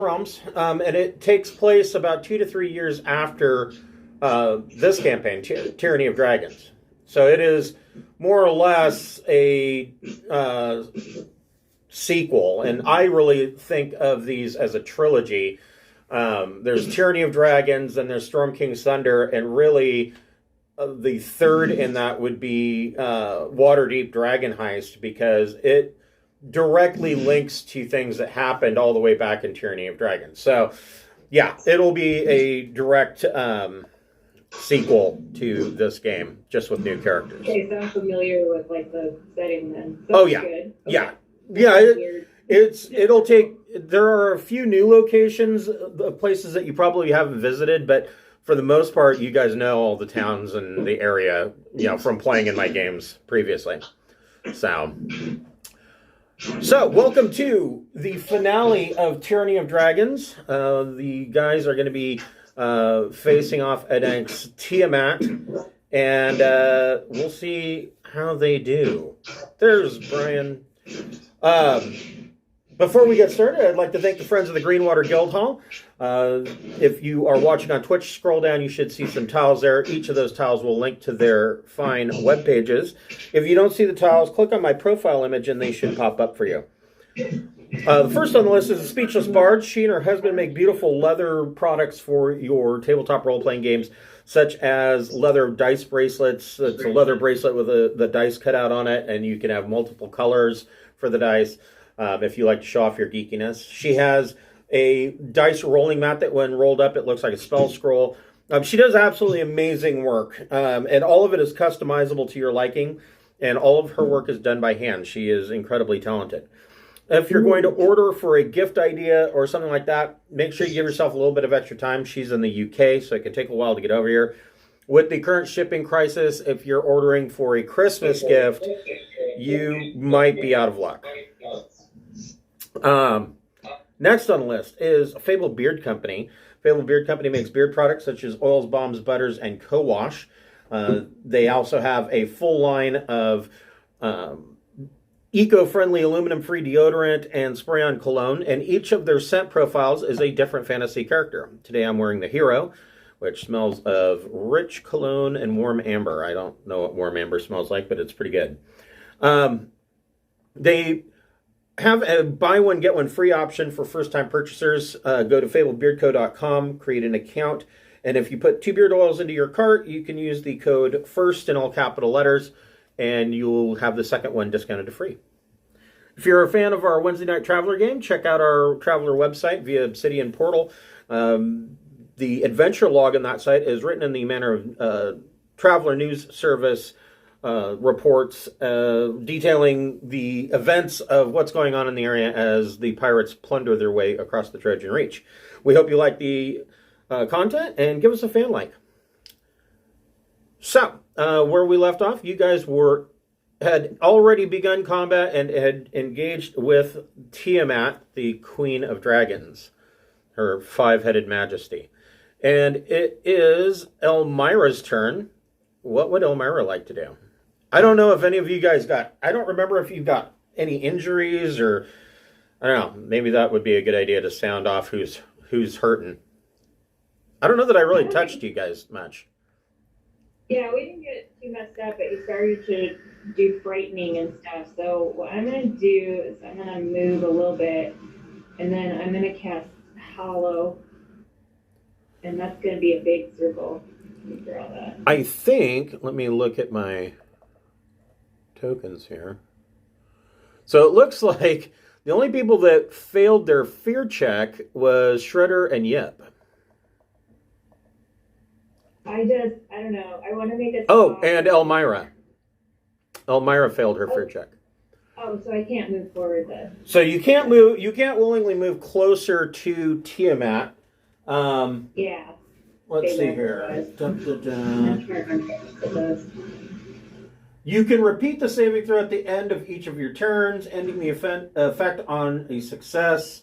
Realms, and it takes place about 2 to 3 years after this campaign, Tyranny of Dragons. So it is more or less a sequel, and I really think of these as a trilogy. There's Tyranny of Dragons, and there's Storm King's Thunder, and really the third in that would be Waterdeep Dragon Heist, because it directly links to things that happened all the way back in Tyranny of Dragons. So, yeah, it'll be a direct sequel to this game, just with new characters. Okay, so I'm familiar with like the setting then. So yeah, good. Okay. It'll take. There are a few new locations, places that you probably haven't visited, but for the most part, you guys know all the towns and the area, from playing in my games previously. So, welcome to the finale of Tyranny of Dragons. The guys are going to be facing off against Tiamat, and we'll see how they do. There's Brian. Before we get started, I'd like to thank the friends of the Greenwater Guildhall. If you are watching on Twitch, scroll down, you should see some tiles there. Each of those tiles will link to their fine web pages. If you don't see the tiles, click on my profile image and they should pop up for you. The first on the list is the Speechless Bard. She and her husband make beautiful leather products for your tabletop role-playing games, such as leather dice bracelets. It's a leather bracelet with the dice cut out on it, and you can have multiple colors for the dice. If you like to show off your geekiness. She has a dice rolling mat that when rolled up, it looks like a spell scroll. She does absolutely amazing work, and all of it is customizable to your liking, and all of her work is done by hand. She is incredibly talented. If you're going to order for a gift idea or something like that, make sure you give yourself a little bit of extra time. She's in the UK, so it can take a while to get over here. With the current shipping crisis, if you're ordering for a Christmas gift, you might be out of luck. Next on the list is Fable Beard Company. Fable Beard Company makes beard products such as oils, balms, butters, and co-wash. They also have a full line of eco-friendly aluminum-free deodorant and spray-on cologne, and each of their scent profiles is a different fantasy character. Today I'm wearing the Hero, which smells of rich cologne and warm amber. I don't know what warm amber smells like, but it's pretty good. They have a buy one, get one free option for first-time purchasers. Go to fablebeardco.com, create an account, and if you put 2 beard oils into your cart, you can use the code FIRST in all capital letters, and you'll have the second one discounted to free. If you're a fan of our Wednesday Night Traveler game, check out our Traveler website via Obsidian Portal. The adventure log on that site is written in the manner of Traveler News Service reports detailing the events of what's going on in the area as the pirates plunder their way across the Trojan Reach. We hope you like the content and give us a fan like. So, where we left off, you guys had already begun combat and had engaged with Tiamat, the Queen of Dragons, her 5-headed majesty. And it is Elmira's turn. What would Elmira like to do? I don't know if any of you guys I don't remember if you got any injuries or, I don't know, maybe that would be a good idea to sound off who's hurting. I don't know that I really touched you guys much. Yeah, we didn't get too messed up, but he started to do frightening and stuff. So what I'm going to do is I'm going to move a little bit, and then I'm going to cast Hollow, and that's going to be a big circle. Let me draw that. I think, let me look at my tokens here. So it looks like the only people that failed their fear check was Shredder and Yip. I don't know. I want to make it. Oh, and Elmira. Elmira failed her fear check. Oh, so I can't move forward then. So you can't move. You can't willingly move closer to Tiamat. Yeah. Let's see here. You can repeat the saving throw at the end of each of your turns, ending the effect on a success.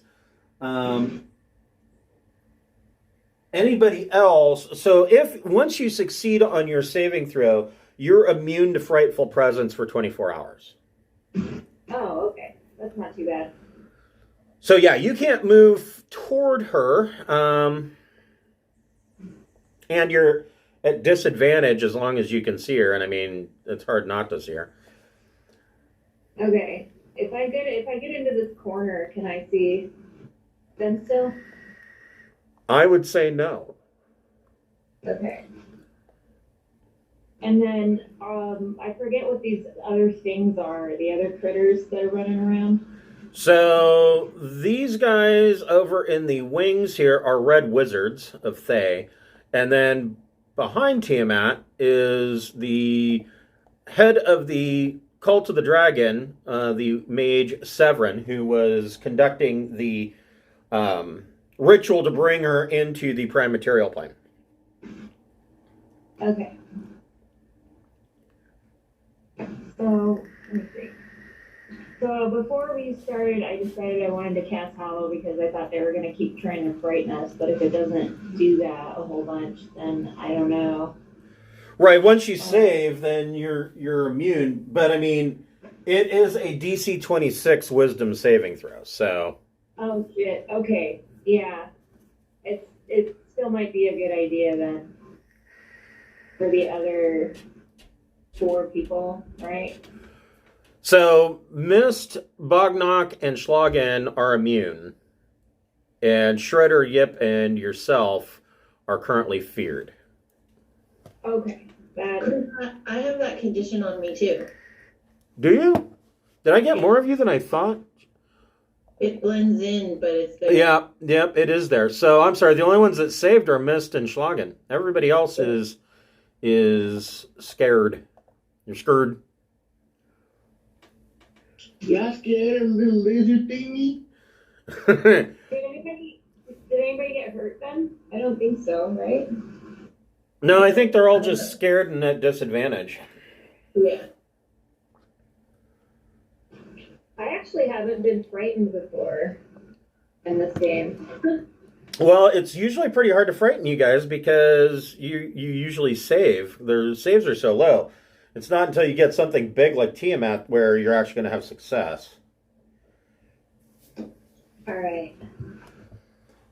Anybody else? So once you succeed on your saving throw, you're immune to frightful presence for 24 hours. Oh, okay. That's not too bad. So yeah, you can't move toward her, and you're at disadvantage as long as you can see her. And I mean, it's hard not to see her. Okay. If I get into this corner, can I see them still? I would say no. Okay. And then I forget what these other things are, the other critters that are running around. So these guys over in the wings here are red wizards of Thay. And then behind Tiamat is the head of the Cult of the Dragon, the mage Severin, who was conducting the ritual to bring her into the prime material plane. Okay. So, let me see. So before we started, I decided I wanted to cast Hollow because I thought they were going to keep trying to frighten us. But if it doesn't do that a whole bunch, then I don't know. Right, once you save, then you're immune. But I mean, it is a DC 26 Wisdom saving throw. So. Oh shit. Okay. Yeah. It still might be a good idea then for the other 4 people, right? So, Mist, Bognock, and Schlagen are immune. And Shredder, Yip, and yourself are currently feared. Okay. I have that condition on me too. Do you? Did I get more of you than I thought? It blends in, but it's there. Yeah, it is there. So, I'm sorry, the only ones that saved are Mist and Schlagen. Everybody else is scared. You're scared. Y'all scared of the little lizard thingy? Did anybody get hurt then? I don't think so, right? No, I think they're all just scared and at disadvantage. Yeah. I actually haven't been frightened before in this game. Well, it's usually pretty hard to frighten you guys because you usually save. Their saves are so low. It's not until you get something big like Tiamat where you're actually going to have success. All right.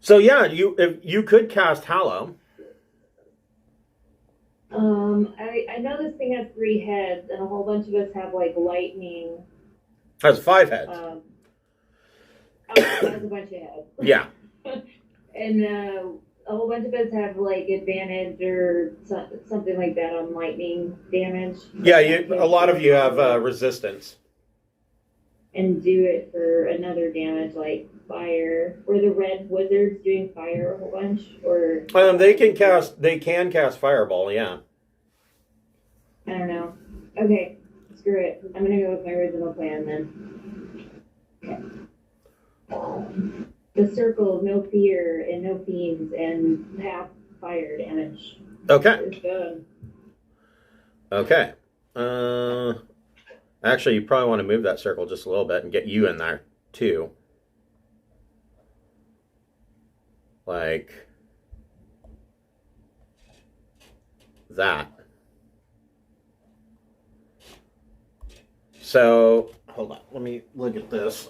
So yeah, you could cast Hallow. I know this thing has 3 heads, and a whole bunch of us have like lightning. Has 5 heads. It has a bunch of heads. Yeah. And a whole bunch of us have like advantage or something like that on lightning damage. Yeah, a lot of you have resistance. And do it for another damage like fire. Were the red wizards doing fire a whole bunch? Or They can cast Fireball, yeah. I don't know. Okay, screw it. I'm gonna go with my original plan then. Okay. The circle, no fear and no fiends and half fire damage. Okay. It's done. Okay. Actually, you probably want to move that circle just a little bit and get you in there, too. Like that. So, hold on. Let me look at this.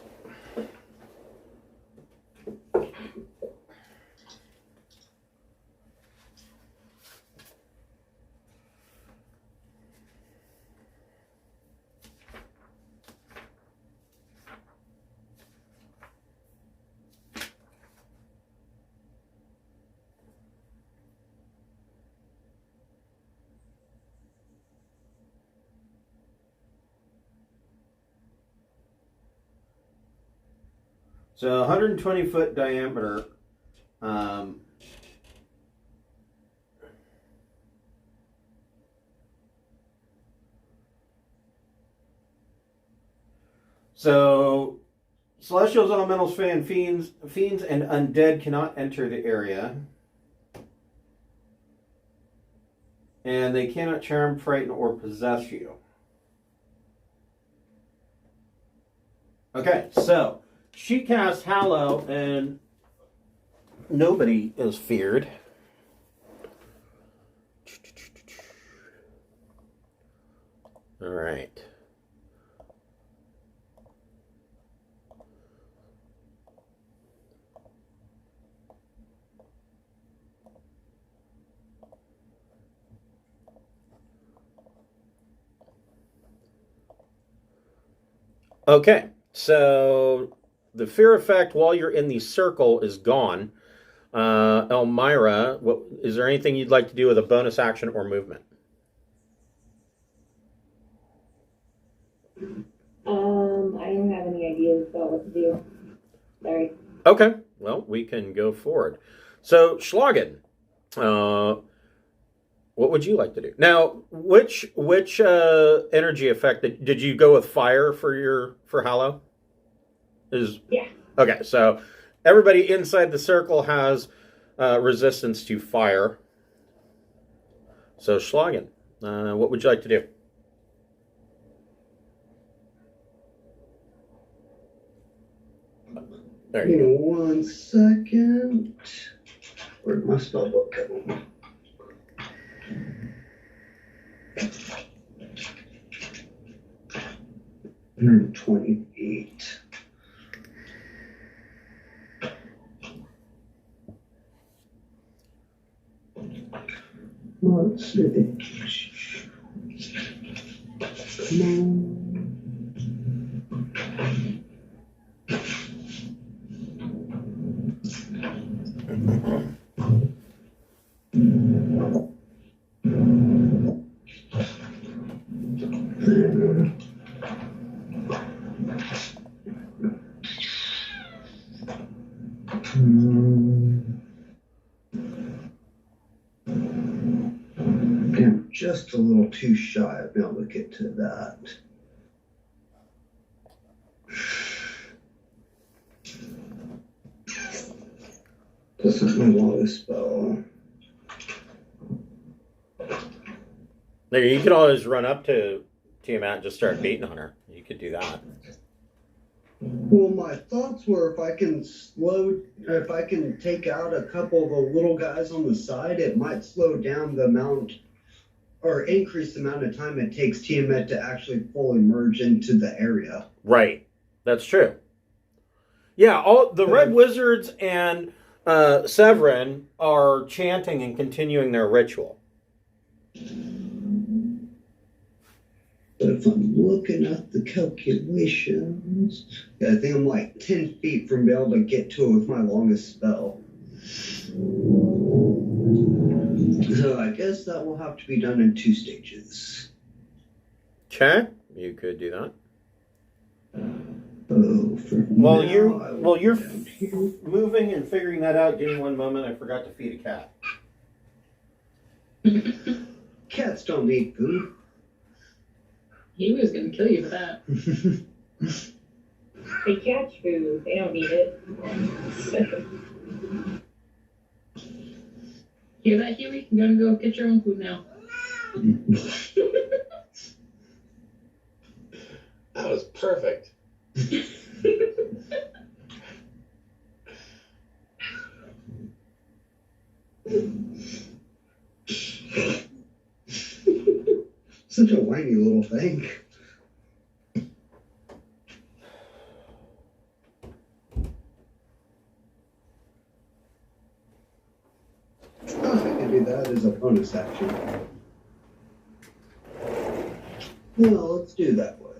So 120 foot diameter. So celestials, elementals, fiends, and undead cannot enter the area. And they cannot charm, frighten, or possess you. Okay, so she casts Hallow, and nobody is feared. All right. Okay, so the fear effect while you're in the circle is gone. Elmira, is there anything you'd like to do with a bonus action or movement? I don't have any ideas about what to do. Sorry. Okay, well, we can go forward. So, Schlagen, what would you like to do? Now, which energy effect did you go with fire for Hallow? Yeah. Okay, so everybody inside the circle has resistance to fire. So, Schlagen, what would you like to do? There you Give go. me 1 second. Where'd my spell book go? $128. Let's see. Come on. I'm just a little too shy of being able to get to that. This is my longest spell. There, you could always run up to Tiamat and just start beating on her. You could do that. Well, my thoughts were if I can take out a couple of the little guys on the side, it might slow down the amount or increase the amount of time it takes Tiamat to actually fully merge into the area. Right. That's true. Yeah, all the Red Wizards and Severin are chanting and continuing their ritual. But if I'm looking at the calculations, yeah, I think I'm like 10 feet from being able to get to it with my longest spell. So I guess that will have to be done in 2 stages. Okay, you could do that. Oh, While you're moving and figuring that out, give me 1 moment. I forgot to feed a cat. Cats don't need food. He was gonna kill you for that. They catch food. They don't need it. Hear that, Huey? You're gonna go get your own food now. That was perfect. Such a whiny little thing. Oh, I can do that as a bonus action. No, let's do that way.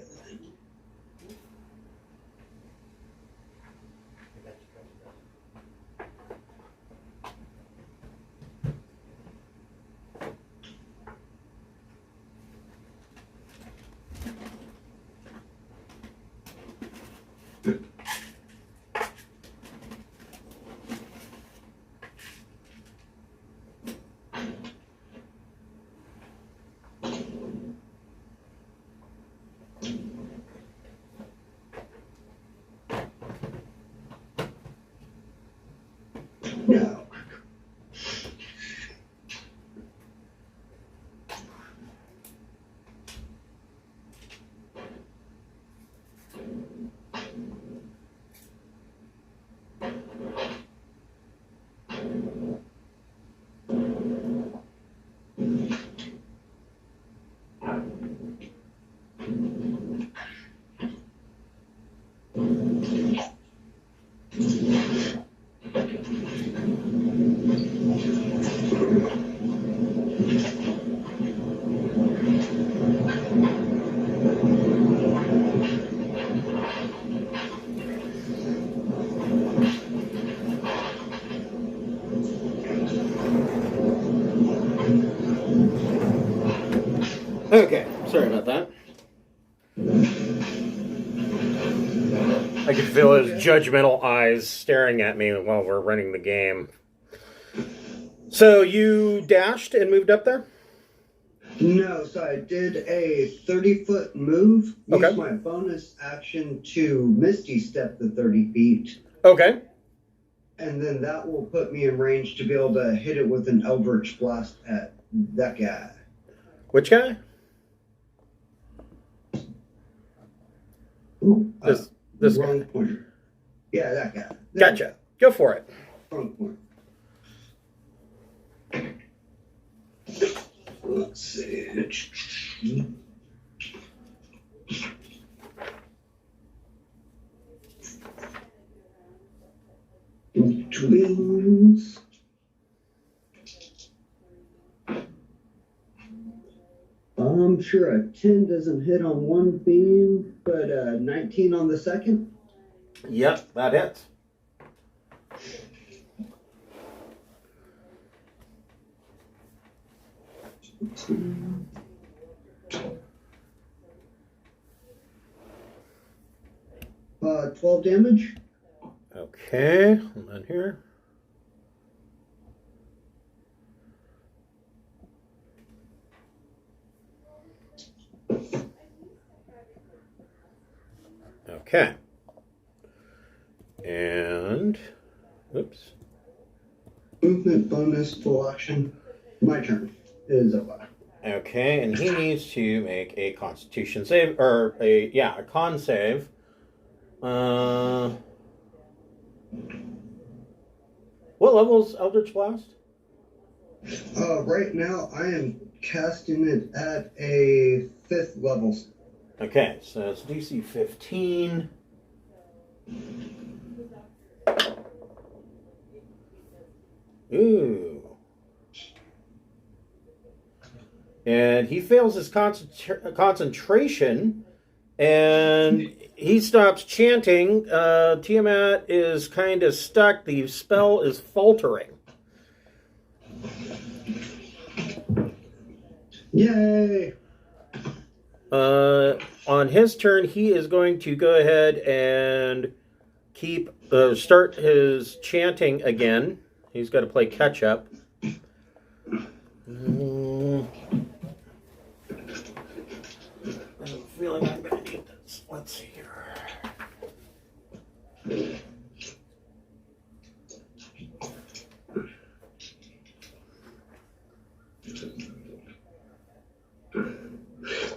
Now, Okay, sorry about that. I could feel his judgmental eyes staring at me while we're running the game. So you dashed and moved up there? No, so I did a 30-foot move. Okay. Used my bonus action to Misty Step the 30 feet. Okay. And then that will put me in range to be able to hit it with an Eldritch Blast at that guy. Which guy? Ooh, This wrong guy. pointer. Yeah, that guy. Gotcha. Go for it. Wrong pointer. Let's see. Twins. I'm sure a 10 doesn't hit on one beam, but 19 on the second. Yep, that hits. Uh, 12 damage. Okay, hold on here. Okay. And, oops. Movement bonus, full action. My turn. It is over. Okay, and he needs to make a Constitution save, or a con save. What level is Eldritch Blast? Right now, I am casting it at a 5th level. Okay, so it's DC 15. Ooh. And he fails his concentration, and he stops chanting. Tiamat is kind of stuck. The spell is faltering. Yay! On his turn, he is going to go ahead and start his chanting again. He's got to play catch up. I have a feeling I'm going to need this. Let's see here.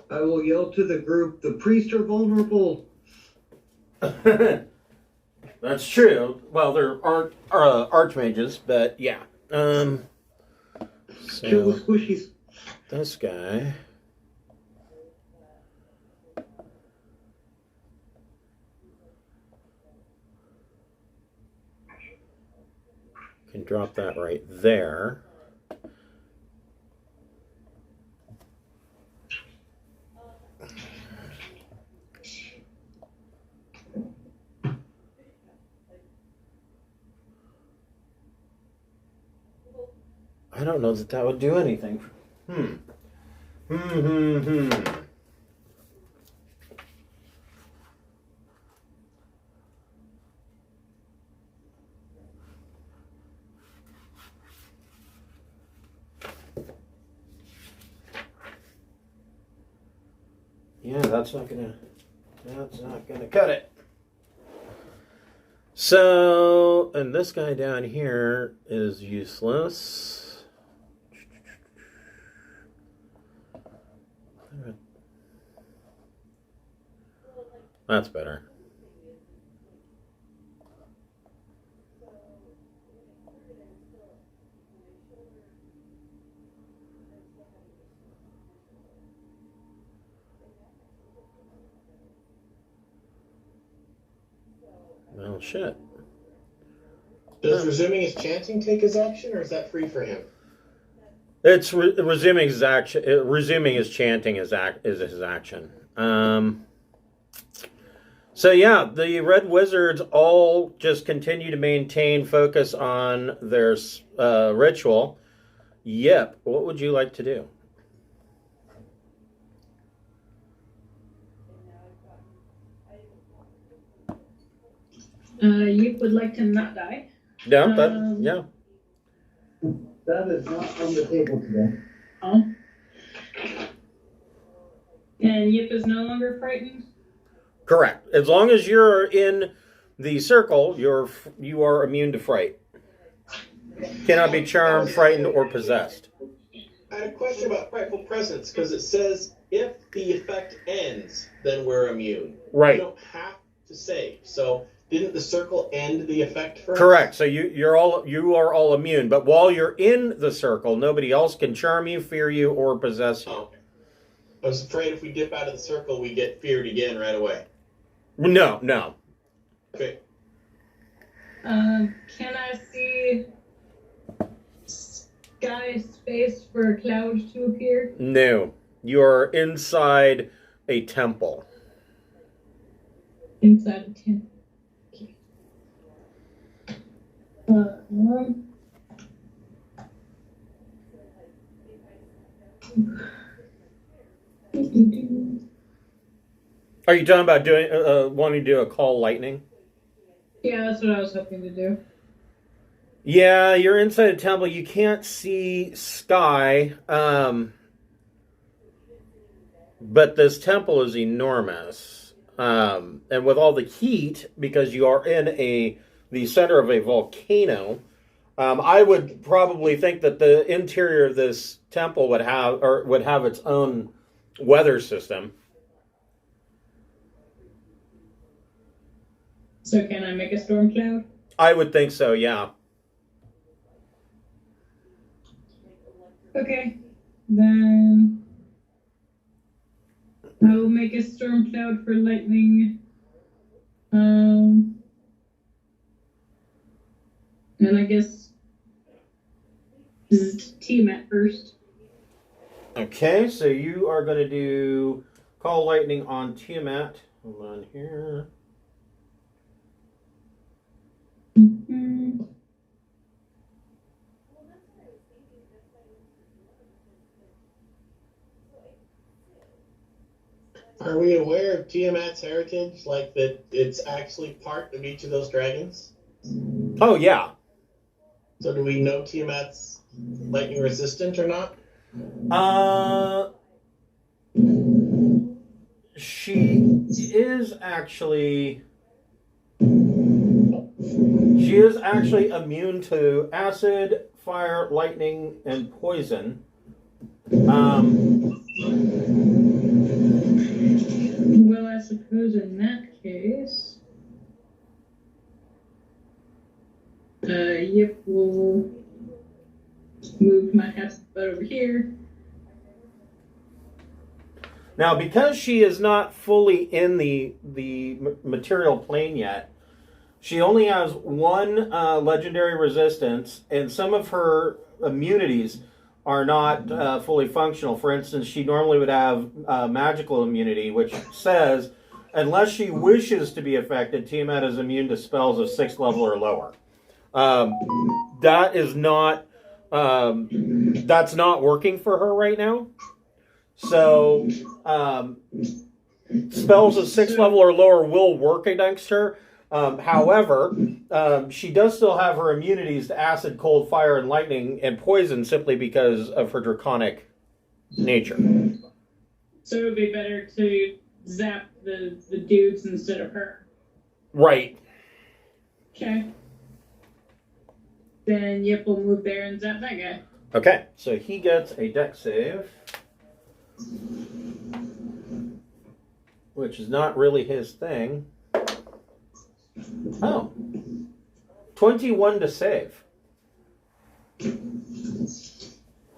I will yell to the group, the priests are vulnerable. That's true. Well, there aren't archmages, but yeah. Kill So the squishies. this guy. Can drop that right there. I don't know that would do anything. Yeah, that's not gonna cut it. So, and this guy down here is useless. That's better. Well, shit. Does resuming his chanting take his action, or is that free for him? It's resuming his action. Resuming his chanting is his action. So yeah, the Red Wizards all just continue to maintain focus on their ritual. Yep. What would you like to do? Yip would like to not die. Yeah, Um, yeah. That is not on the table today. Oh. And Yip is no longer frightened? Correct. As long as you're in the circle, you are immune to fright. Cannot be charmed, frightened, or possessed. I had a question about frightful presence, because it says if the effect ends, then we're immune. Right. You don't have to save. So didn't the circle end the effect for us? Correct. So you are all immune, but while you're in the circle, nobody else can charm you, fear you, or possess you. Oh. I was afraid if we dip out of the circle, we get feared again right away. No. Okay. Can I see sky space for a cloud to appear? No. You are inside a temple. Inside a tent. Okay. Are you talking about doing wanting to do a call lightning? Yeah, that's what I was hoping to do. Yeah, you're inside a temple. You can't see sky, but this temple is enormous, and with all the heat, because you are in the center of a volcano, I would probably think that the interior of this temple would have its own weather system. So can I make a storm cloud? I would think so. Yeah. Okay. Then I will make a storm cloud for lightning. And I guess this is Tiamat first. Okay, so you are going to do call lightning on Tiamat. Hold on here. Mm-hmm. Are we aware of Tiamat's heritage? Like that it's actually part of each of those dragons? Oh, yeah. So do we know Tiamat's lightning resistant or not? She is actually immune to acid, fire, lightning, and poison. Well, I suppose in that case, Yip will move my house over here. Now, because she is not fully in the material plane yet, she only has one legendary resistance, and some of her immunities are not fully functional. For instance, she normally would have magical immunity, which says, unless she wishes to be affected, Tiamat is immune to spells of 6th level or lower. That is not, that's not working for her right now. So, spells of 6th level or lower will work against her. However, she does still have her immunities to acid, cold, fire, and lightning, and poison simply because of her draconic nature. So it would be better to zap the dudes instead of her. Right. Okay. Then Yip will move there and zap that guy. Okay, so he gets a dex save, which is not really his thing. Oh. 21 to save.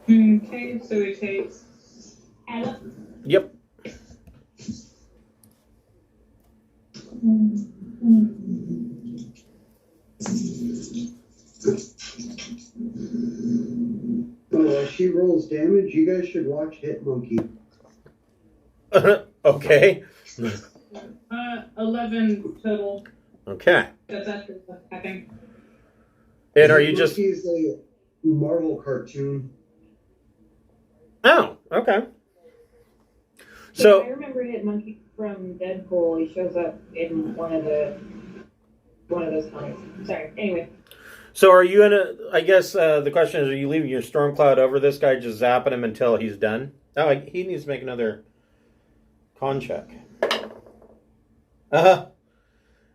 Okay, so he takes 11. Yep. She rolls damage. You guys should watch Hit Monkey. Okay. 11 total. Okay. That's after I think. And are you just... Monkey's a Marvel cartoon. Oh, okay. I So, remember Hit Monkey from Deadpool. He shows up in one of the one of those comics. Sorry. Anyway. So are you I guess the question is, are you leaving your storm cloud over this guy, just zapping him until he's done? Oh, he needs to make another con check.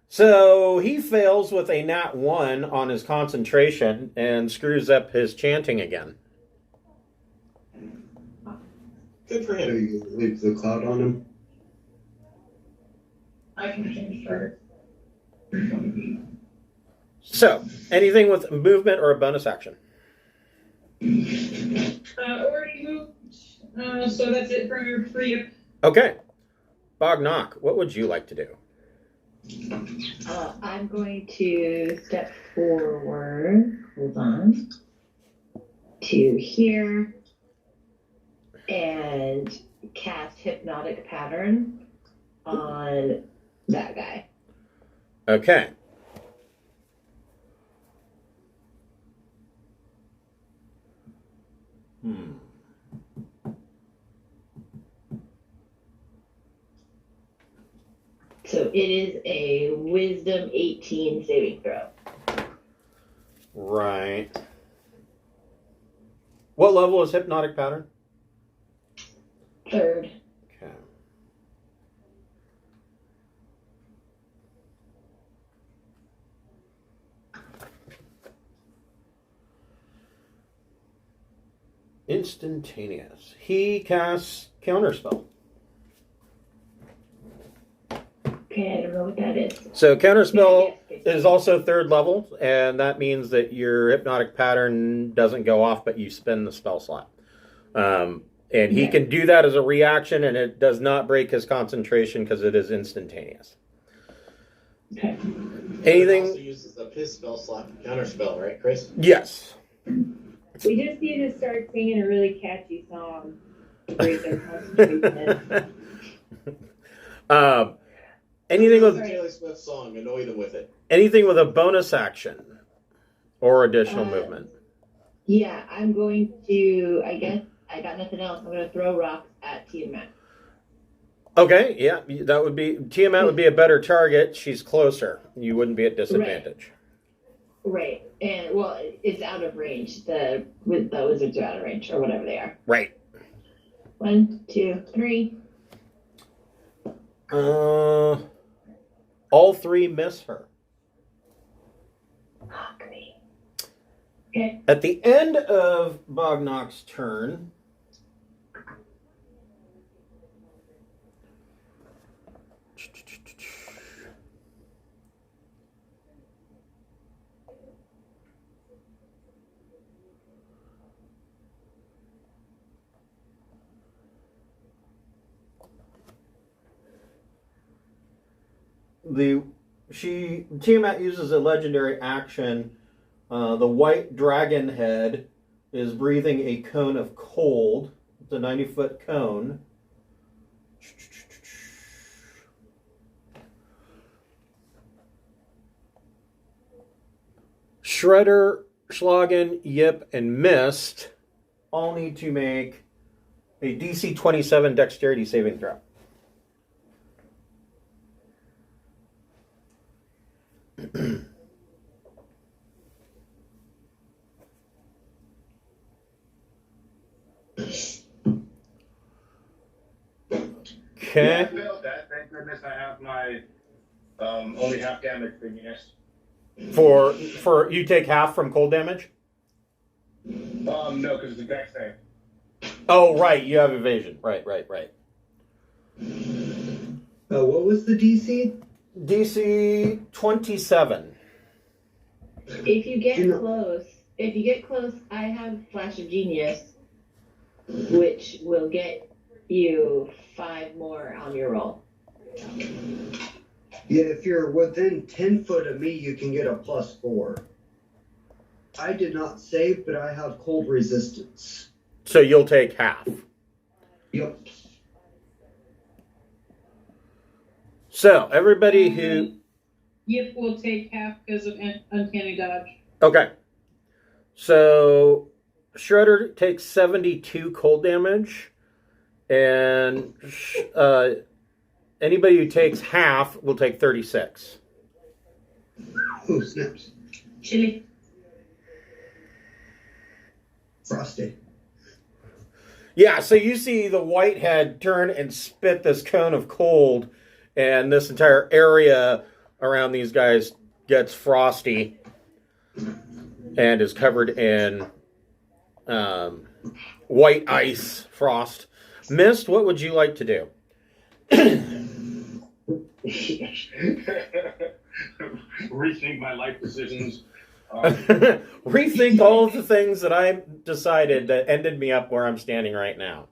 So he fails with a nat 1 on his concentration and screws up his chanting again. Good for So him. you leave the cloud on him. I can change first. So, anything with movement or a bonus action? Already moved. So that's it for your free. Okay. Bognock, what would you like to do? I'm going to step forward. Hold on. To here and cast Hypnotic Pattern on that guy. Okay. So it is a Wisdom 18 saving throw. Right. What level is Hypnotic Pattern? 3rd. Okay. Instantaneous. He casts Counterspell. Okay, I don't know what that is. So Counterspell is also 3rd level, and that means that your Hypnotic Pattern doesn't go off, but you spend the spell slot. And he can do that as a reaction, and it does not break his concentration because it is instantaneous. Okay. He Anything? also uses up his spell slot for counterspell, right, Chris? Yes. We just need to start singing a really catchy song to break their concentration. Anything The with Taylor Swift song, annoy them with it. anything with a bonus action or additional movement. Yeah, I'm going to, I guess, I got nothing else. I'm going to throw rocks at Tiamat. Okay, yeah, that would be Tiamat would be a better target. She's closer. You wouldn't be at disadvantage. Right. And, well, it's out of range. The wizards are out of range, or whatever they are. Right. 1, 2, 3. All 3 miss her. Fuck me. Okay. At the end of Bognock's turn, Tiamat uses a legendary action. The white dragon head is breathing a cone of cold. It's a 90-foot cone. Shredder, Schlagen, Yip, and Mist all need to make a DC 27 dexterity saving throw. Okay. Yeah, I failed that. Thank goodness I have my only half damage thinginess. For you take half from cold damage? No, because it's a dex save. Oh, right. You have evasion. Right. What was the DC? DC 27. If you get close, I have Flash of Genius, which will get you 5 more on your roll. Yeah, if you're within 10 foot of me, you can get a +4. I did not save, but I have cold resistance. So you'll take half. Yep. So everybody who... Yip will take half because of uncanny dodge. Okay. So Shredder takes 72 cold damage. And anybody who takes half will take 36. Oh, snaps. Chili. Frosty. Yeah, so you see the whitehead turn and spit this cone of cold, and this entire area around these guys gets frosty and is covered in white ice frost. Mist, what would you like to do? Rethink my life decisions. Rethink all of the things that I decided that ended me up where I'm standing right now.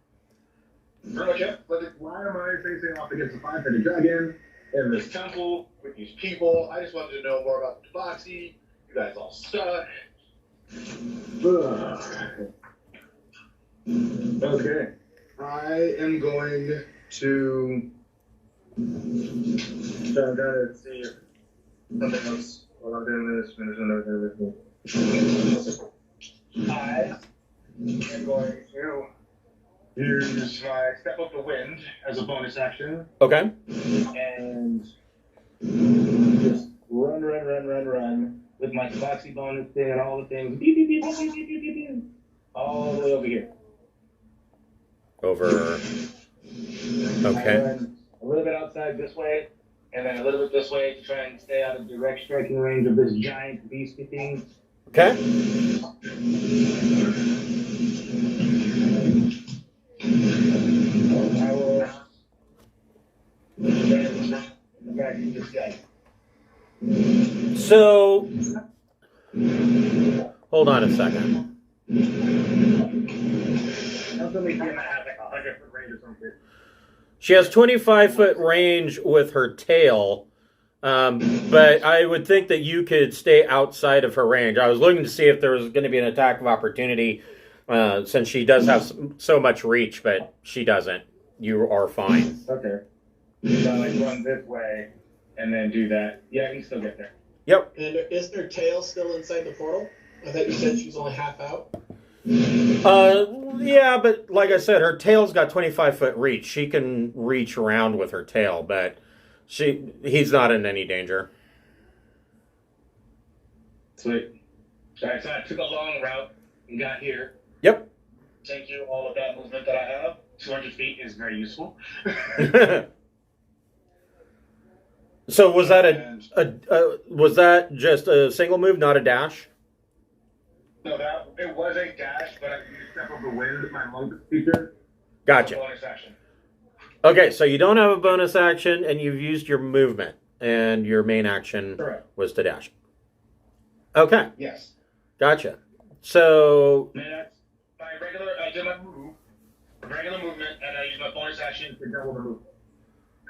Pretty much it. But why am I facing off against a five-headed dragon in this temple with these people? I just wanted to know more about the Tabaxi. You guys all suck. Okay. I am going to try to see if something else while I'm doing this. I am going to use my Step Up the Wind as a bonus action Okay. and just run with my Tabaxi bonus thing and all the things. Beep, beep, beep, beep, beep, beep, beep, beep, all the way over here. Over. I Okay. run a little bit outside this way, and then a little bit this way to try and stay out of direct striking range of this giant beastie thing. Okay. I will back to this guy. So, hold on a second. Something like have like 100-foot range or something. She has 25-foot range with her tail, but I would think that you could stay outside of her range. I was looking to see if there was going to be an attack of opportunity, since she does have so much reach, but she doesn't. You are fine. Okay. So I like run this way and then do that. Yeah, I can still get there. Yep. And isn't her tail still inside the portal? I thought you said she's only half out. Yeah, but like I said, her tail's got 25-foot reach. She can reach around with her tail, but he's not in any danger. Sweet. Alright, so I took a long route and got here. Yep. Thank you, all of that movement that I have. 200 feet is very useful. So was that was that just a single move, not a dash? No, it was a dash, but I used Step of the Wind, my monk feature. Gotcha. Bonus action. Okay, so you don't have a bonus action, and you've used your movement, and your main action Correct. was to dash. Okay, Yes. gotcha. So, I did my move, regular movement, and I used my bonus action to double the move.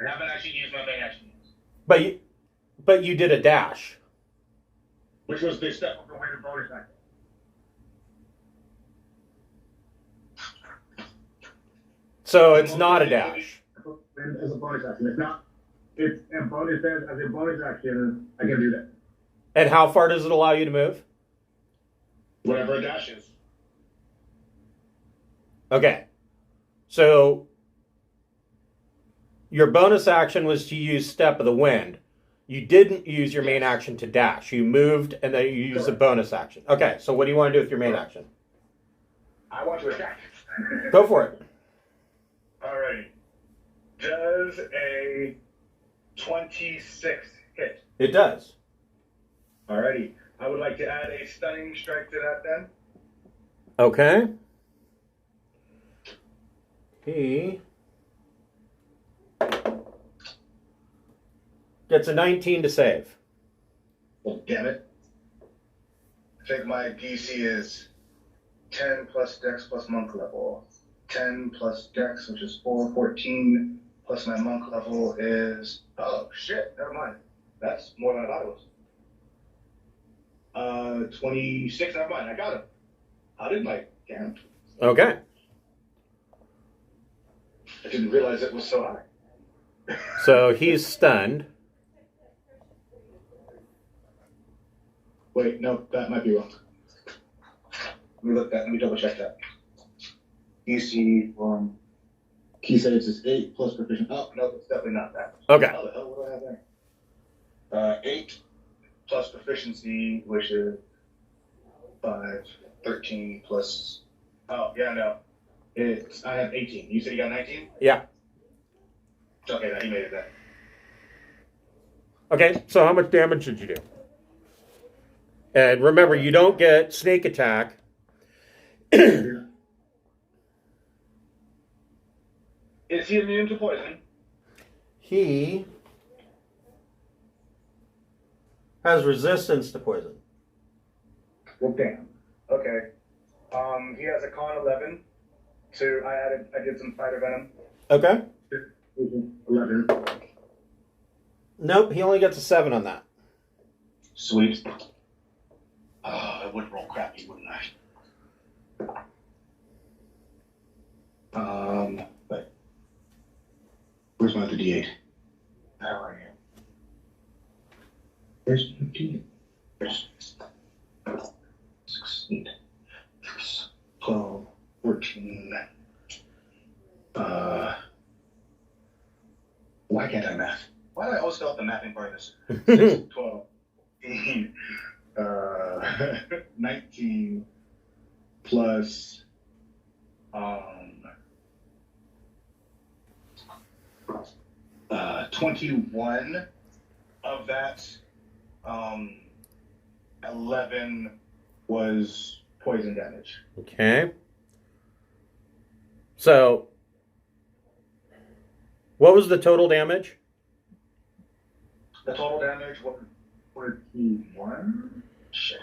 I haven't actually used my main action yet, but you did a dash. which was the Step of the Wind bonus action. So it's not a dash. As a bonus action, it's not. It's a bonus as a bonus action. I can do that. And how far does it allow you to move? Whatever a dash is. Okay. So your bonus action was to use Step of the Wind. You didn't use your main action to dash. You moved and then you used a bonus action. Okay, so what do you want to do with your main action? I want to attack. Go for it. Alrighty. Does a 26 hit? It does. Alrighty. I would like to add a stunning strike to that then. Okay. He gets a 19 to save. Well, damn it. I think my DC is 10 plus Dex plus monk level. 10 plus Dex, which is 14, plus my monk level is... Oh, shit, never mind. That's more than I thought it was. 26, never mind, I got him. How did my... Damn. Okay. I didn't realize it was so high. So he's stunned. Wait, no, that might be wrong. Let me double check that. DC from key saves is 8 plus proficient. Oh, no, it's definitely not that. Okay. How the hell would I have there? 8 plus proficiency, which is 5, 13 plus. Oh, yeah, no. I have 18. You said you got 19? Yeah. Okay, he made it then. Okay, so how much damage did you do? And remember, you don't get snake attack. Is he immune to poison? He has resistance to poison. Well, damn. Okay. He has a con 11. So I did some fighter venom. Okay. 11. Nope, he only gets a 7 on that. Sweet. Oh, I would roll crappy, wouldn't I? But where's my other D8? How are you? Where's my D8? There's 16, 12, 14. Why can't I math? Why do I always fail at the mathing part of this? 6, 12, 18, 19 plus 21 of that 11 was poison damage. Okay. So, what was the total damage? The total damage was 41. Shit.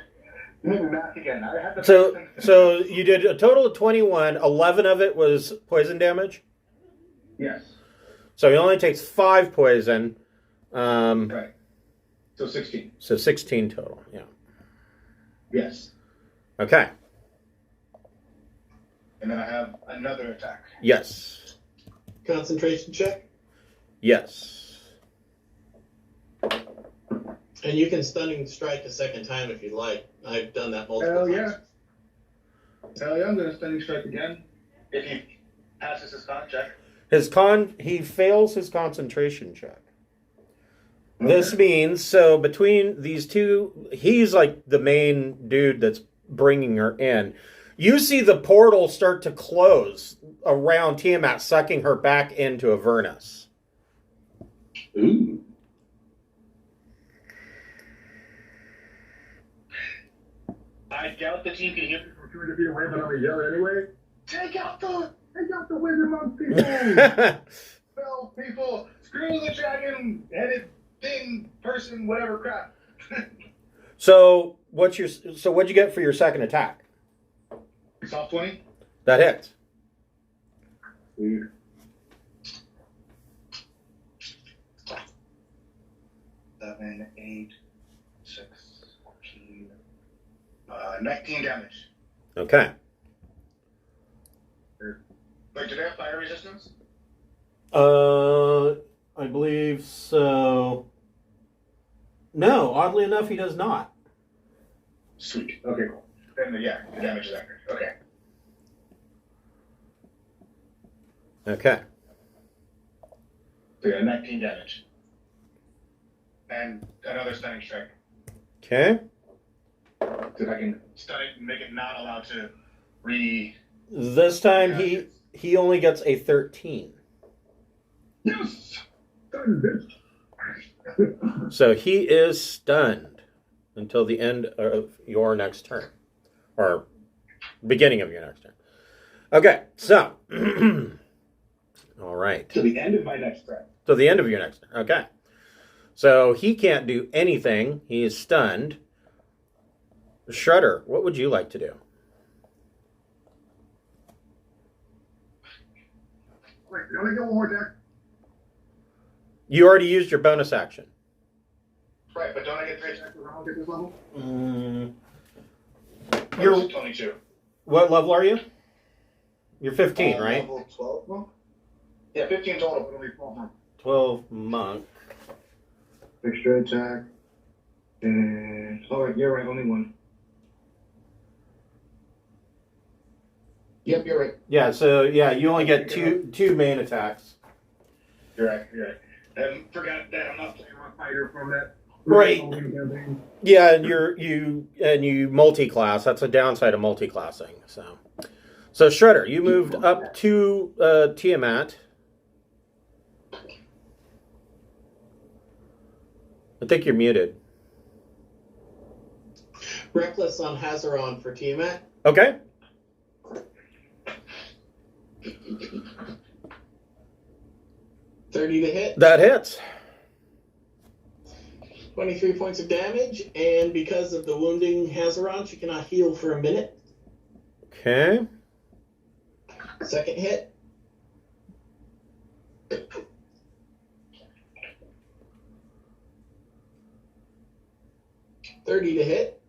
Maybe math again. I have to. So you did a total of 21. 11 of it was poison damage. Yes. So he only takes 5 poison. Right. So 16. So 16 total. Yeah. Yes. Okay. And then I have another attack. Yes. Concentration check. Yes. And you can stunning strike a second time if you'd like. I've done that multiple Hell times. yeah. Hell yeah, I'm going to stunning strike again. If he passes his con check. He fails his concentration check. Okay. This means, so between these two, he's like the main dude that's bringing her in. You see the portal start to close around Tiamat, sucking her back into Avernus. Ooh. I doubt the team can hear me from 200 feet away, but I'm going to yell anyway. Take out the wizard monk people! Spell people! Screw the dragon-headed thing, person, whatever crap. So what'd you get for your second attack? Soft 20? That hits. Weird. 7, 8, 6, 14, 19 damage. Okay. Wait, do they have fire resistance? I believe so. No, oddly enough, he does not. Sweet. Okay, cool. Then the damage is accurate. Okay. Okay. So 19 damage. And another stunning strike. Okay. So if I can stun it and make it not allowed to This time he only gets a 13. Yes! So he is stunned until the end of your next turn. Or beginning of your next turn. Okay, so. All right. To the end of my next turn. So the end of your next turn. Okay. So he can't do anything. He is stunned. Shredder, what would you like to do? Wait, can I get one more deck? You already used your bonus action. Right, but don't I get 3 attacks when I get this level? You're 22. What level are you? You're 15, right? Level 12 monk? Yeah, 15 total, but only 12 monk. 12 monk. Extra attack. And you're right, only 1. Yep, you're right. Yeah, so you only get two main attacks. You're right. I forgot that I'm not playing my fighter from that Right. All together. Yeah, and you multi-class. That's a downside of multi-classing. So Shredder, you moved up to Tiamat. I think you're muted. Reckless on Hazaron for Tiamat. Okay. $30 to hit. That hits. 23 points of damage, and because of the wounding Hazaron, she cannot heal for a minute. Okay. Second hit. $30 to hit.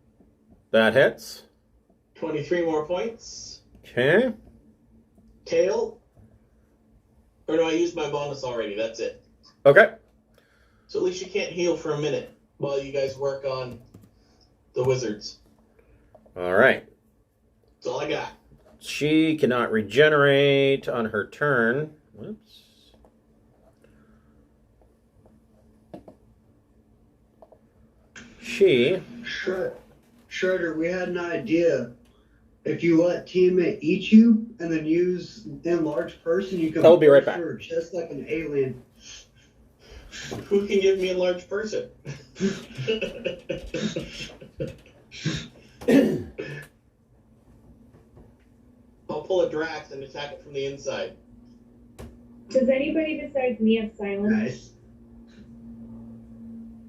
That hits. 23 more points. Okay. Tail. Or no, I used my bonus already. That's it. Okay. So at least you can't heal for a minute while you guys work on the wizards. All right. That's all I got. She cannot regenerate on her turn. Whoops. She. Shredder, we had an idea. If you let Tiamat eat you and then use enlarged person, you can I'll be right burst back. her just like an alien. Who can give me a large person? I'll pull a Drax and attack it from the inside. Does anybody besides me have silence? Nice.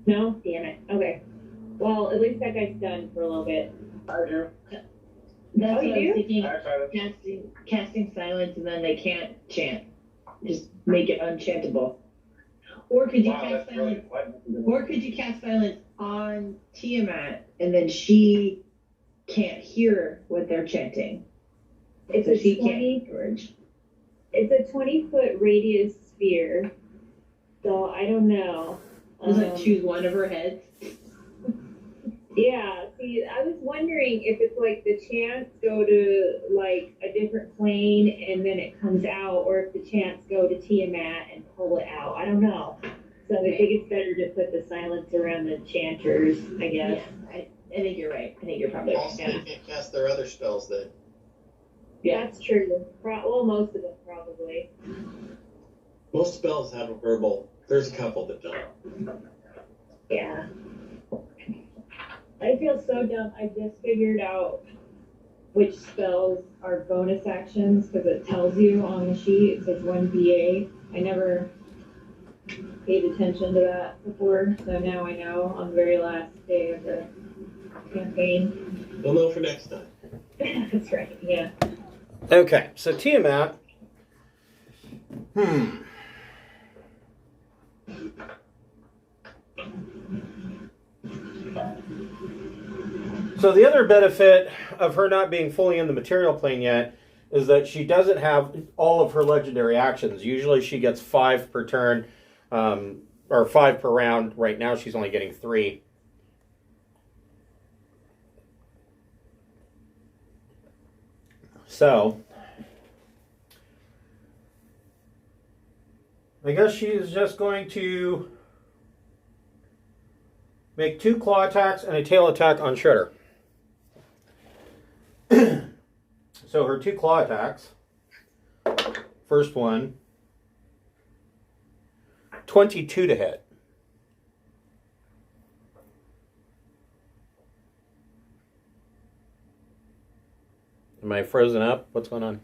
No? Damn it. Okay. Well, at least that guy's done for a little bit. I do. That's Oh, what you I was do? thinking. Casting silence, and then they can't chant. Just make it unchantable. Or could you cast silence? Or could you cast silence on Tiamat, and then she can't hear what they're chanting? It's So a she 20. can't, George. It's a 20-foot radius sphere. So I don't know. Just like choose one of her heads. Yeah, see, I was wondering if it's like the chants go to like a different plane and then it comes out, or if the chants go to Tiamat and pull it out. I don't know. So I think it's better to put the silence around the chanters, I guess. Yeah, I think you're right. I think you're probably right. Also, you can't cast their other spells then. Yeah. That's true. Well, most of them probably. Most spells have a verbal. There's a couple that don't. Yeah. I feel so dumb. I just figured out which spells are bonus actions because it tells you on the sheet. It says 1 VA. I never paid attention to that before, so now I know on the very last day of the campaign. We'll know for next time. That's right, yeah. Okay, so Tiamat. So the other benefit of her not being fully in the material plane yet is that she doesn't have all of her legendary actions. Usually she gets 5 per turn, or 5 per round. Right now she's only getting 3. So I guess she's just going to make 2 claw attacks and a tail attack on Shredder. So her 2 claw attacks. First one, 22 to hit. Am I frozen up? What's going on?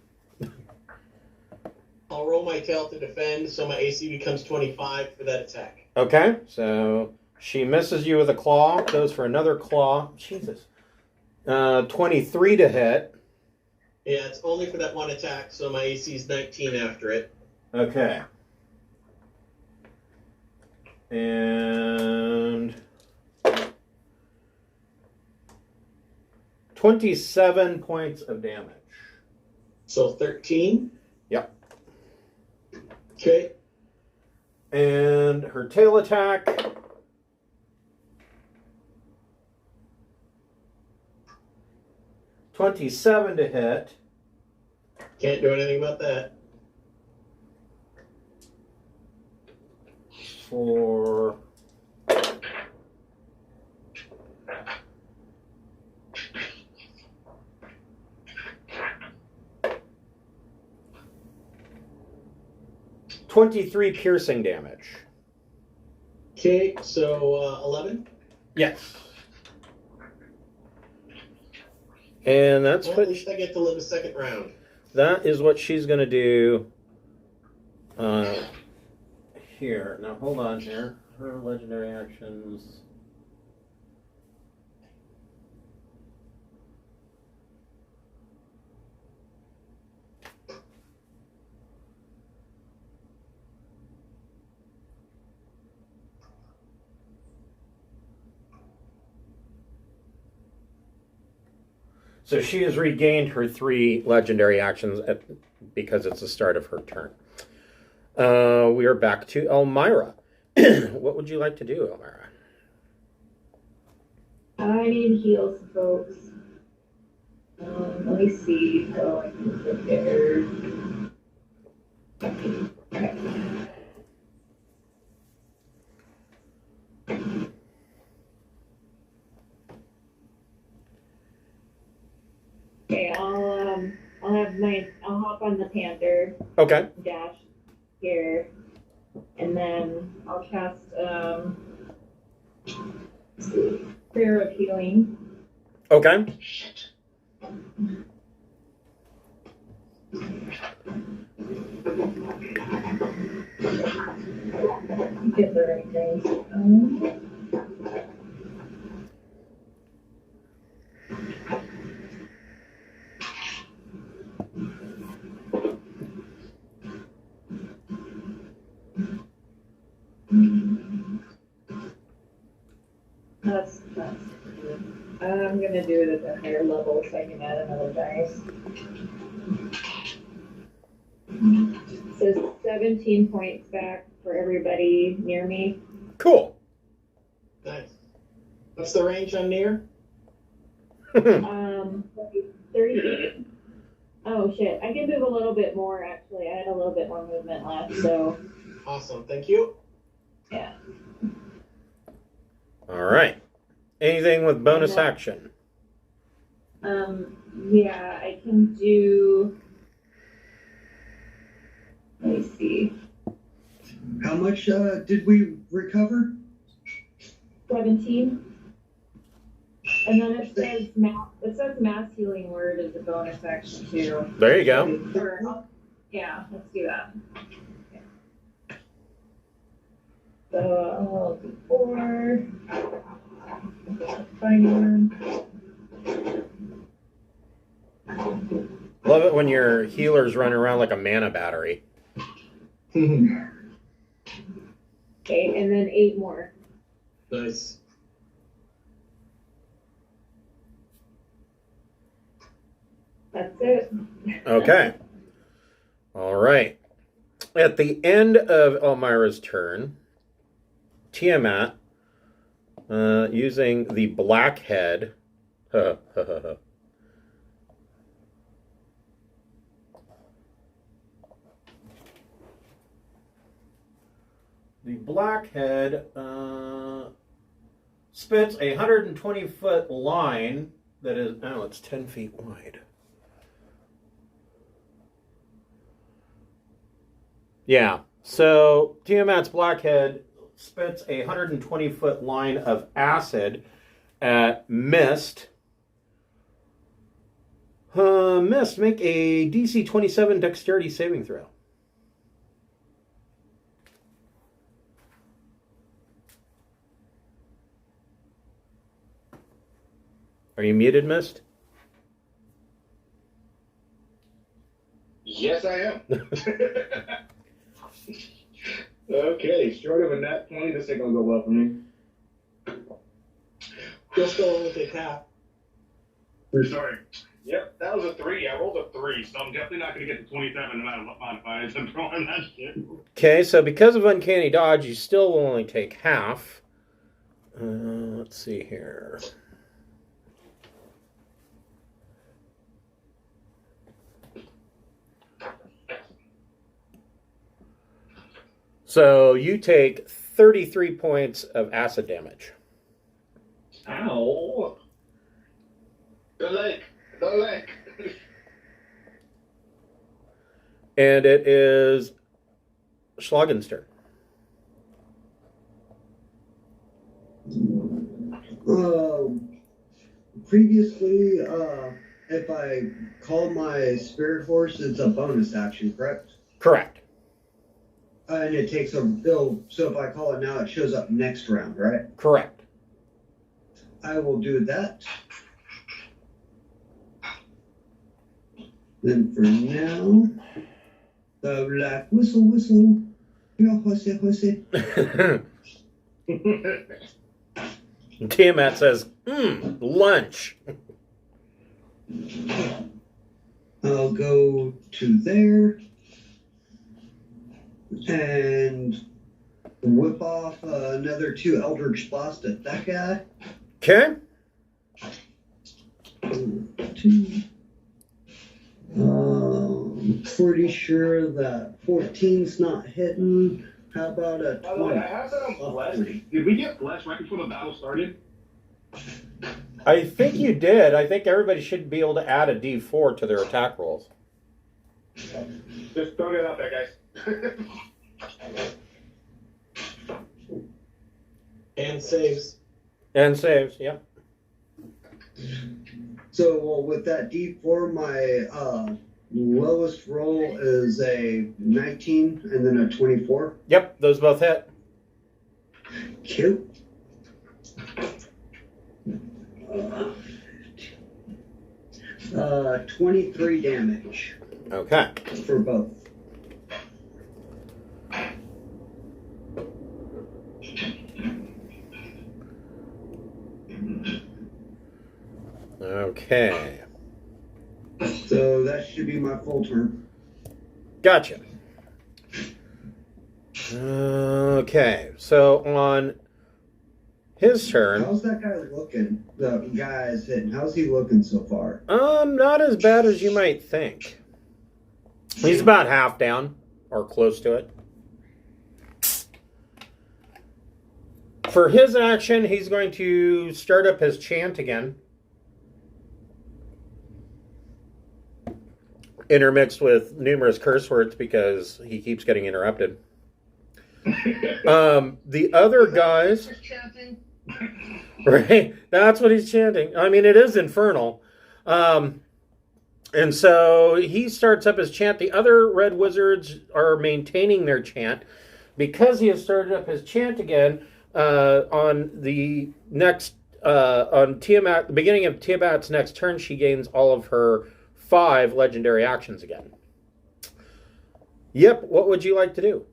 I'll roll my tail to defend, so my AC becomes 25 for that attack. Okay, so she misses you with a claw, goes for another claw. Jesus. 23 to hit. Yeah, it's only for that one attack, so my AC is 19 after it. Okay. And 27 points of damage. So 13? Yep. Okay. And her tail attack. $27 to hit. Can't do anything about that. For 23 piercing damage. Okay, so 11. Yes. And that's Well, what at least I get to live a second round. that is what she's going to do here. Now, hold on here. Her legendary actions. So she has regained her 3 legendary actions because it's the start of her turn. We are back to Elmira. What would you like to do, Elmira? I need heals, folks. Let me see how I can prepare. Okay, I'll hop on the Panther Okay. dash here, and then I'll cast let's see, Prayer of Healing. Okay. Shit. Get the right things. That's good. I'm gonna do it at the higher level so I can add another dice. So 17 points back for everybody near me. Cool. Nice. What's the range on near? 30 feet. Oh shit, I can move a little bit more actually. I had a little bit more movement left, so Awesome, thank you. yeah. All right. Anything with bonus action? Yeah, I can do. Let me see. How much did we recover? 17. And then it says mass healing word as a bonus action too. There you go. Yeah, let's do that. So I'll do 4. Find one. Love it when your healers run around like a mana battery. Okay, and then 8 more. Nice. That's it. Okay. All right. At the end of Elmira's turn, Tiamat, using the blackhead, the blackhead spits a 120-foot line that is, oh, it's 10 feet wide. Yeah, so Tiamat's blackhead spits a 120-foot line of acid at Mist. Mist, make a DC 27 dexterity saving throw. Are you muted, Mist? Yes, I am. Okay, short of a nat 20, this ain't gonna go well for me. You'll still only take half. Sorry. Yep, that was a 3. I rolled a 3, so I'm definitely not gonna get to 27 no matter what modifiers I'm throwing that shit. Okay, so because of Uncanny Dodge, you still will only take half. Let's see here. So you take 33 points of acid damage. Ow. The leg. And it is Schlagenster. Previously, if I call my spirit horse, it's a bonus action, correct? Correct. And it takes a bill. So if I call it now, it shows up next round, right? Correct. I will do that. Then for now, the black whistle. Yeah, Jose. Tiamat says, lunch. I'll go to there and whip off another 2 Eldritch Blast at that guy. Okay. 2. Pretty sure that 14's not hitting. How about a 20? By the way, I have that on Blessed. Did we get Blessed right before the battle started? I think you did. I think everybody should be able to add a D4 to their attack rolls. Just throwing it out there, guys. And saves. And saves, yeah. So, well, with that D4, my lowest roll is a 19 and then a 24. Yep, those both hit. Cute. 23 damage Okay. for both. Okay. So that should be my full turn. Gotcha. Okay, so on his turn, How's that guy looking? The guy is hitting. How's he looking so far? not as bad as you might think. He's about half down, or close to it. For his action, he's going to start up his chant again. Intermixed with numerous curse words because he keeps getting interrupted. The other guys... Right? That's what he's chanting. I mean, it is infernal. And so he starts up his chant. The other red wizards are maintaining their chant. Because he has started up his chant again, on the next... on Tiamat, the beginning of Tiamat's next turn, she gains all of her 5 legendary actions again. Yep, what would you like to do?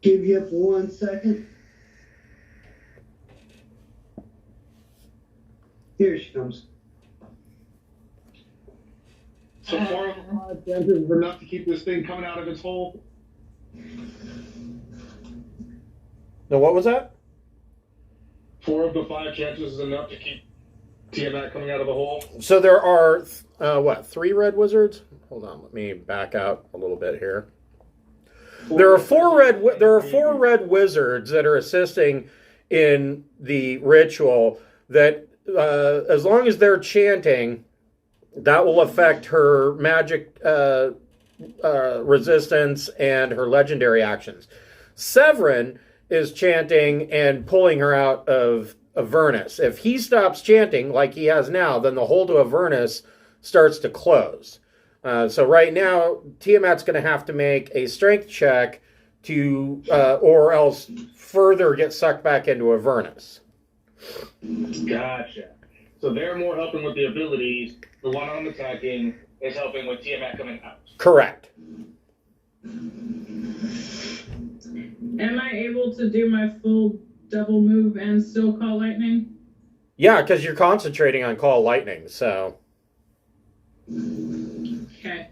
Give you up 1 second. Here she comes. So 4 of the 5 chances are enough to keep this thing coming out of its hole. No, what was that? 4 of the 5 chances is enough to keep Tiamat coming out of the hole. So there are, 3 red wizards? Hold on, let me back out a little bit here. There are 4 red wizards that are assisting in the ritual that, as long as they're chanting, that will affect her magic resistance and her legendary actions. Severin is chanting and pulling her out of Avernus. If he stops chanting like he has now, then the hole to Avernus starts to close. So right now, Tiamat's going to have to make a strength check to, or else further get sucked back into Avernus. Gotcha. So they're more helping with the abilities. The one I'm attacking is helping with Tiamat coming out. Correct. Am I able to do my full double move and still call lightning? Yeah, because you're concentrating on Call Lightning, so... Okay.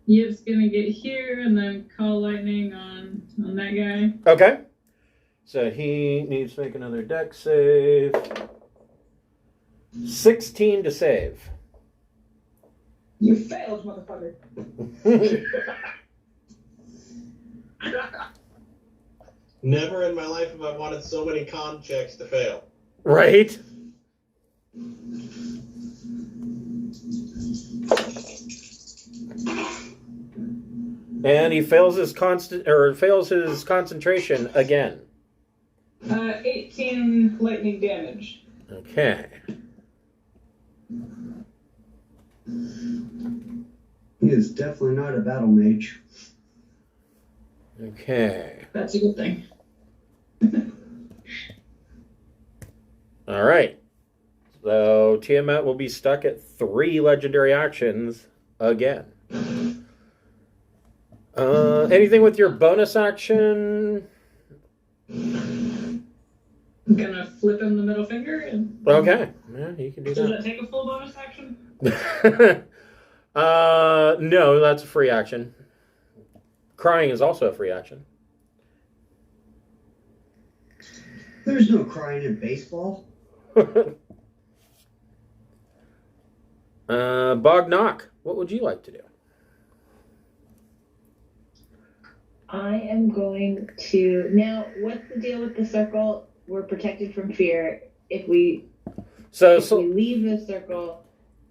Yip's gonna get here and then call lightning on that guy. Okay. So he needs to make another dex save. 16 to save. You failed, motherfucker. Never in my life have I wanted so many con checks to fail. Right? And he fails his concentration again. 18 lightning damage. Okay. He is definitely not a battle mage. Okay. That's a good thing. All right. So Tiamat will be stuck at 3 legendary actions again. Anything with your bonus action? I'm gonna flip him the middle finger. And Okay. Yeah, you can do does that. that take a full bonus action? No, that's a free action. Crying is also a free action. There's no crying in baseball. Bog Knock, what would you like to do? I am going to now. What's the deal with the circle? We're protected from fear. If we leave the circle,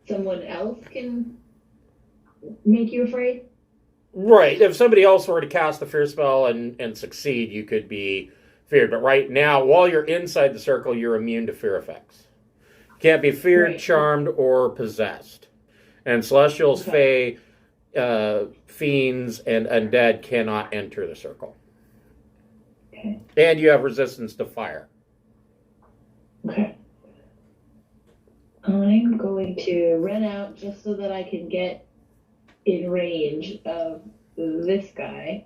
someone else can make you afraid. Right. If somebody else were to cast the fear spell and succeed, you could be feared. But right now, while you're inside the circle, you're immune to fear effects. Can't be feared, Right. charmed, or possessed. And celestials, fae, fiends, and undead cannot enter the circle. Okay. And you have resistance to fire. Okay. I'm going to run out just so that I can get in range of this guy.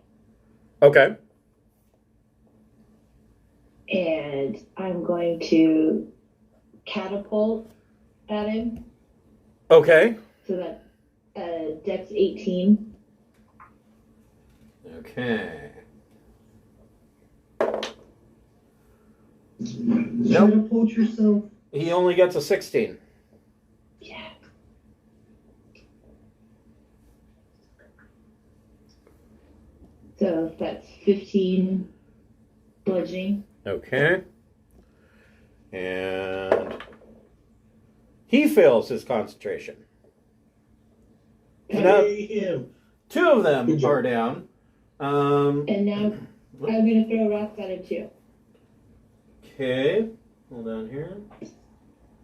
Okay. And I'm going to catapult at him. Okay. So that Dex 18. Okay. Catapult yourself. He only gets a 16. Yeah. So that's 15 bludgeoning. Okay. And he fails his concentration. Now, Hey, him. 2 of them are down. And now I'm going to throw rocks at him too. Okay. Hold on here.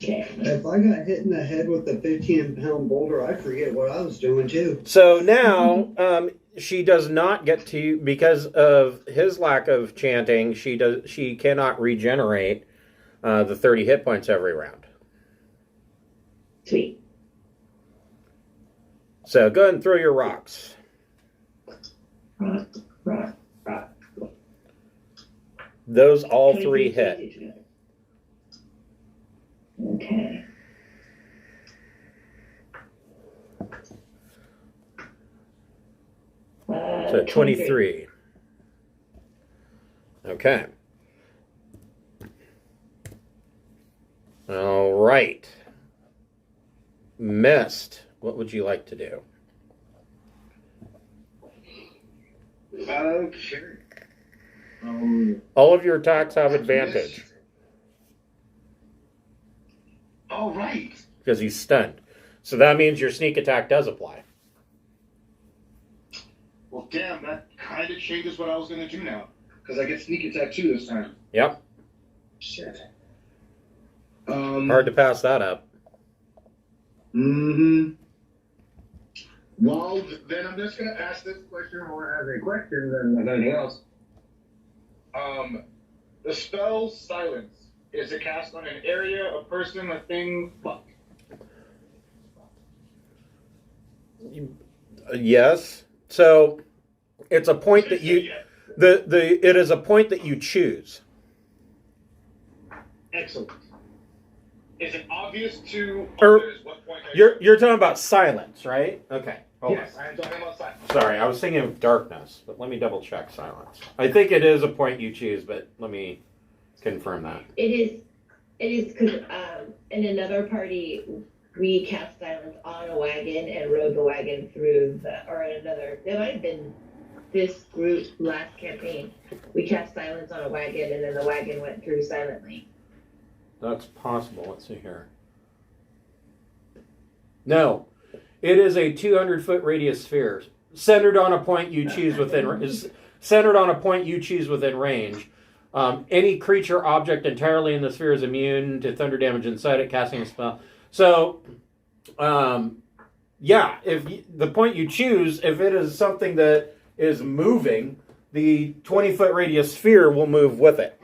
Okay. If I got hit in the head with a 15-pound boulder, I'd forget what I was doing too. So now, she does not get to, because of his lack of chanting, she cannot regenerate the 30 hit points every round. Sweet. So go ahead and throw your rocks. Rock. Those all 3 hit. Okay. So 23. Okay. All right. Mist, what would you like to do? Okay. All of your attacks have advantage All right. because he's stunned. So that means your sneak attack does apply. Well, damn, that kind of changes what I was going to do now. Because I get sneak attack 2 this time. Yep. Shit. Hard to pass that up. Mm-hmm. Well, then I'm just going to ask this question more as a question than anything else. The spell Silence, is it cast on an area, a person, a thing? Fuck. Yes. So it's a point that you it is a point that you choose. Excellent. Is it obvious to Or- others what point I You're talking about silence, right? Okay. Hold Yes, I am talking about silence. on. Sorry, I was thinking of darkness, but let me double check silence. I think it is a point you choose, but let me confirm that. It is because in another party we cast silence on a wagon and rode the wagon through it might have been this group last campaign. We cast silence on a wagon and then the wagon went through silently. That's possible. Let's see here. No, it is a 200-foot radius sphere, centered on a point you choose within range. Any creature, object entirely in the sphere is immune to thunder damage inside it, casting a spell. So, if the point you choose, if it is something that is moving, the 20-foot radius sphere will move with it.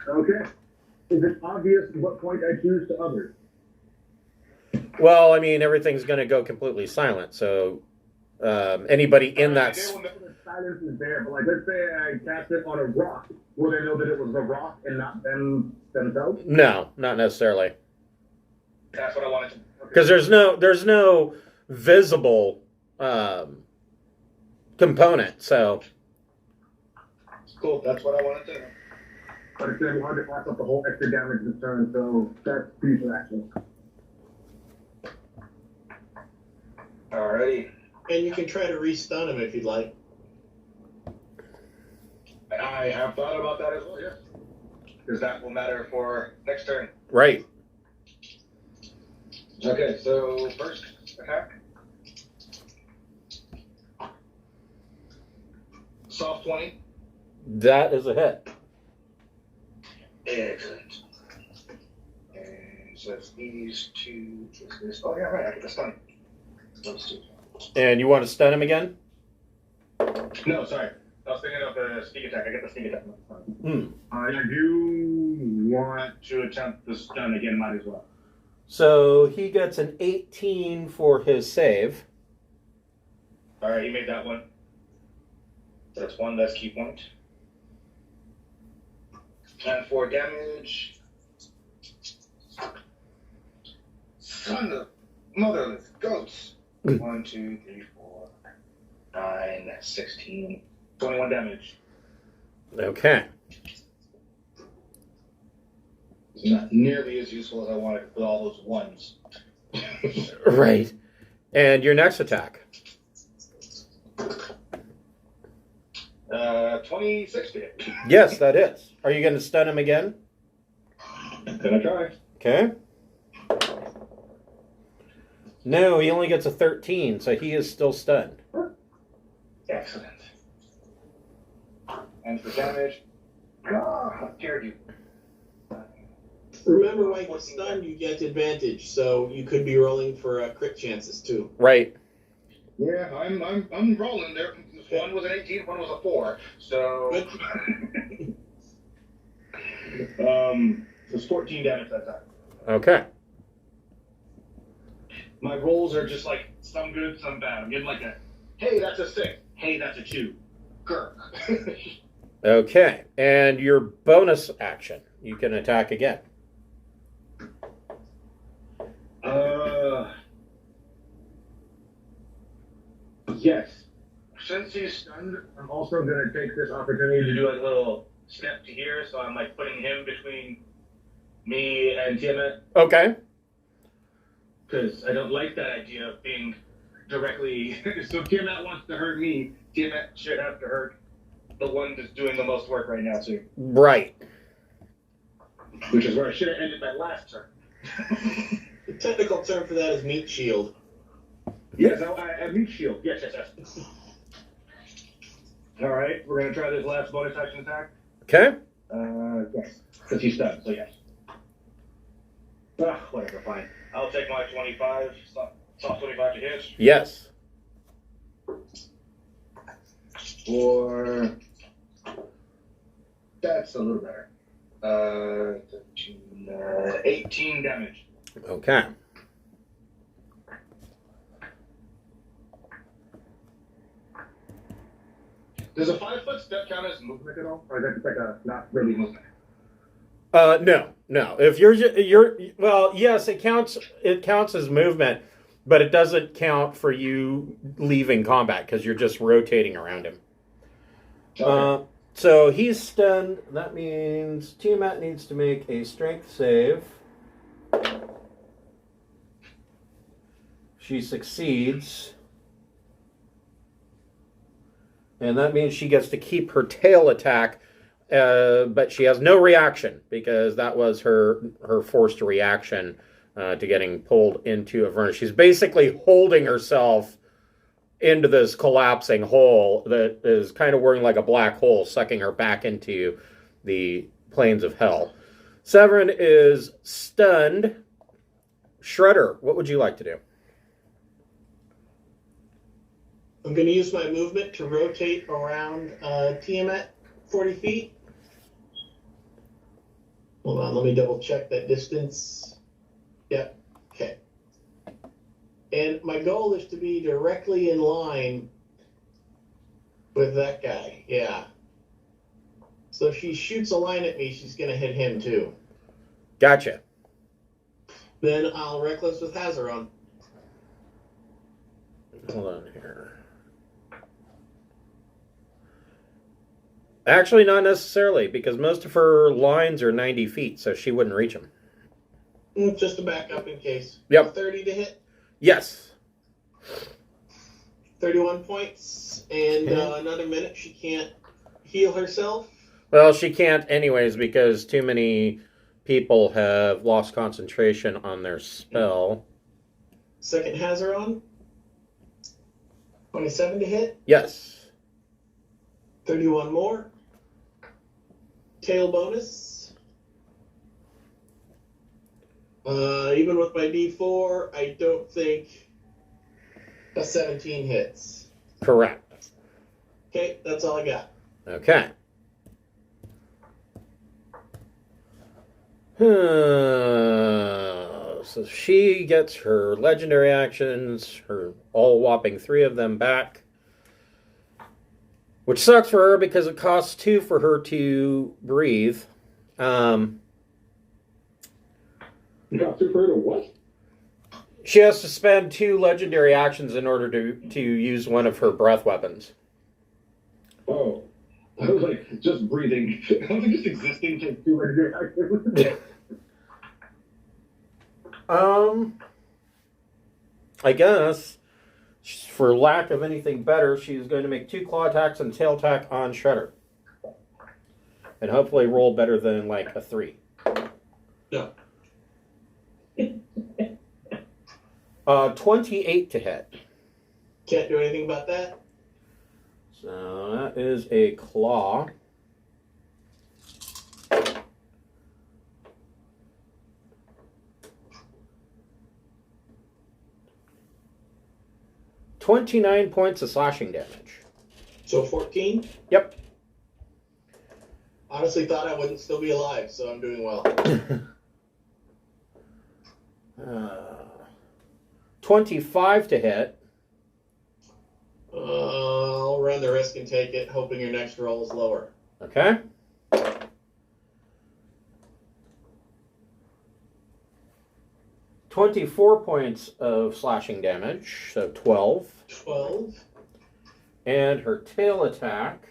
Okay. Is it obvious what point I choose to others? Well, I mean, everything's going to go completely silent, so anybody in that... They will know that silence is there, but like, let's say I cast it on a rock. Will they know that it was the rock and not themselves? No, not necessarily. That's what I wanted to... Because there's no visible component, so... Cool, that's what I wanted to know. But it's going to be hard to pass up the whole extra damage this turn, so that's future action. Alrighty. And you can try to re-stun him if you'd like. I have thought about that as well, yes. Because that will matter for next turn. Right. Okay, so first attack. Soft 20. That is a hit. Excellent. And so it's these two. Oh, yeah, right. I get the stun. Those two. And you want to stun him again? No, sorry. I was thinking of the sneak attack. I get the sneak attack. I do want to attempt the stun again, might as well. So he gets an 18 for his save. Alright, he made that one. So that's one less key point. And 4 damage. Son of motherless goats. 1, 2, 3, 4, 9, 16, 21 damage. Okay. It's not nearly as useful as I wanted with all those ones. Right. And your next attack. 26 to hit. Yes, that is. Are you going to stun him again? Gonna try. Okay. No, he only gets a 13, so he is still stunned. Excellent. And for damage, how dare you? Remember, when you get stunned, you get advantage, so you could be rolling for crit chances too. Right. Yeah, I'm rolling there. One was an 18, one was a 4. So it's 14 damage that time. Okay. My rolls are just like some good, some bad. I'm getting like a, hey, that's a 6. Hey, that's a 2. Grr. Okay. And your bonus action, you can attack again. Yes. Since he's stunned, I'm also going to take this opportunity to do a little step to here, so I'm like putting him between me and Tiamat. Okay. Because I don't like that idea of being directly... So Tiamat wants to hurt me, Tiamat should have to hurt the one that's doing the most work right now, too. Right. Which is where I should have ended my last turn. The technical term for that is meat shield. Yes, I meat shield. Yes. All right, we're going to try this last bonus action attack. Okay. Yes, because he's stunned, so yes. Whatever, fine. I'll take my 25, soft 25 to hit. Yes. Or... That's a little better. 18 damage. Okay. Does a 5-foot step count as movement at all? Or is that just like a not really movement? No. If you're well, yes, it counts as movement, but it doesn't count for you leaving combat because you're just rotating around him. Okay. So he's stunned. That means Tiamat needs to make a strength save. She succeeds. And that means she gets to keep her tail attack but she has no reaction because that was her forced reaction to getting pulled into a furnace. She's basically holding herself into this collapsing hole that is kind of working like a black hole, sucking her back into the plains of hell. Severin is stunned. Shredder, what would you like to do? I'm going to use my movement to rotate around Tiamat 40 feet. Hold on, let me double check that distance. Yep, okay. And my goal is to be directly in line with that guy, yeah. So if she shoots a line at me, she's going to hit him too. Gotcha. Then I'll Reckless with Hazard on. Hold on here. Actually, not necessarily, because most of her lines are 90 feet, so she wouldn't reach them. Just to back up in case. Yep. 30 to hit. Yes. 31 points, and another minute she can't heal herself. Well, she can't anyways, because too many people have lost concentration on their spell. Second Hazard on. 27 to hit. Yes. 31 more. Tail bonus. Even with my D4, I don't think a 17 hits. Correct. Okay, that's all I got. Okay. So she gets her legendary actions, her all whopping 3 of them back. Which sucks for her because it costs 2 for her to breathe. You got 2 for her to what? She has to spend 2 legendary actions in order to use one of her breath weapons. Oh. I was like, just breathing. I was like, just existing takes 2 legendary actions. I guess, for lack of anything better, she's going to make 2 claw attacks and tail attack on Shredder. And hopefully roll better than, like, a 3. No. 28 to hit. Can't do anything about that. So that is a claw. $29 points of slashing damage. So 14? Yep. Honestly thought I wouldn't still be alive, so I'm doing well. 25 to hit. I'll run the risk and take it, hoping your next roll is lower. Okay. $24 points of slashing damage, so 12. 12. And her tail attack.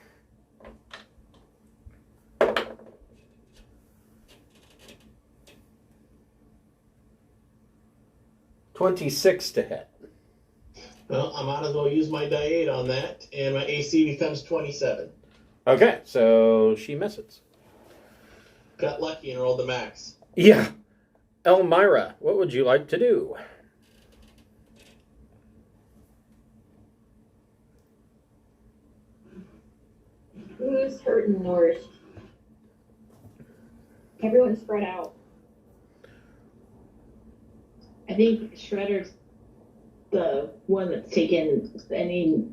$26 to hit. Well, I might as well use my die 8 on that, and my AC becomes 27. Okay, so she misses. Got lucky and rolled the max. Yeah. Elmira, what would you like to do? Who's hurt and nourished? Everyone spread out. I think Shredder's the one that's taken any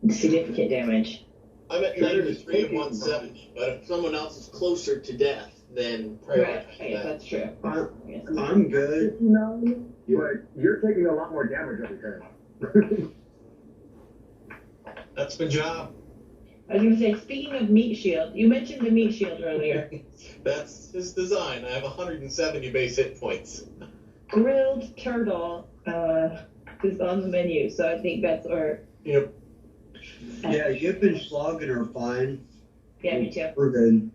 significant damage. I'm at 93 and 170, but if someone else is closer to death, then prioritize Right, that. that's true. I'm good. You're taking a lot more damage every turn. That's my job. I was going to say, speaking of meat shield, you mentioned the meat shield earlier. That's his design. I have 170 base hit points. Grilled turtle is on the menu, so I think that's where. Yep. Yeah, Yip and Schlagen are fine. Yeah, me too. We're good.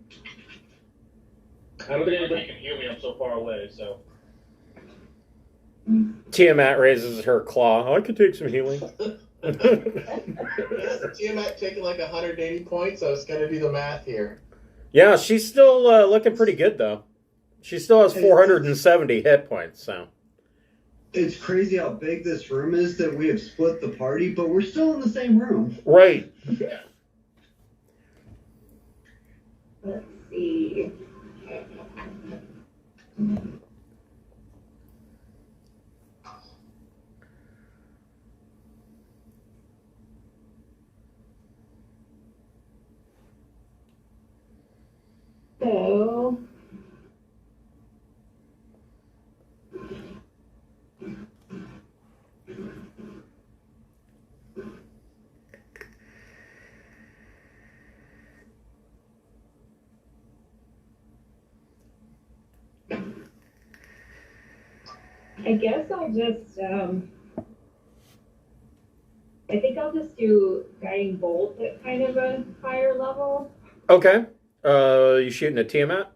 I don't think anybody can heal me. I'm so far away, so. Tiamat raises her claw. I could take some healing. Tiamat taking like 180 points. I was going to do the math here. Yeah, she's still looking pretty good, though. She still has 470 hit points, so. It's crazy how big this room is that we have split the party, but we're still in the same room. Right. Let's see. So, I guess I'll just, I think I'll just do Guiding Bolt at kind of a higher level. Okay. You shooting a Tiamat?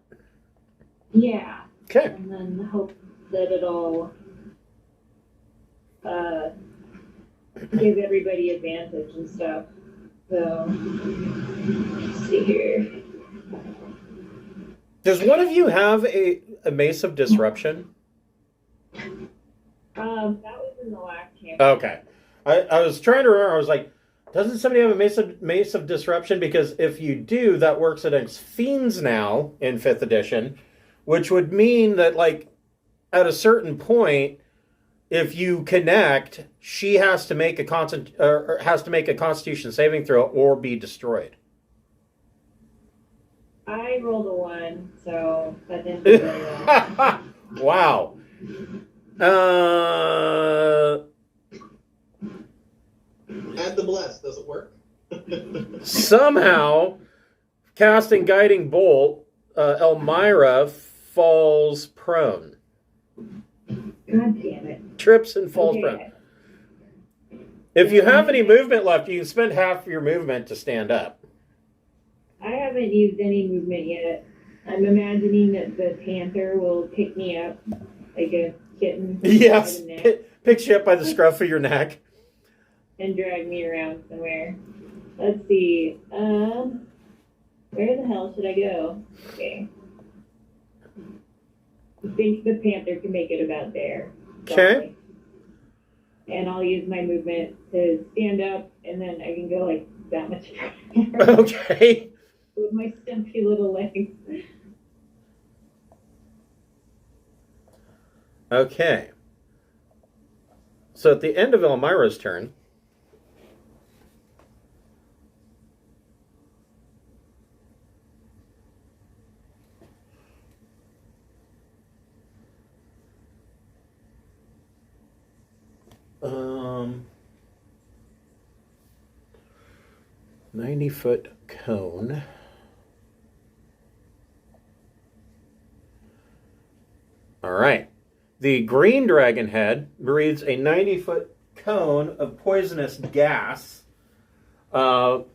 Yeah. Okay. And then hope that it'll give everybody advantage and stuff. So, let's see here. Does one of you have a Mace of Disruption? That was in the last campaign. Okay. I was trying to remember. I was like, doesn't somebody have a Mace of Disruption? Because if you do, that works against Fiends now in 5th edition, which would mean that, like, at a certain point, if you connect, she has to make a Constitution saving throw or be destroyed. I rolled a 1, so that didn't do very well. Wow. Add the bless. Does it work? Somehow, casting Guiding Bolt, Elmira falls prone. God damn it. Trips and falls prone. If you have any movement left, you can spend half your movement to stand up. I haven't used any movement yet. I'm imagining that the panther will pick me up like a kitten. Yes, by the neck picks you up by the scruff of your neck. and drag me around somewhere. Let's see. Where the hell should I go? Okay. I think the panther can make it about there. Okay. And I'll use my movement to stand up, and then I can go like that much further. Okay. With my stumpy little legs. Okay. So at the end of Elmira's turn, um, 90-foot cone. All right. The green dragon head breathes a 90-foot cone of poisonous gas. Elmira,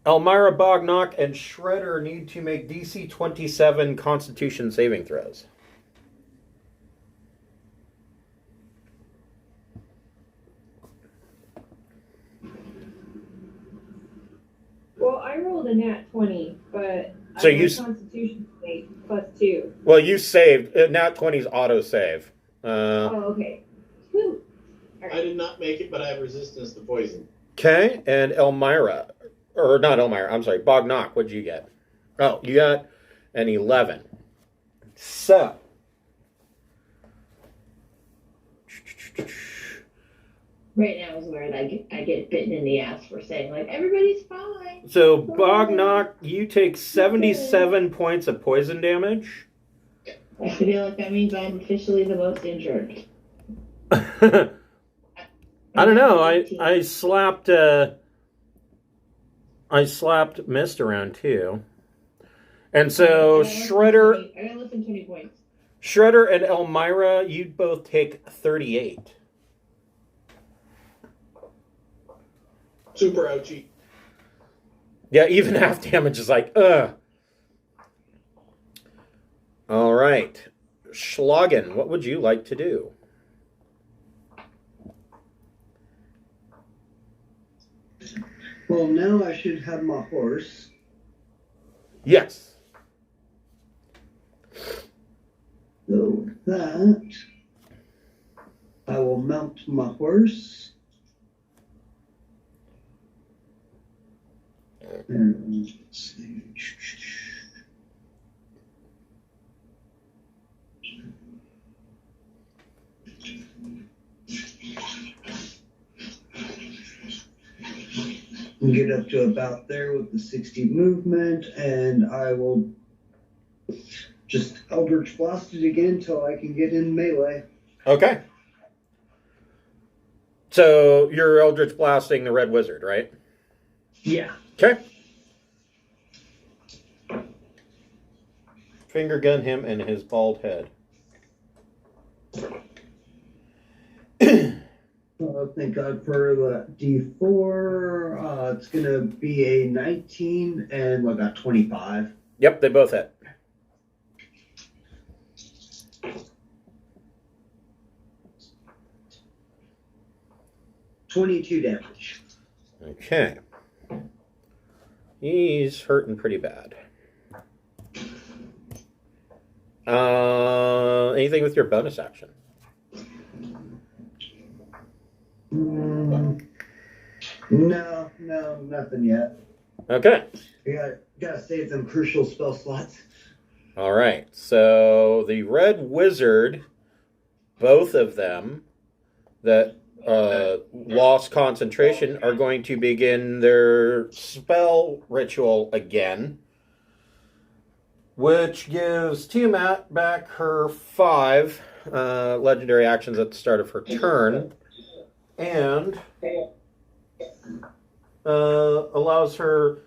Bognock, and Shredder need to make DC 27 Constitution saving throws. Well, I rolled a nat 20, but So I you have Constitution save +2. Well, you saved. Nat 20's auto-save. Oh, okay. Whew. All I right. did not make it, but I have resistance to poison. Okay, and Elmira. Or not Elmira, I'm sorry. Bognock, what'd you get? Oh, you got an 11. So. Right now is where I get bitten in the ass for saying, like, everybody's fine. So, Bognock, you take 77 points of poison damage. I feel like that means I'm officially the most injured. I don't know. I slapped Mist around too. And so Shredder I got less than 20 points. Shredder and Elmira, you both take 38. Super ouchie. Yeah, even half damage is like, ugh. All right. Schlagen, what would you like to do? Well, now I should have my horse. Yes. So with that, I will mount my horse. And let's see. Get up to about there with the 60 movement, and I will just Eldritch Blast it again until I can get in melee. Okay. So you're Eldritch Blasting the Red Wizard, right? Yeah. Okay. Finger gun him in his bald head. Thank God for the D4. It's going to be a 19 and I got 25. Yep, they both hit. $22 damage. Okay. He's hurting pretty bad. Anything with your bonus action? No, nothing yet. Okay. Gotta save them crucial spell slots. All right. So the Red Wizard, both of them that lost concentration, are going to begin their spell ritual again, which gives Tiamat back her 5 legendary actions at the start of her turn, and allows her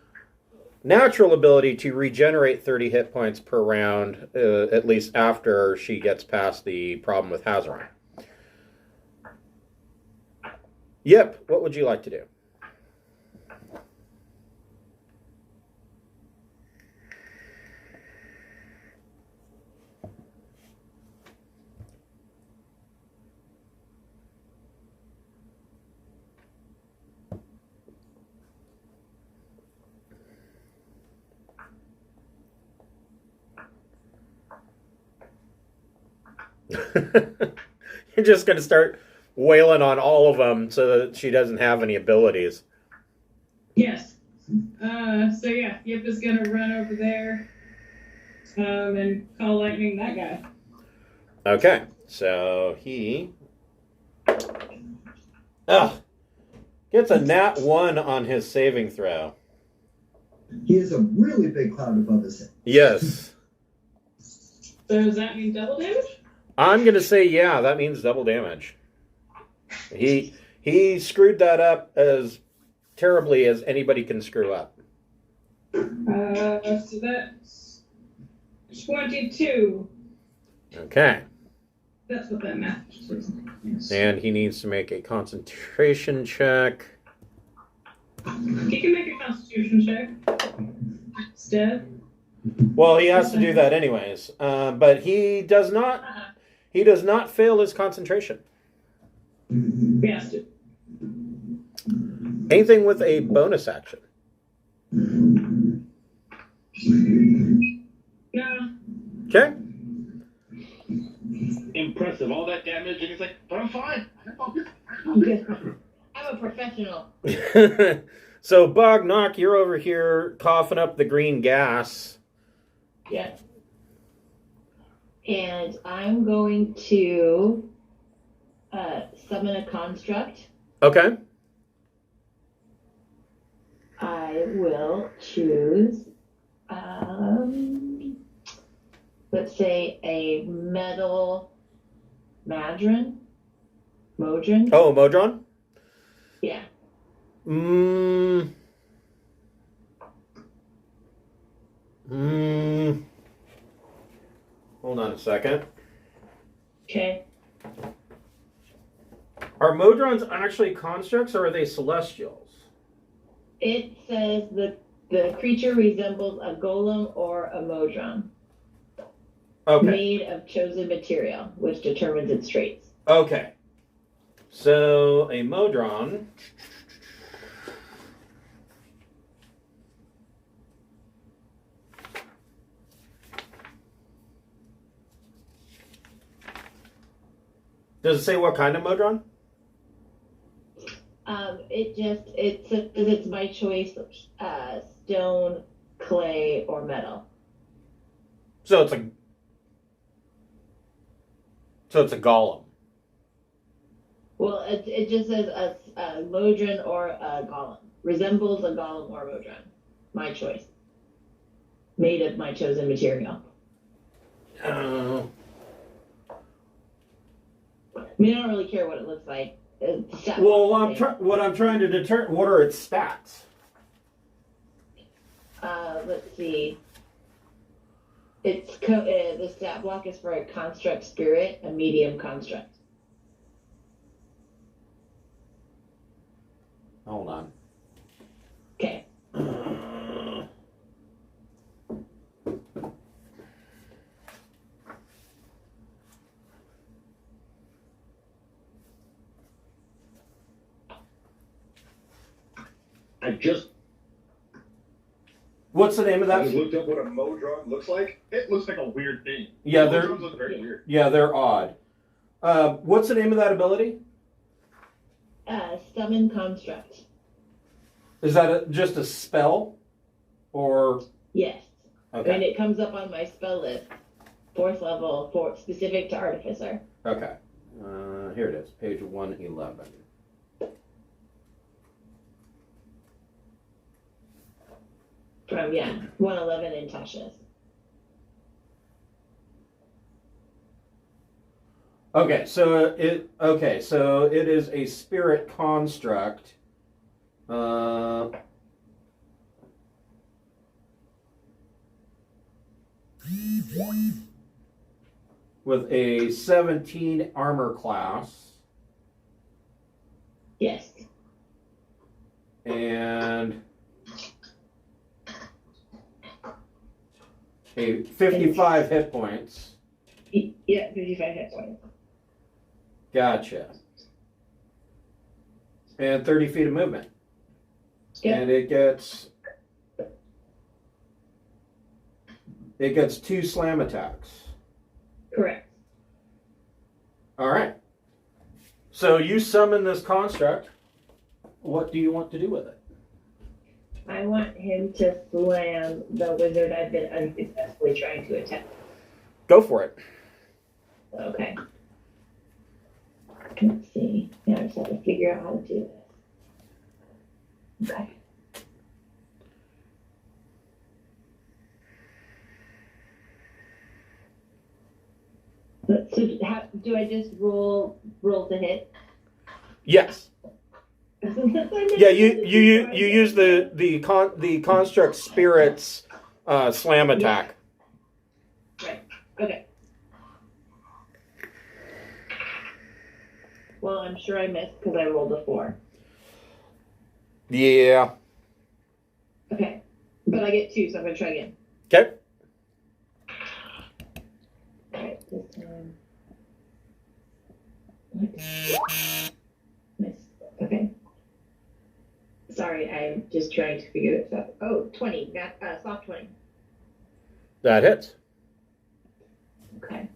natural ability to regenerate 30 hit points per round, at least after she gets past the problem with Hazaron. Yep, what would you like to do? You're just going to start wailing on all of them so that she doesn't have any abilities. Yes. So yeah, Yip is gonna run over there and call lightning that guy. Okay, so he gets a nat 1 on his saving throw. He has a really big cloud above his head. Yes. So does that mean double damage? I'm going to say, yeah, that means double damage. He screwed that up as terribly as anybody can screw up. So that's 22. Okay. That's what that math is. Yes. And he needs to make a concentration check. He can make a constitution check instead. Well, he has to do that anyways. But he does not. He does not fail his concentration. He has to. Anything with a bonus action? No. Okay. Impressive. All that damage, and he's like, but I'm fine. I'm good. I'm a professional. So, Bognock, you're over here coughing up the green gas. Yeah. And I'm going to summon a construct. Okay. I will choose, let's say, a metal Modron. Oh, Modron? Yeah. Hold on a second. Okay. Are Modrons actually constructs or are they celestials? It says the creature resembles a golem or a Modron. Okay. Made of chosen material, which determines its traits. Okay. So, a Modron. Does it say what kind of Modron? It says it's my choice, stone, clay, or metal. So it's a golem. Well, it just says a Modron or a golem. Resembles a golem or Modron. My choice. Made of my chosen material. I mean, I don't really care what it looks like. Well, what I'm trying to determine, what are its stats? Let's see. The stat block is for a construct spirit, a medium construct. Hold on. Okay. What's the name of I that? just looked up what a Modron looks like. It looks like a weird thing. Yeah, Modrons look very weird. Yeah, they're odd. What's the name of that ability? Summon construct. Is that just a spell, or? Yes. Okay. And it comes up on my spell list. 4th level, specific to Artificer. Okay. Here it is, page 111. From 111 in Tasha's. Okay, so it is a spirit construct. With a 17 armor class. Yes. And a 55 hit points. Yeah, 55 hit points. Gotcha. And 30 feet of movement. Yep. And it gets 2 slam attacks. Correct. All right. So you summon this construct. What do you want to do with it? I want him to slam the wizard I've been unsuccessfully trying to attack. Go for it. Okay. Let's see. Now I just have to figure out how to do this. Okay. So do I just roll to hit? Yes. Yeah, you use the construct spirit's slam attack. Right. Okay. Well, I'm sure I missed because I rolled a 4. Yeah. Okay. But I get 2, so I'm going to try again. Okay. Alright, this time. Nice. Okay. Sorry, I'm just trying to figure this out. Oh, 20. Soft 20. That hits. Okay.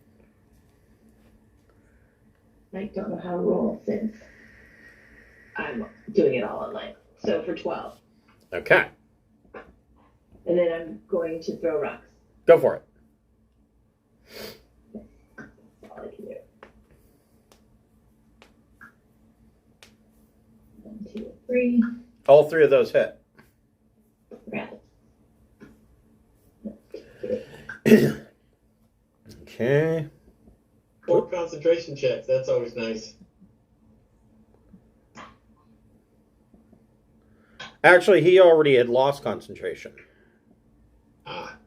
I don't know how to roll since I'm doing it all online. So for 12. Okay. And then I'm going to throw rocks. Go for it. That's all I can do. 1, 2, 3. All 3 of those hit. Right. Okay. 4 concentration checks. That's always nice. Actually, he already had lost concentration. Ah.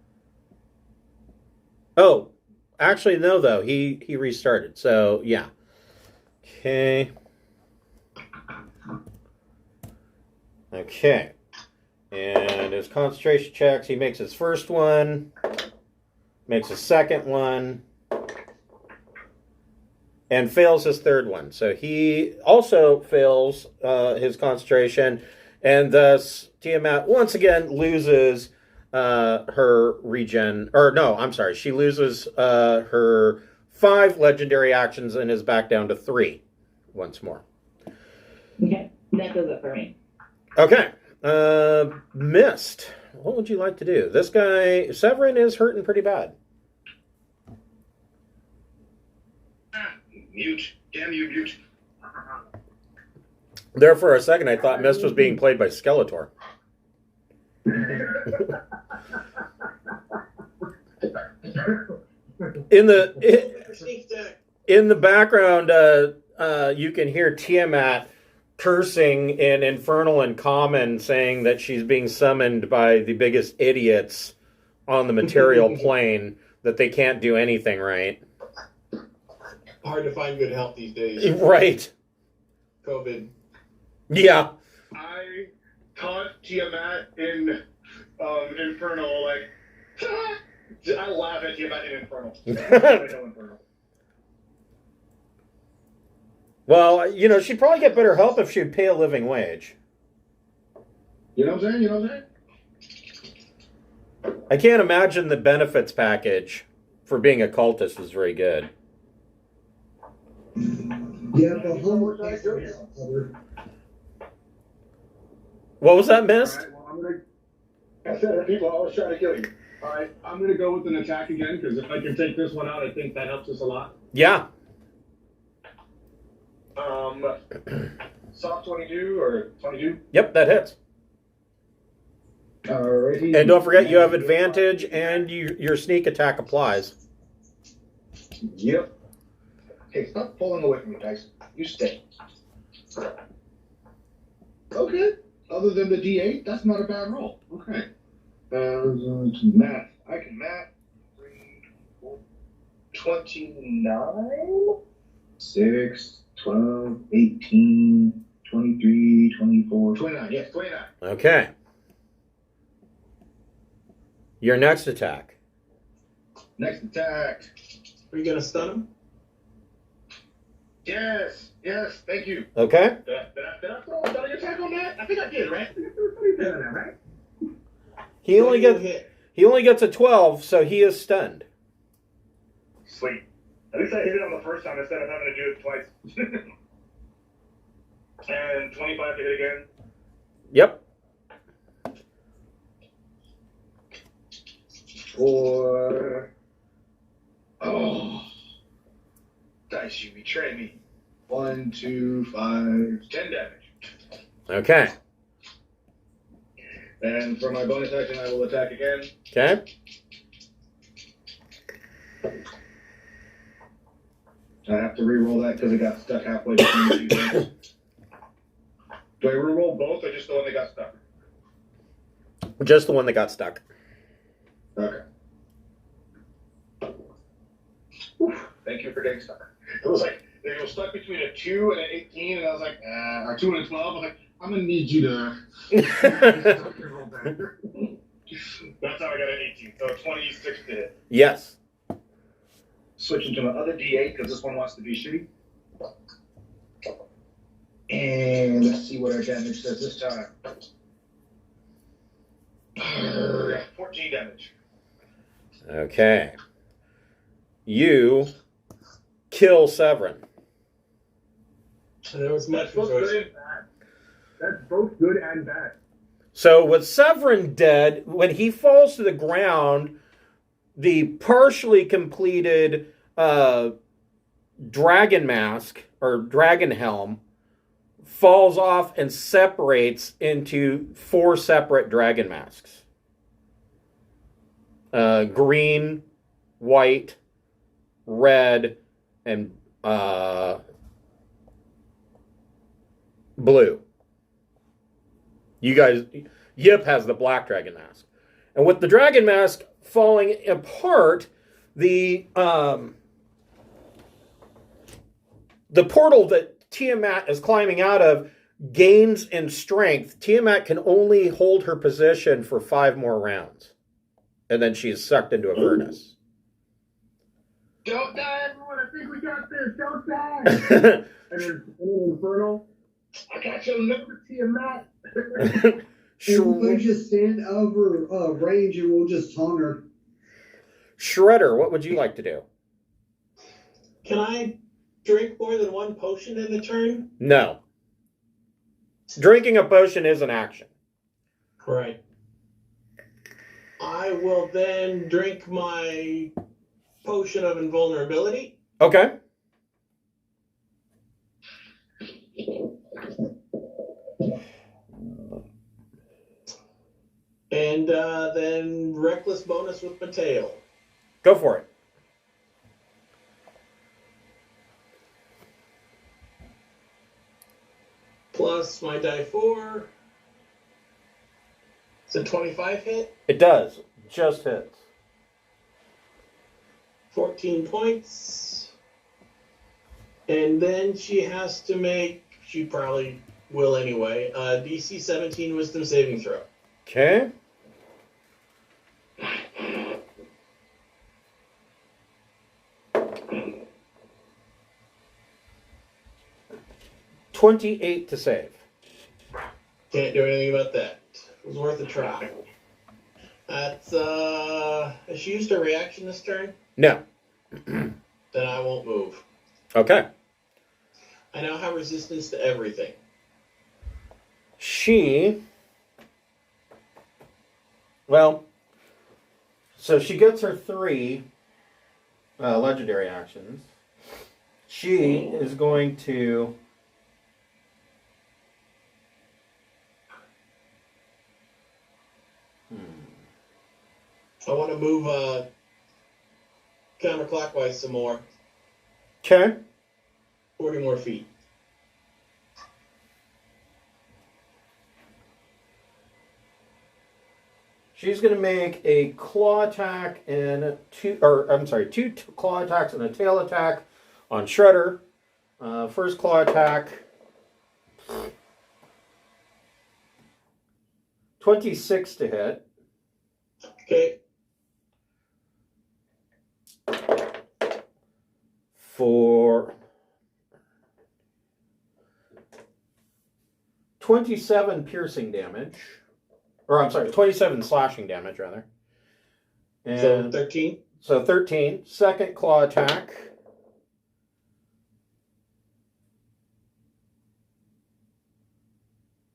Oh, actually, no, though. He restarted. So, yeah. Okay. Okay. And his concentration checks, he makes his first one, makes his second one, and fails his third one. So he also fails his concentration, and thus Tiamat once again loses her regen. Or no, I'm sorry. She loses her 5 legendary actions and is back down to 3 once more. Okay, that does it for me. Okay. Mist. What would you like to do? This guy, Severin, is hurting pretty bad. Mute. Damn you, mute. There for a second, I thought Mist was being played by Skeletor. In the background, you can hear Tiamat cursing in Infernal and Common, saying that she's being summoned by the biggest idiots on the material plane, that they can't do anything right. Hard to find good help these days. Right. COVID. Yeah. I taunt Tiamat in Infernal, like, I laugh at Tiamat in Infernal. I know Infernal. Well, you know, she'd probably get better help if she'd pay a living wage. You know what I'm saying? You know what I'm saying? I can't imagine the benefits package for being a cultist is very good. Yeah, but homework is covered. What was that, Mist? All right, well, I said, people always try to kill you. All right, I'm going to go with an attack again, because if I can take this one out, I think that helps us a lot. Yeah. Soft 22 or 22? Yep, that hits. Alrighty. And don't forget, you have advantage, and your sneak attack applies. Yep. Hey, stop pulling away from me, guys. You stay. Okay. Other than the D8, that's not a bad roll. Okay. Math. I can math. 29? 6, 12, 18, 23, 24, 29. Yes, 29. Okay. Your next attack. Next attack. Are you gonna stun him? Yes, thank you. Okay. Did I throw a double attack on that? I think I did, right? Right? He only gets a 12, so he is stunned. Sweet. At least I hit it on the first time instead of having to do it twice. And 25 to hit again. Yep. Dice, you betray me. 1, 2, 5, 10 damage. Okay. And for my bonus action, I will attack again. Okay. I have to re-roll that because it got stuck halfway between the two things. Do I re-roll both or just the one that got stuck? Just the one that got stuck. Okay. Thank you for getting stuck. It was like, it was stuck between a 2 and an 18, and I was like, or 2 and a 12. I was like, I'm going to need you to... roll back. That's how I got an 18. So 26 to hit. Yes. Switching to my other D8 because this one wants to be shitty. And let's see what our damage says this time. 14 damage. Okay. You kill Severin. There was much That's both good rejoicing. and bad. That's both good and bad. So with Severin dead, when he falls to the ground, the partially completed dragon mask or dragon helm falls off and separates into 4 separate dragon masks. Green, white, red, and blue. You guys, Yip has the black dragon mask. And with the dragon mask falling apart, the portal that Tiamat is climbing out of gains in strength. Tiamat can only hold her position for 5 more rounds. And then she's sucked into a furnace. Don't die, everyone. I think we got this. Don't die. And then Infernal. I got your number, Tiamat. And we just stand over range and we'll just taunt her. Shredder, what would you like to do? Can I drink more than one potion in a turn? No. Drinking a potion is an action. Right. I will then drink my potion of invulnerability. Okay. And then reckless bonus with my tail. Go for it. Plus my die 4. It's a 25 hit. It does. Just hits. 14 points. And then she has to make, she probably will anyway, DC 17 wisdom saving throw. Okay. $28 to save. Can't do anything about that. It was worth a try. That's, has she used her reaction this turn? No. Then I won't move. Okay. I now have resistance to everything. So she gets her 3 legendary actions. She is going to... I want to move counterclockwise some more. Okay. 40 more feet. She's going to make a claw attack and two claw attacks and a tail attack on Shredder. First claw attack. 26 to hit. Okay. For 27 piercing damage. Or, I'm sorry, 27 slashing damage, rather. And So 13? So 13. Second claw attack.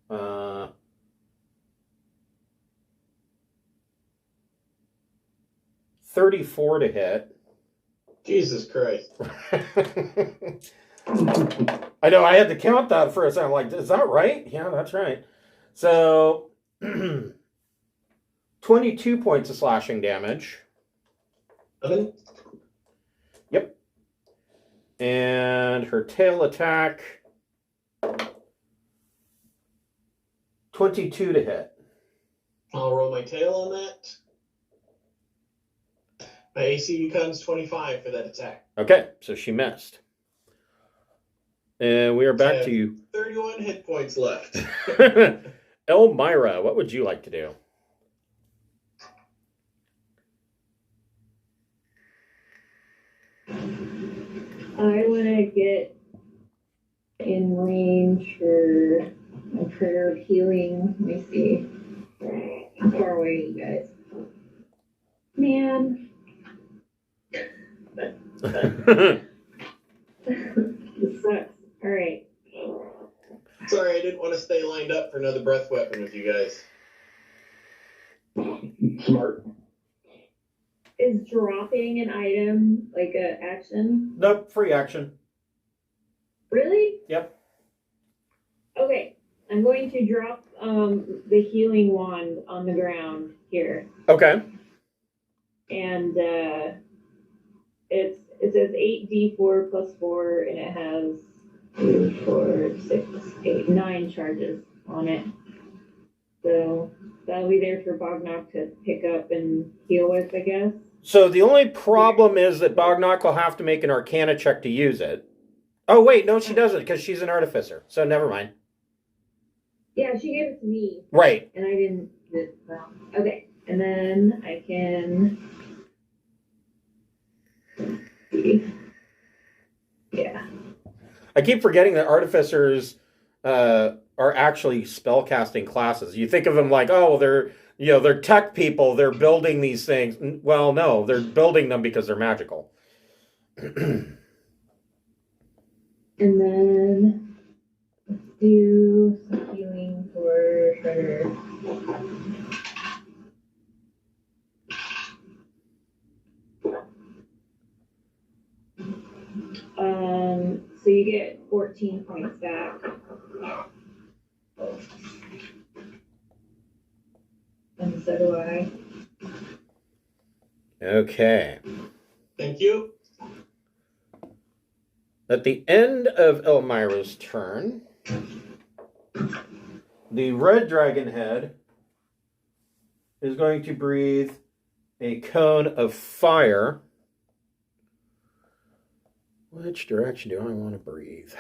Uh, 34 to hit. Jesus Christ. I know, I had to count that for a second. I'm like, is that right? Yeah, that's right. So, 22 points of slashing damage. 11? Yep. And her tail attack, 22 to hit. I'll roll my tail on that. My AC becomes 25 for that attack. Okay, so she missed. And we are back to you. 31 hit points left. Elmira, what would you like to do? I want to get in range for my prayer of healing. Let me see. How far away are you guys? Man. This sucks. All right. Sorry, I didn't want to stay lined up for another breath weapon with you guys. Smart. Is dropping an item like a action? Nope, free action. Really? Yep. Okay. I'm going to drop the healing wand on the ground here. Okay. And it says 8d4 plus 4, and it has 2, 4, 6, 8, 9 charges on it. So that'll be there for Bognock to pick up and heal with, I guess. So the only problem is that Bognock will have to make an Arcana check to use it. Oh, wait, no, she doesn't, because she's an artificer. So never mind. Yeah, she gave it to me. Right. And I didn't. Well, okay. And then I can. Yeah. I keep forgetting that artificers are actually spellcasting classes. You think of them like, oh, they're tech people. They're building these things. Well, no, they're building them because they're magical. And then let's do some healing for her. So you get 14 points back. And so do I. Okay. Thank you. At the end of Elmira's turn, the red dragon head is going to breathe a cone of fire. Which direction do I want to breathe?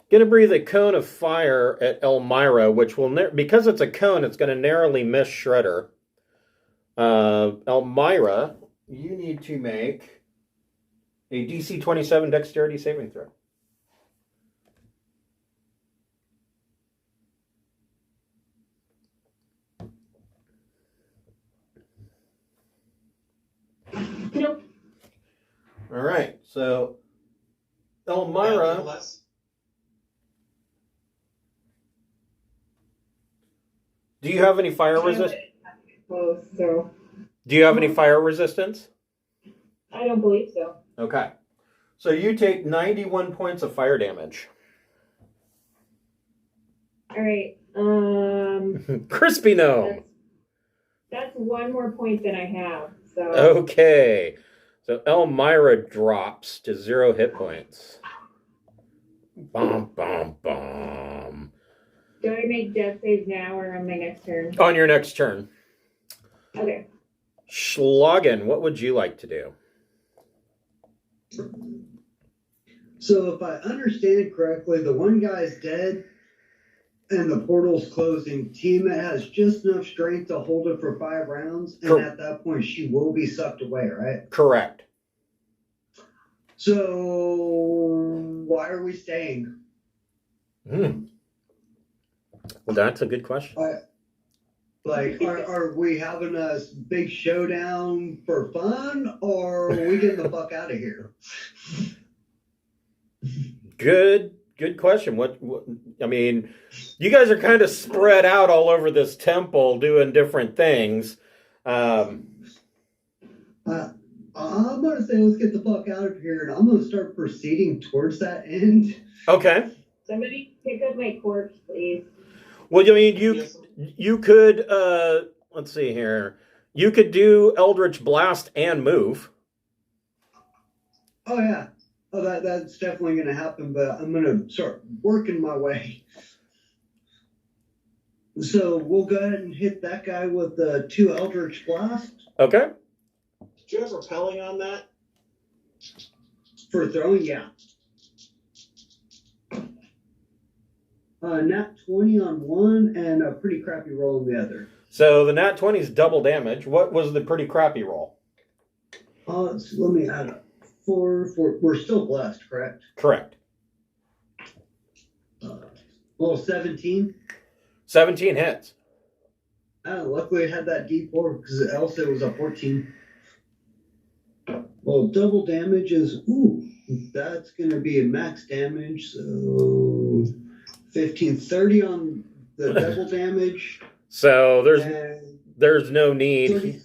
Going to breathe a cone of fire at Elmira, which will, because it's a cone, it's going to narrowly miss Shredder. Elmira, you need to make a DC 27 dexterity saving throw. Nope. All right, so Elmira. Do you have any fire resistance? Close, so Do you have any fire resistance? I don't believe so. Okay. So you take 91 points of fire damage. All right. Crispy gnome. That's one more point than I have. So Okay. So Elmira drops to 0 hit points. Bom, bom, bom. do I make death saves now or on my next turn? On your next turn. Okay. Schlagen, what would you like to do? So if I understand correctly, the one guy's dead and the portal's closing. Tiamat has just enough strength to hold it for 5 rounds, and at that point she will be sucked away, right? Correct. So why are we staying? Well, that's a good question. Are we having a big showdown for fun, or are we getting the fuck out of here? Good question. What I mean, you guys are kind of spread out all over this temple doing different things. I'm going to say let's get the fuck out of here, and I'm going to start proceeding towards that end. Okay. Somebody pick up my corpse, please. Well, I mean, you could, let's see here. You could do Eldritch Blast and move. Oh, yeah. Oh, that's definitely going to happen, but I'm going to start working my way. So we'll go ahead and hit that guy with the 2 Eldritch Blast. Okay. Did you have repelling on that? For throwing, yeah. Nat 20 on one and a pretty crappy roll on the other. So the nat 20 is double damage. What was the pretty crappy roll? Let me add up. 4. We're still blessed, correct? Correct. 17. 17 hits. Luckily I had that D4 because else it was a 14. Well, double damage is, that's going to be a max damage, so 15, 30 on the double damage. So there's no need.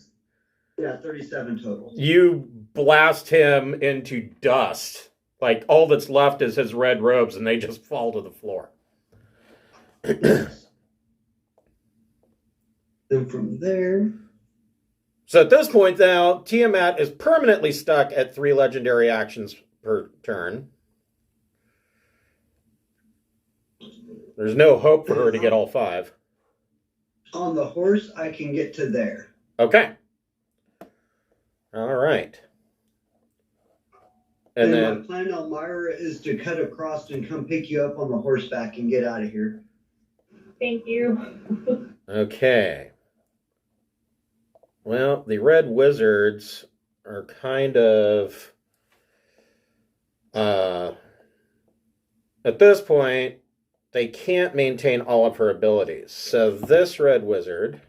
37 total. You blast him into dust. Like all that's left is his red robes and they just fall to the floor. Then from there. So at this point now, Tiamat is permanently stuck at 3 legendary actions per turn. There's no hope for her to get all 5. On the horse, I can get to there. Okay. All right. And then my plan, Elmira, is to cut across and come pick you up on the horseback and get out of here. Thank you. Okay. Well, the red wizards are kind of at this point, they can't maintain all of her abilities. So this red wizard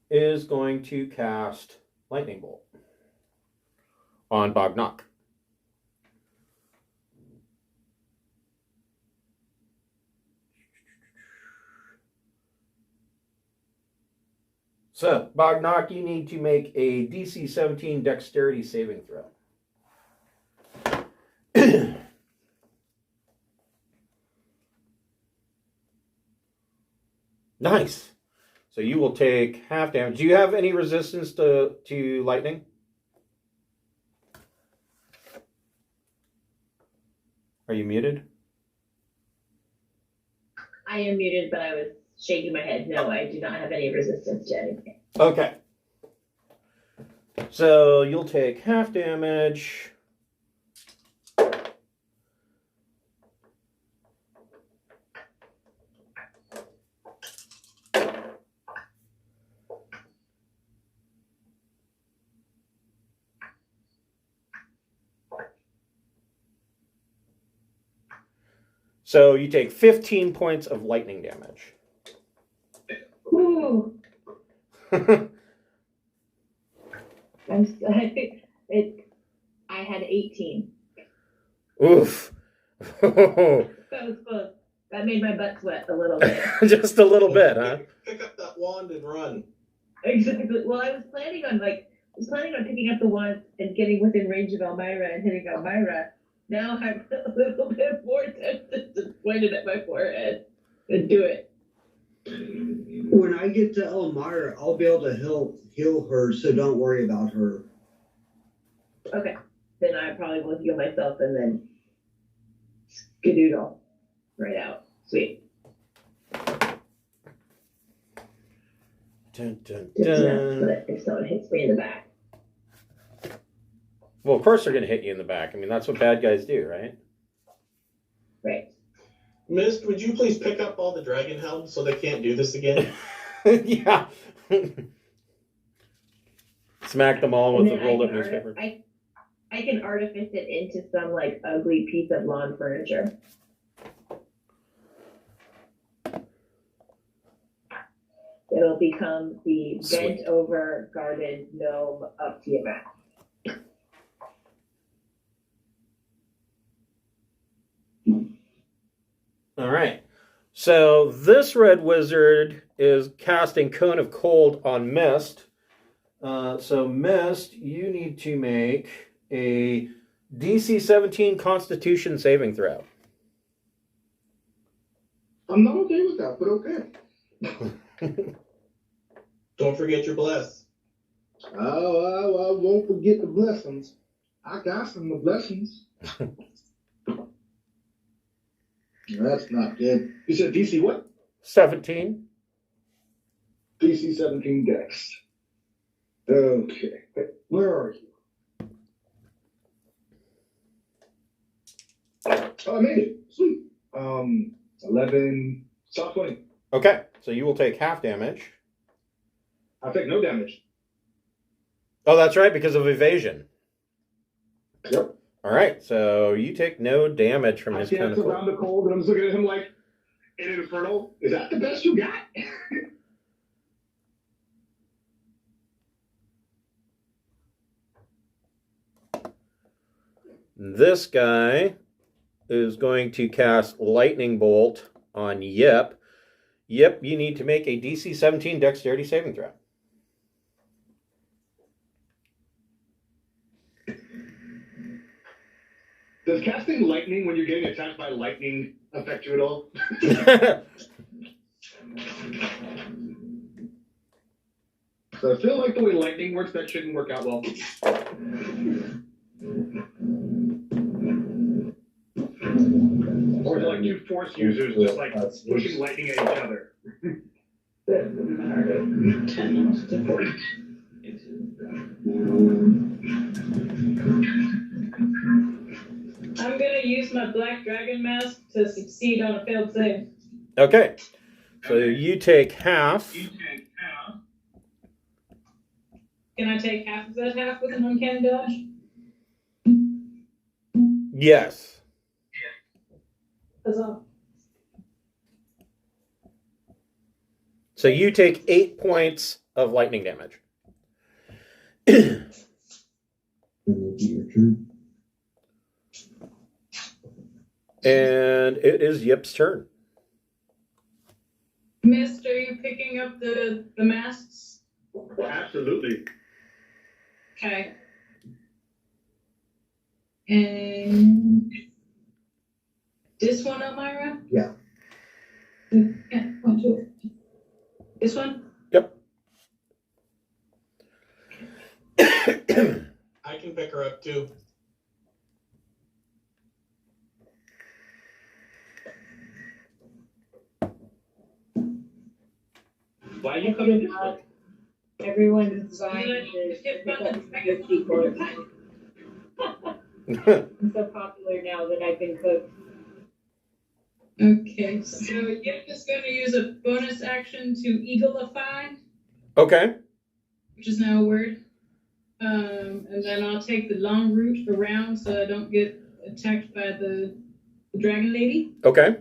is going to cast Lightning Bolt on Bognock. So, Bognock, you need to make a DC 17 Dexterity saving throw. Nice. So you will take half damage. Do you have any resistance to lightning? Are you muted? I am muted, but I was shaking my head. No, I do not have any resistance to anything. Okay. So you'll take half damage. So you take 15 points of lightning damage. Ooh. I had 18. Oof. That was close. That made my butt sweat a little bit. Just a little bit, huh? Pick up that wand and run. Exactly. Well, I was planning on picking up the wand and getting within range of Elmira and hitting Elmira. Now I'm a little bit more tempted to point it at my forehead and do it. When I get to Elmira, I'll be able to heal her, so don't worry about her. Okay. Then I probably will heal myself and then skadoodle right out. Sweet. Dun, dun, Just dun. if someone hits me in the back. Well, of course they're going to hit you in the back. I mean, that's what bad guys do, right? Right. Mist, would you please pick up all the dragon helms so they can't do this again? Yeah. Smack them all with And the then rolled up newspaper. I can artifice it into some like ugly piece of lawn furniture. It'll become the bent over guarded gnome of Tiamat. All right. So this red wizard is casting Cone of Cold on Mist. So Mist, you need to make a DC 17 Constitution saving throw. I'm not okay with that, but okay. Don't forget your bless. Oh, I won't forget the blessings. I got some of the blessings. That's not good. You said DC what? 17. DC 17 Dex. Okay. Where are you? Oh, I made it. Sweet. 11, stop 20. Okay. So you will take half damage. I take no damage. Oh, that's right, because of evasion. Yep. All right. So you take no damage from I his dance Cone of Cold. around the cold, and I'm just looking at him like, in an infernal, is that the best you got? This guy is going to cast Lightning Bolt on Yip. Yip, you need to make a DC 17 Dexterity saving throw. Does casting lightning when you're getting attacked by lightning affect you at all? So I feel like the way lightning works, that shouldn't work out well. Or is it like two force users just like pushing lightning at each other? 10 to 40. I'm gonna use my black dragon mask to succeed on a failed save. Okay. So you take half. Can I take half of that half with an uncanny dodge? Yes. That's all. So you take 8 points of lightning damage. And it is Yip's turn. Mist, are you picking up the masks? Absolutely. Okay. And this one, Elmira? Yeah. Yeah, 1, 2. This one? Yep. I can pick her up too. Why are you coming this way? Everyone's designed to pick up the keyboard. I'm so popular now that I've been cooked. Okay, so Yip is going to use a bonus action to eaglify, Okay. which is now a word. And then I'll take the long route around so I don't get attacked by the dragon lady. Okay.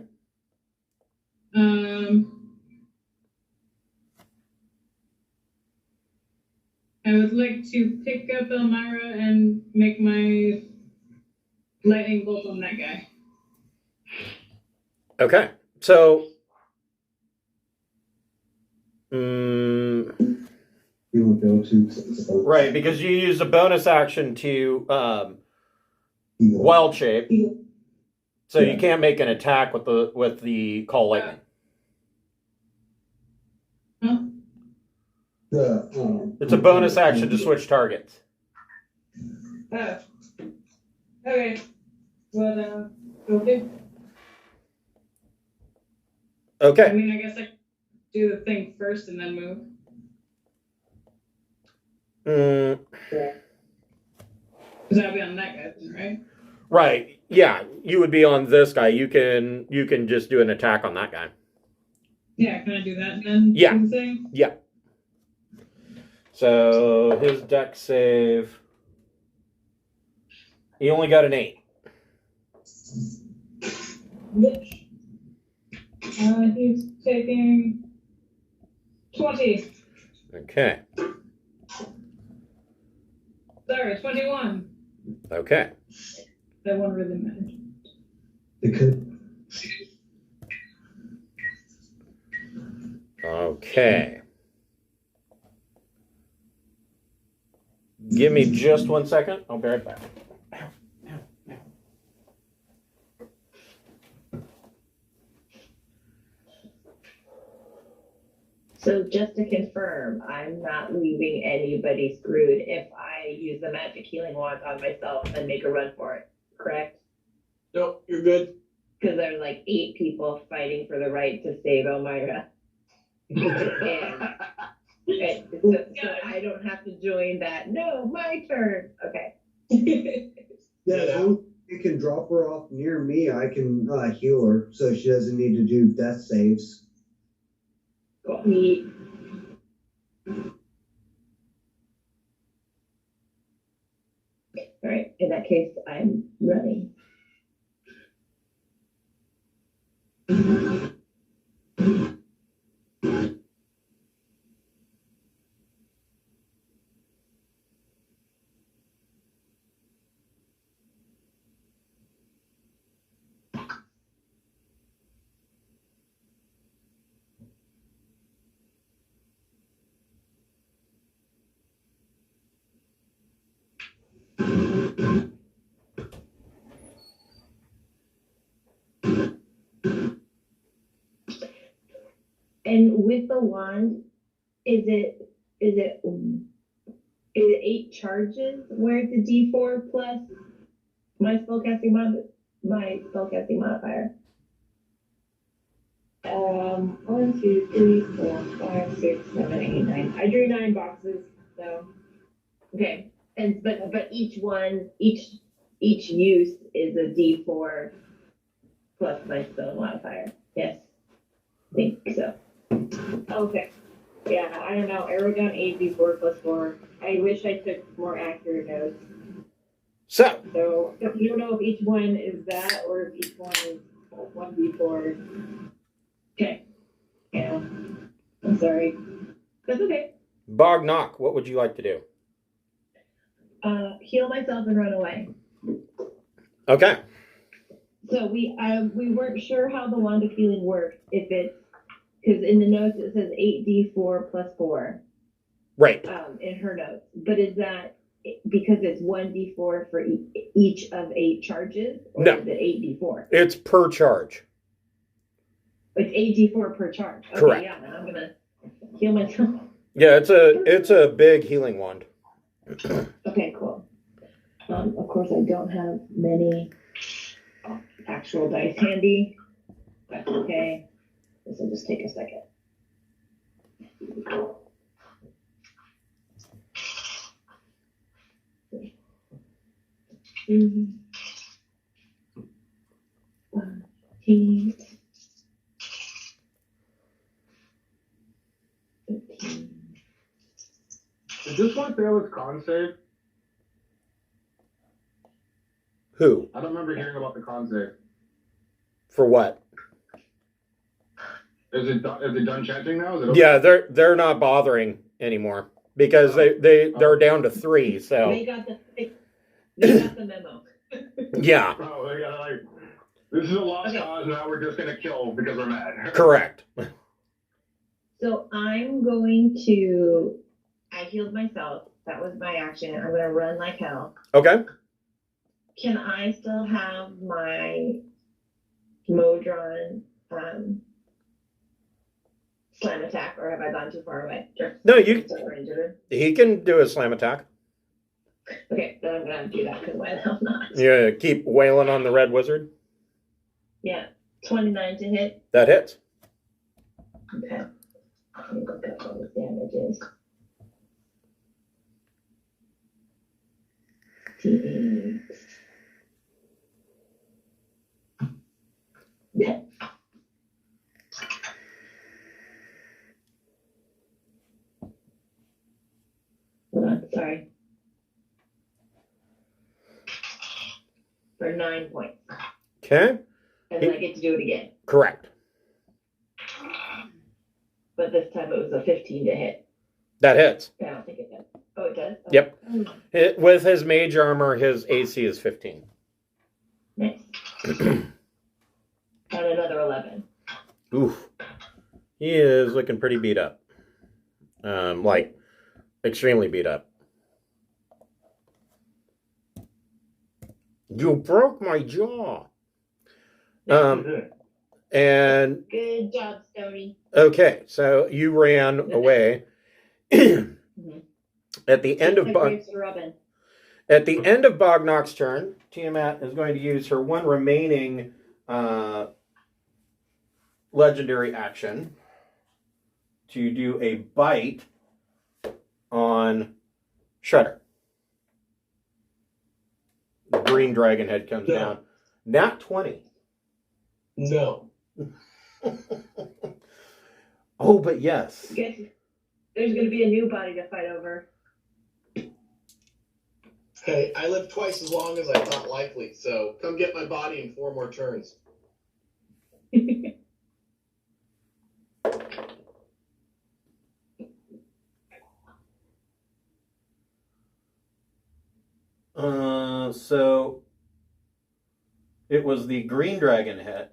I would like to pick up Elmira and make my lightning bolt on that guy. Okay. So. You won't be able to. Right, because you used a bonus action to wild shape, so you can't make an attack with the call lightning. Huh? It's a bonus action to switch targets. Oh. Okay. Well, okay. I Okay. mean, I guess I could do the thing first and then move. Because I'll be on that guy, right? Right. Yeah, you would be on this guy. You can just do an attack on that guy. Yeah, can I do that then? Yeah. Do the thing? Yeah. So his dex save. He only got an 8. Which? He's taking 20. Okay. Sorry, 21. Okay. That one really mattered. It could. Okay. Give me just 1 second. I'll be right back. So just to confirm, I'm not leaving anybody screwed if I use the magic healing wand on myself and make a run for it, correct? Nope, you're good. Because there are like 8 people fighting for the right to save Elmira. So I don't have to join that. No, my turn. Okay. Yeah, so you can drop her off near me. I can heal her so she doesn't need to do death saves. Cool. Neat. All right. In that case, I'm running. And with the wand, is it 8 charges where it's a D4 plus my spellcasting modifier? 1, 2, 3, 4, 5, 6, 7, 8, 9. I drew 9 boxes, so. Okay. And but each use is a D4 plus my spell modifier. Yes. I think so. Okay. Yeah, I don't know. I wrote down 8d4 plus 4. I wish I took more accurate notes. So, So I don't know if each one is that or if each one is 1d4. Okay. Yeah. I'm sorry. That's okay. Bognock, what would you like to do? Heal myself and run away. Okay. So we weren't sure how the wand of healing works. If it's because in the notes it says 8d4 plus 4. Right. In her notes, but is that because it's 1d4 for each of 8 charges, or No. is it 8d4? It's per charge. It's 8d4 per charge. Okay, Correct. yeah, then I'm gonna heal myself. Yeah, it's a big healing wand. Okay, cool. Of course, I don't have many actual dice handy. That's okay. This will just take a second. Mm-hmm. 15. 15. Did this one fail its con save? Who? I don't remember hearing about the con save. For what? Is it done chanting now? Is it okay? Yeah, they're not bothering anymore because they're down to 3. So They got the memo. yeah, Oh, they got like, this is a lost cause. Now we're just gonna kill because we're mad. correct. So I'm going to. I healed myself. That was my action. I'm gonna run like hell. Okay. Can I still have my Modron slam attack, or have I gone too far away? Sure. No, he can do a slam attack. Okay, then I'm gonna do that because why the hell not? Yeah, keep wailing on the red wizard. Yeah, 29 to hit. That hits. Okay. Let me look up what his damage is. D8. Okay. Hold on, sorry. For 9 points. Okay. And then I get to do it again. Correct. But this time it was a 15 to hit. That hits. I don't think it does. Oh, it does? Oh. Yep. With his mage armor, his AC is 15. Nice. And another 11. Oof. He is looking pretty beat up. Like, extremely beat up. You broke my jaw. And Good job, Stoney. okay, so you ran away. At the end of Bognock's turn, Tiamat is going to use her one remaining legendary action to do a bite on Shredder. The green dragon head comes down. Nat 20. No. Oh, but yes. Guess there's going to be a new body to fight over. Hey, I lived twice as long as I thought likely, so come get my body in 4 more turns. So it was the green dragon head.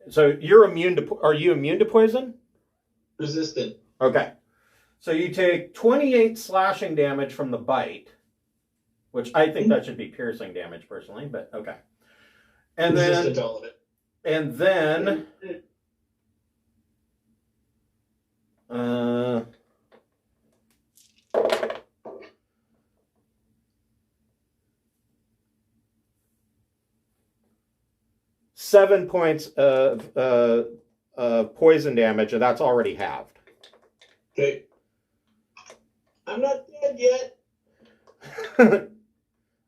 So you're immune to. Are you immune to poison? Resistant. Okay. So you take 28 slashing damage from the bite, which I think that should be piercing damage personally, but okay. And resistant to all of it. And then 7 points of poison damage, and that's already halved. Okay. I'm not dead yet.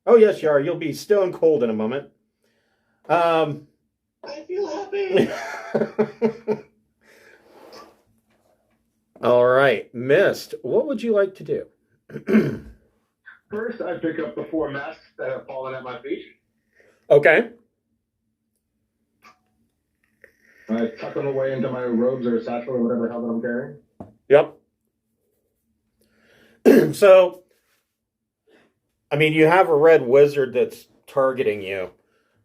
Oh, yes, you are. You'll be stone cold in a moment. I feel happy. All right. Mist, what would you like to do? First, I pick up the 4 masks that have fallen at my feet. Okay. I tuck them away into my robes or satchel or whatever hell that I'm carrying. Yep. So, I mean, you have a red wizard that's targeting you.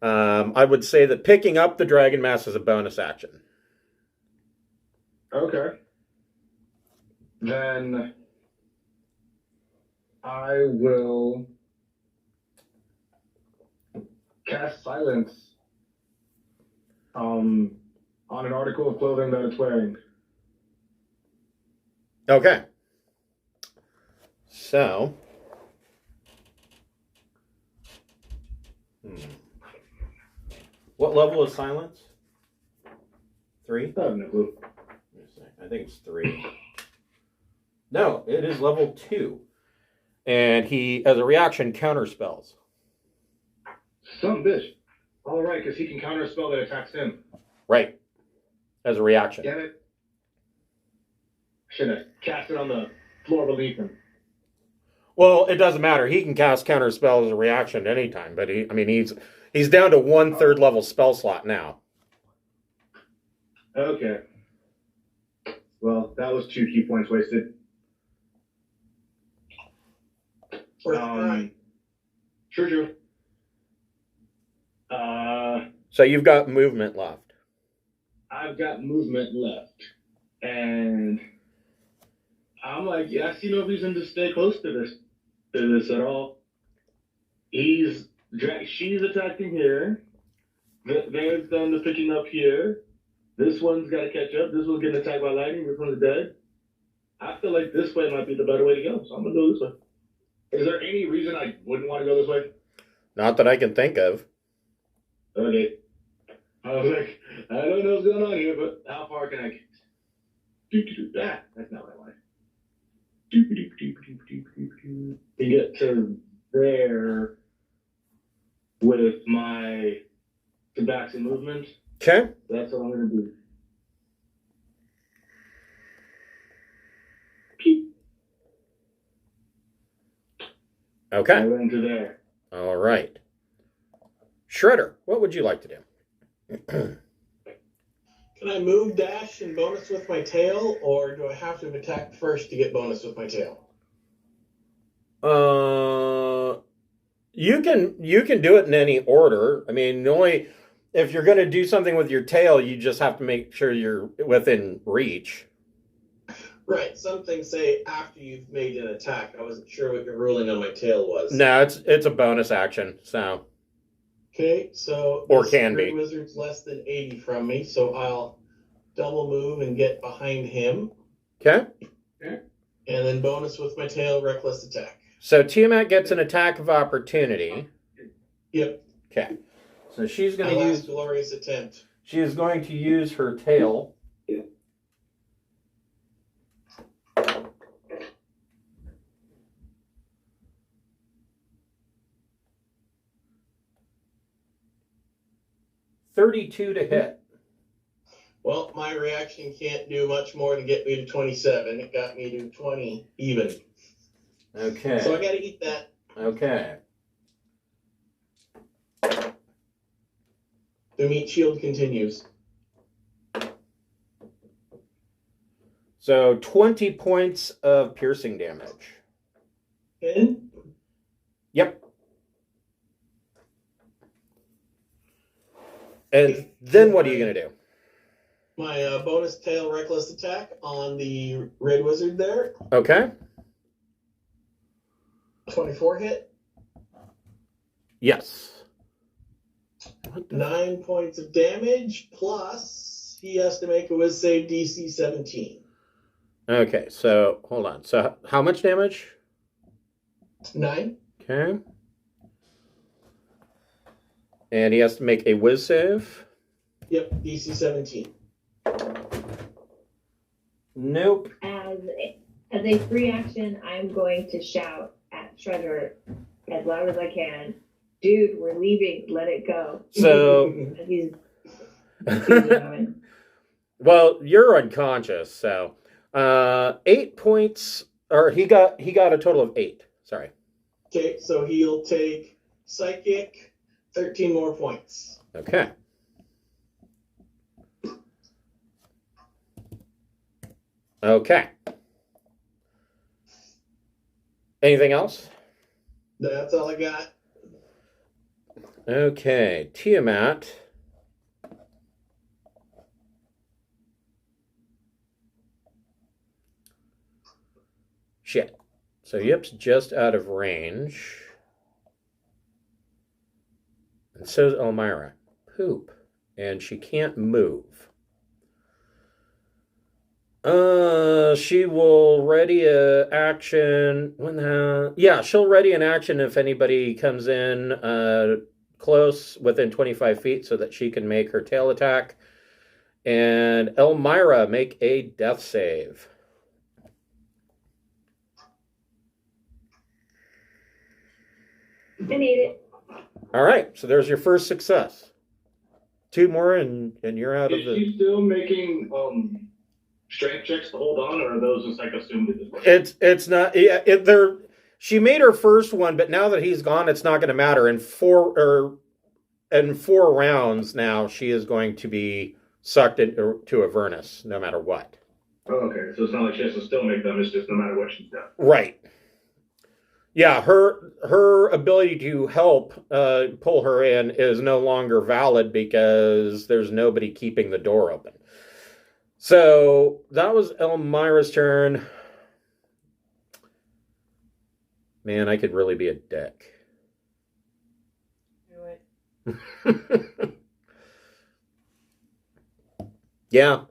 I would say that picking up the dragon mask is a bonus action. Okay. Then I will cast silence on an article of clothing that it's wearing. Okay. So, what level is silence? 3? I have no clue. I think it's 3. No, it is level 2. And he, as a reaction, counterspells. Some bitch. All right, because he can counter a spell that attacks him. Right. As a reaction. Damn it. Should have cast it on the floor beneath him. Well, it doesn't matter. He can cast counterspell as a reaction at any time, but he's down to 1/3 level spell slot now. Okay. Well, that was 2 key points wasted. True. So you've got movement left. I've got movement left. And I'm like, yeah, I see no reason to stay close to this at all. She's attacking here. There's done the picking up here. This one's got to catch up. This one's getting attacked by lightning. This one's dead. I feel like this way might be the better way to go, so I'm going to go this way. Is there any reason I wouldn't want to go this way? Not that I can think of. Okay. I was like, I don't know what's going on here, but how far can I get? That's not what I wanted. To get to there with my tabaxi movement. Okay. That's what I'm going to do. Okay. I went to there. All right. Shredder, what would you like to do? Can I move, dash, and bonus with my tail, or do I have to attack first to get bonus with my tail? You can do it in any order. I mean, if you're going to do something with your tail, you just have to make sure you're within reach. Right. Some things say after you've made an attack. I wasn't sure what your ruling on my tail was. No, it's a bonus action. So. Okay, so or can be. Wizard's less than 80 from me, so I'll double move and get behind him. Okay. And then bonus with my tail, reckless attack. So Tiamat gets an attack of opportunity. Yep. Okay. So she's going to use glorious attempt. She is going to use her tail. $32 to hit. Well, my reaction can't do much more to get me to 27. It got me to 20 even. Okay. So I got to eat that. Okay. The meat shield continues. So 20 points of piercing damage. 10? Yep. And then what are you going to do? My bonus tail reckless attack on the red wizard there. Okay. 24 hit. Yes. 9 points of damage, plus he has to make a whiz save DC 17. Okay, so hold on. So how much damage? 9. Okay. And he has to make a whiz save. Yep, DC 17. Nope. As a free action, I'm going to shout at treasure as loud as I can. Dude, we're leaving. Let it go. So, He's well, you're unconscious, so 8 points, or he got a total of 8. Sorry. Okay, so he'll take psychic, 13 more points. Okay. Okay. Anything else? That's all I got. Okay, Tiamat. Shit. So Yip's just out of range. And so's Elmira. Poop. And she can't move. She will ready a action. She'll ready an action if anybody comes in close within 25 feet so that she can make her tail attack. And Elmira, make a death save. I need it. All right, so there's your first success. 2 more and you're out of Is the... she still making strength checks to hold on, or are those just like assumed at this point? It's not... Yeah, she made her first one, but now that he's gone, it's not going to matter. In 4 rounds now, she is going to be sucked into Avernus, no matter what. Oh, okay, so it's not like she has to still make them, it's just no matter what she's done. Right. Yeah, her ability to help pull her in is no longer valid because there's nobody keeping the door open. So that was Elmira's turn. Man, I could really be a dick. Do it. Yeah,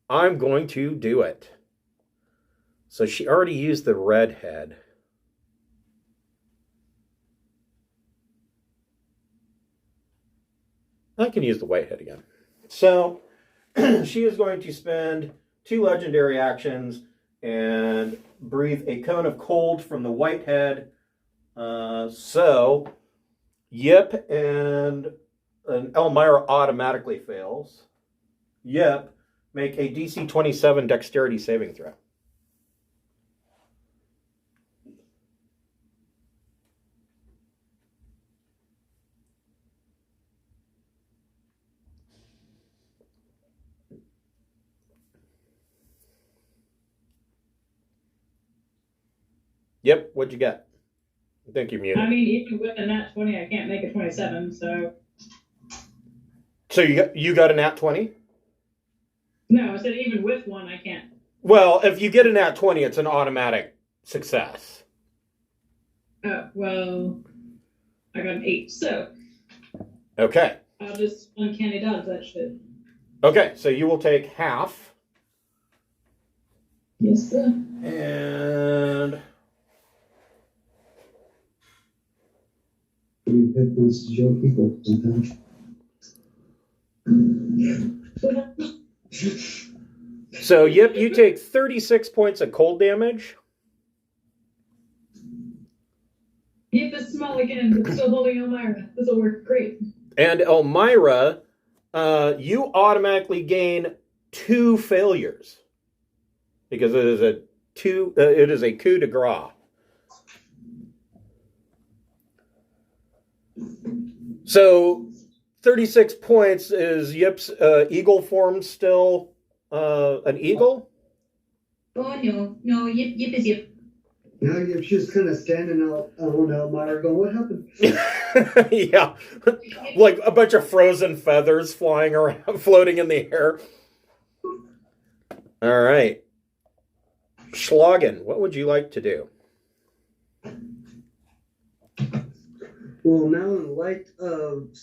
I'm going to do it. So she already used the red head. I can use the white head again. So she is going to spend 2 legendary actions and breathe a cone of cold from the white head. So Yip and Elmira automatically fails. Yip, make a DC 27 dexterity saving throw. Yep, what'd you get? I think you're muted. I mean, even with a nat 20, I can't make a 27, so... So you got a nat 20? No, I said even with one, I can't. Well, if you get a nat 20, it's an automatic success. Oh, well, I got an 8, so... Okay. I'll just uncanny dodge that shit. Okay, so you will take half. Yes, sir. And... So, Yip, you take 36 points of cold damage. Yip is small again, but still holding Elmira. This will work great. And Elmira, you automatically gain 2 failures. Because it is a coup de grace. So, 36 points. Is Yip's eagle form still an eagle? Oh, no, Yip is Yip. Now you're just kind of standing out on Elmira going, what happened? Yeah. Like a bunch of frozen feathers flying around, floating in the air. All right. Schlagen, what would you like to do? Well, now in light of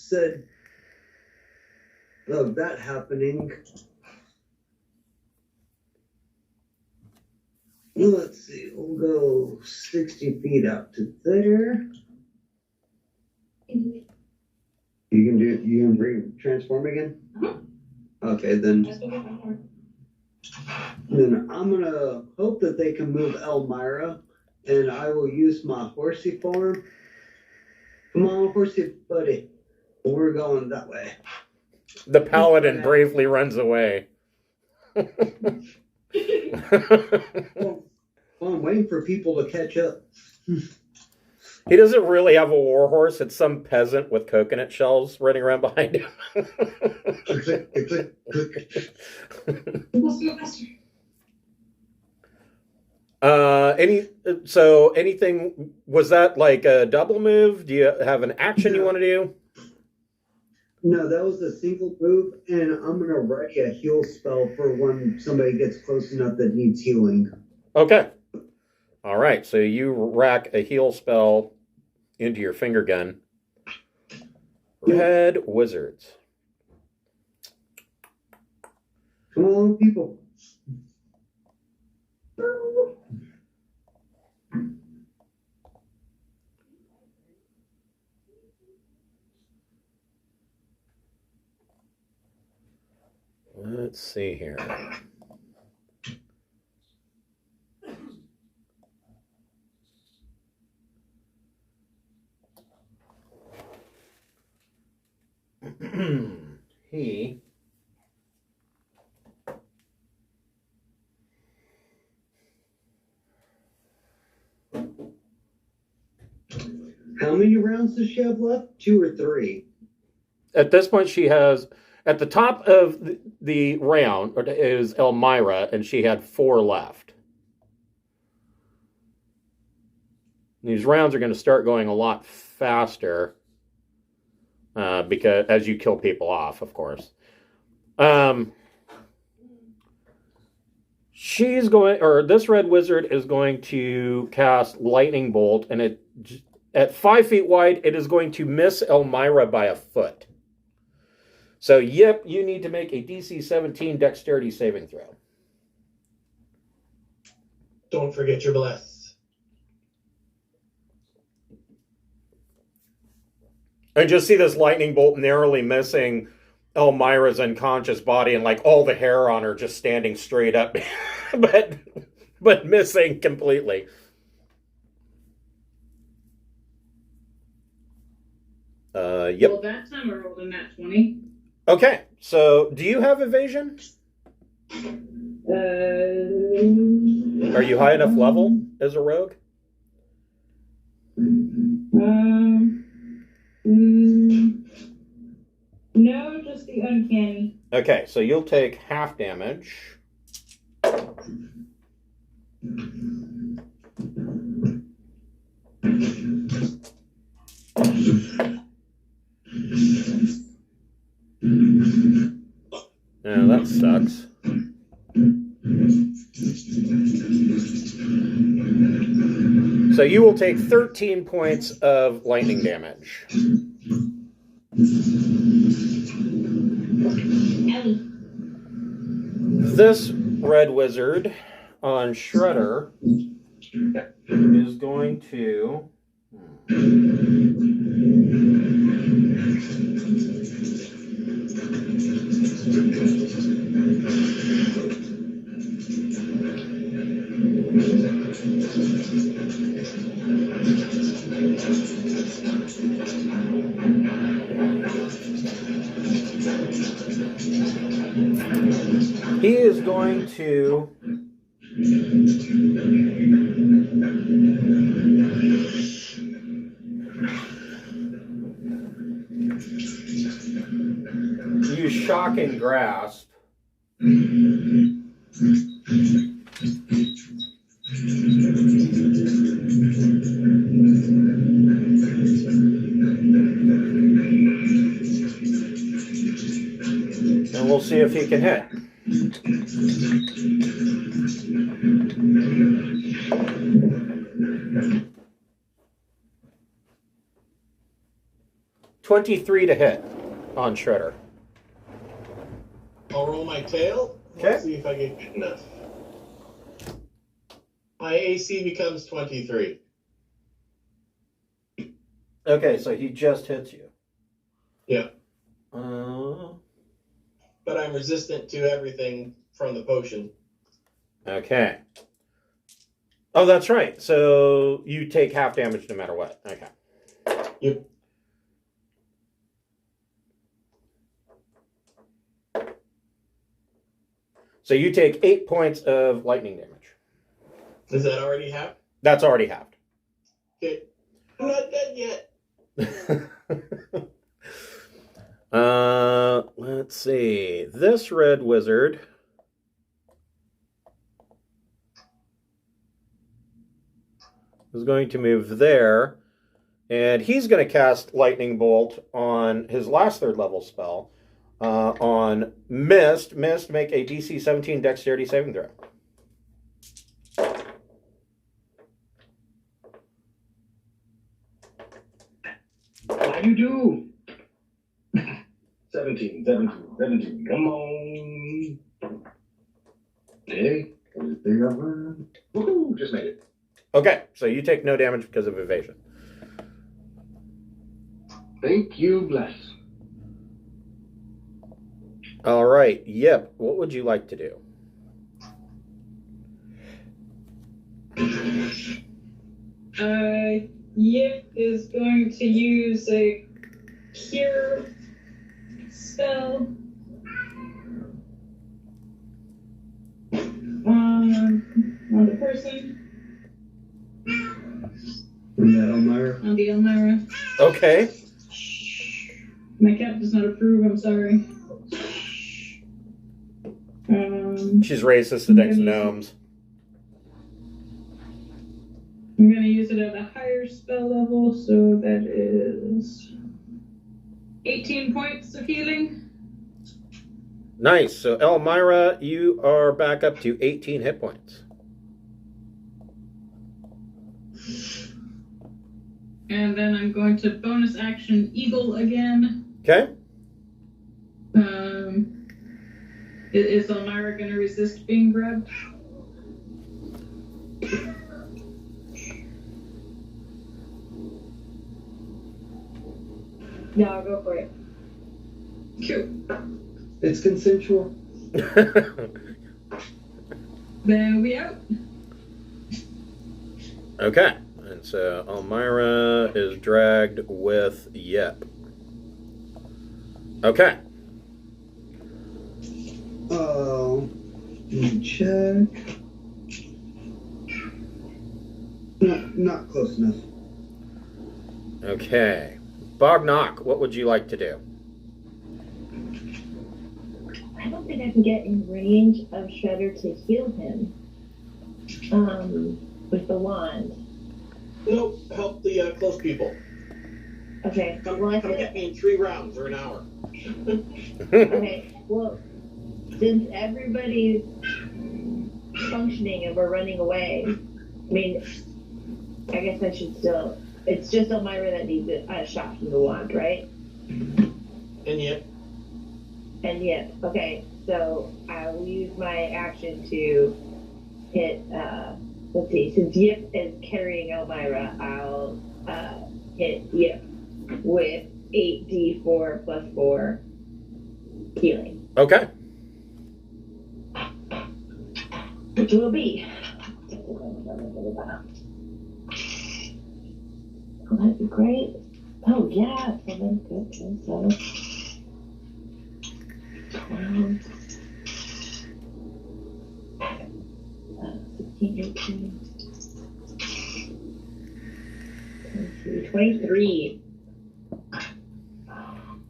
that happening, let's see, we'll go 60 feet out to there. You can transform again? Uh-huh. Okay, then That's what we got for. I'm gonna hope that they can move Elmira and I will use my horsey form. Come on, horsey buddy. We're going that way. The paladin bravely runs away. Well, I'm waiting for people to catch up. He doesn't really have a war horse. It's some peasant with coconut shells running around behind him. We'll see faster. Anything, was that like a double move? Do you have an action you want to do? No, that was a single move, and I'm going to ready a heal spell for when somebody gets close enough that needs healing. Okay. All right, so you rack a heal spell into your finger gun. Red wizards. Come on, people. Let's see here. He How many rounds does she have left? 2 or 3? at this point she has at the top of the round is Elmira, and she had 4 left. These rounds are going to start going a lot faster because as you kill people off, of course. She's going, or this red wizard is going to cast lightning bolt, and it at 5 feet wide, it is going to miss Elmira by a foot. So, yep, you need to make a DC 17 dexterity saving throw. Don't forget your bless. And just see this lightning bolt narrowly missing Elmira's unconscious body, and like all the hair on her just standing straight up, but missing completely. Yep. Well, that time I rolled a nat 20. Okay, so do you have evasion? Are you high enough level as a rogue? No, just the uncanny. Okay, so you'll take half damage. Yeah, that sucks. So you will take 13 points of lightning damage. This red wizard on Shredder is going to... He is going to use Shocking Grasp. And we'll see if he can hit. $23 to hit on Shredder. I'll roll my tail. Okay. Let's see if I get good enough. My AC becomes 23. Okay, so he just hits you. Yeah. But I'm resistant to everything from the potion. Okay. Oh, that's right. So you take half damage no matter what. Okay. Yep. So you take 8 points of lightning damage. Is that already half? That's already halved. Okay. I'm not dead yet. Let's see. This red wizard is going to move there, and he's going to cast Lightning Bolt on his last third level spell on Mist. Mist, make a DC 17 Dexterity saving throw. How you do? 17. Come on. Hey, woohoo, just made it. Okay, so you take no damage because of evasion. Thank you, bless. All right, Yip, what would you like to do? Yip is going to use a cure spell on the person. On that Elmira? On the Elmira. Okay. My cat does not approve, I'm sorry. She's racist against gnomes. I'm going to use it at a higher spell level, so that is 18 points of healing. Nice. So, Elmira, you are back up to 18 hit points. And then I'm going to bonus action Eagle again. Okay. Is Elmira going to resist being grabbed? No, I'll go for it. Cute. It's consensual. Then we out. Okay. And so Elmira is dragged with Yep. Okay. Let me check. No, not close enough. Okay. Bognock, what would you like to do? I don't think I can get in range of Shredder to heal him. With the wand. Nope, help the close people. Okay. Come Well, get me in 3 rounds or an hour. Okay. Well, since everybody's functioning and we're running away, I mean, I guess I should still. It's just Elmira that needs a shot from the wand, right? And yet. And yeah. Okay. So I will use my action to hit. Let's see. Since Yip is carrying Elmira, I'll hit Yip with 8d4 plus 4 healing. Okay. Which will be. Oh, that'd be great. Oh, yeah. 7, good. 7. 16, 18. 23.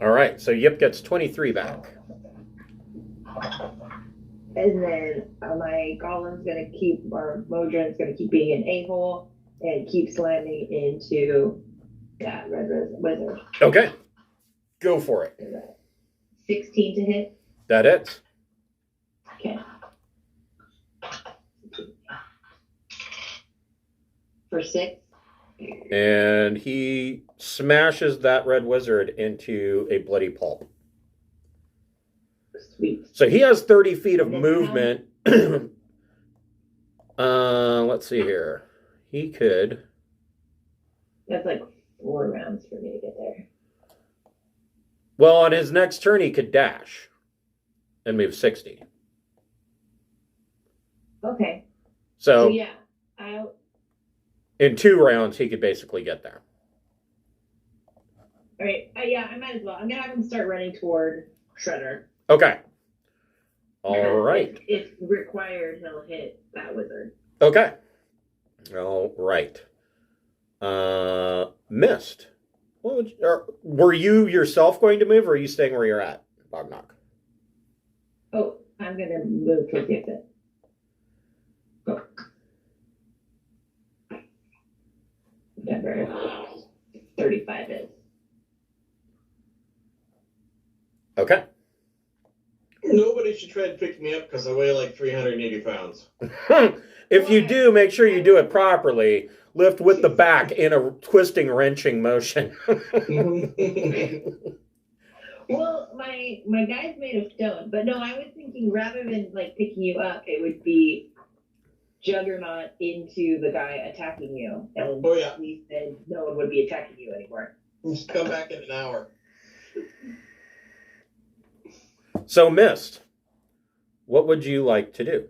All right. So Yip gets 23 back. And then my golem's gonna keep, or Modron's gonna keep being an a-hole and keep slamming into that red wizard. Okay. Go for it. 16 to hit. That hits. Okay. For 6. And he smashes that red wizard into a bloody pulp. Sweet. So he has 30 feet of movement. Let's see here. He could. That's like 4 rounds for me to get there. Well, on his next turn, he could dash and move 60. Okay. So Yeah, I'll In 2 rounds, he could basically get there. All right. Yeah, I might as well. I'm gonna have him start running toward Shredder. Okay. All right. If required, he'll hit that wizard. Okay. All right. Mist. What would were you yourself going to move, or are you staying where you're at, Bognock? Oh, I'm gonna move towards the exit. Go. Whatever 35 is. Okay. Nobody should try to pick me up because I weigh like 380 pounds. If you do, make sure you do it properly. Lift with the back in a twisting, wrenching motion. Well, my guy's made of stone, but no, I was thinking rather than like picking you up, it would be Juggernaut into the guy attacking you, and Oh, yeah. at least then no one would be attacking you anymore. Just come back in an hour. So, Mist, what would you like to do?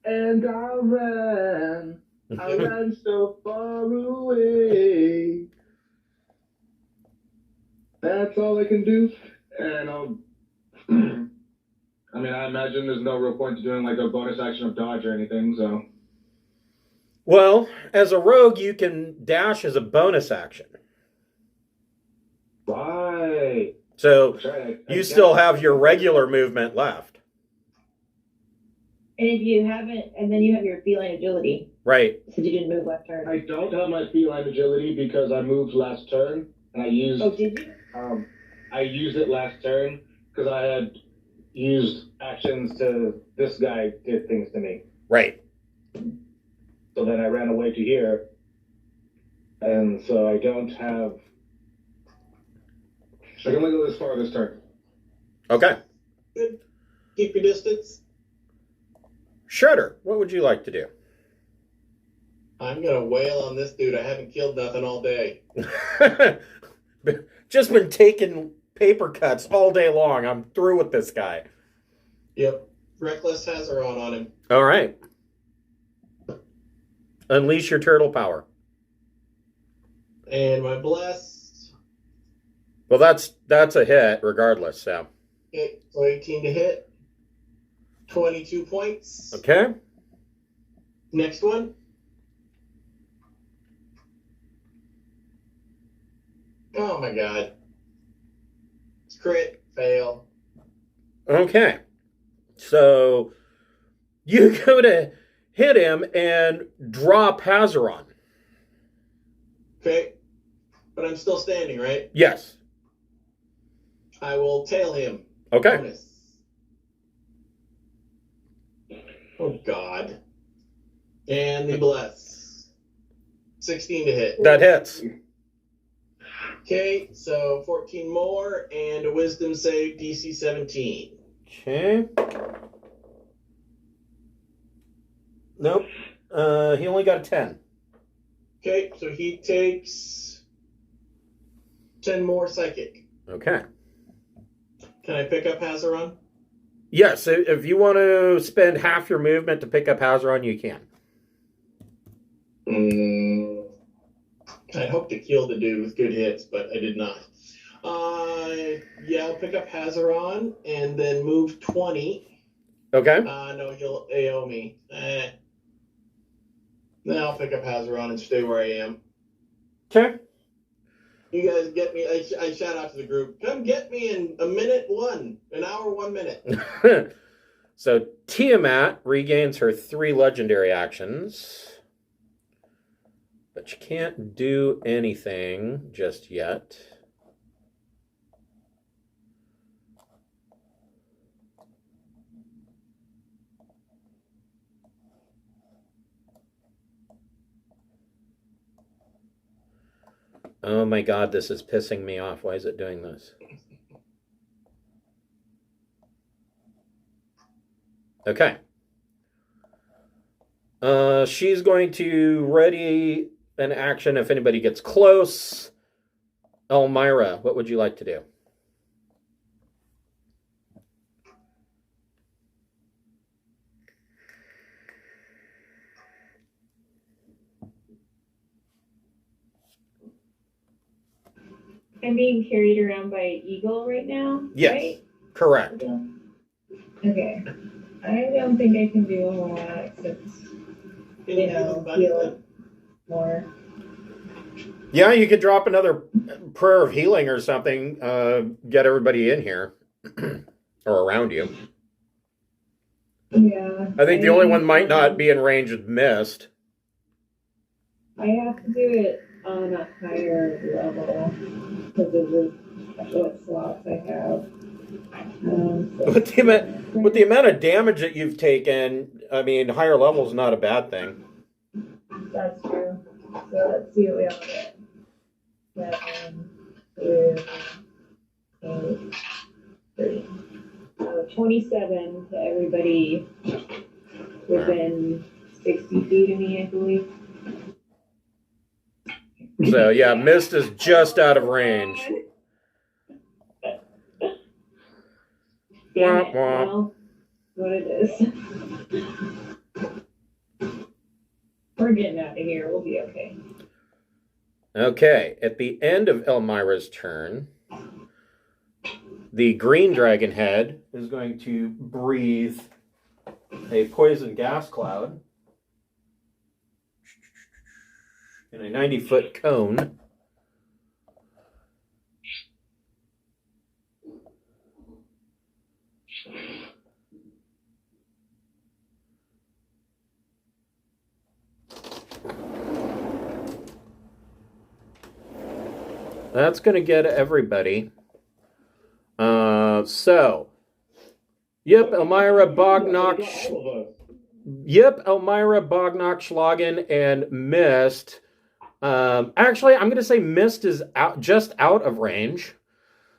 And I ran so far away. That's all I can do. And I mean, I imagine there's no real point to doing like a bonus action of dodge or anything, so. Well, as a rogue, you can dash as a bonus action. Right. So, Right. you still have your regular movement left. And if you haven't, and then you have your feline agility, Right. since you didn't move last turn. I don't have my feline agility because I moved last turn, and I used. Oh, did you? I used it last turn because I had used actions to. This guy did things to me, Right. so then I ran away to here, and so I don't have. I can only go this far this turn. Okay. Good. Keep your distance. Shredder, what would you like to do? I'm gonna wail on this dude. I haven't killed nothing all day. Just been taking paper cuts all day long. I'm through with this guy. Yep. Reckless Hazaron on him. All right. Unleash your turtle power. And my bless. Well, that's a hit regardless, so. Okay, so 18 to hit. 22 points. Okay. Next one. Oh my god. It's crit. Fail. Okay. So you go to hit him and drop Hazaron. Okay. But I'm still standing, right? Yes. I will tail him. Okay. Bonus. Oh god. And the bless. 16 to hit. That hits. Okay, so 14 more and a wisdom save DC 17. Okay. Nope. He only got a 10. Okay, so he takes 10 more psychic. Okay. Can I pick up Hazaron? Yes, if you want to spend half your movement to pick up Hazaron, you can. I'd hope to kill the dude with good hits, but I did not. Yeah, I'll pick up Hazaron and then move 20. Okay. No, he'll AO me. Then I'll pick up Hazaron and stay where I am. Okay. You guys get me. I shout out to the group. Come get me in an hour, 1 minute. So Tiamat regains her 3 legendary actions. But you can't do anything just yet. Oh my god, this is pissing me off. Why is it doing this? Okay. She's going to ready an action if anybody gets close. Elmira, what would you like to do? I'm being carried around by an eagle right now. Yes, Right? correct. Okay. I don't think I can do a whole lot except, heal it more. Yeah, you could drop another prayer of healing or something. Get everybody in here or around you. Yeah. I think the only one might not be in range of Mist. I have to do it on a higher level because of what slots I have. With the amount of damage that you've taken, I mean, higher level is not a bad thing. That's true. So let's see what we all get. 7, 2, 8, 3. 27 to everybody within 60 feet of me, I believe. So, yeah, Mist is just out of range. Damn it. Well, what it is. We're getting out of here. We'll be okay. Okay, at the end of Elmira's turn, the green dragon head is going to breathe a poison gas cloud in a 90-foot cone. That's going to get everybody. Elmira, Bognock, Schlagen, and Mist. Actually, I'm going to say Mist is just out of range.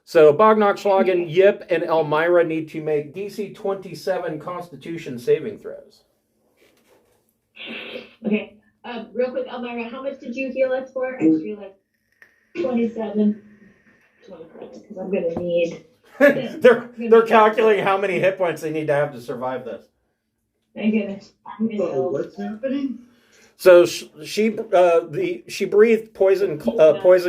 So Bognock, Schlagen, Yip, and Elmira need to make DC 27 Constitution saving throws. Okay. Real quick, Elmira, how much did you heal us for? I just realized 27. 27, because I'm going to need... they're calculating how many hit points they need to have to survive this. Thank goodness. What's happening? So she breathed poison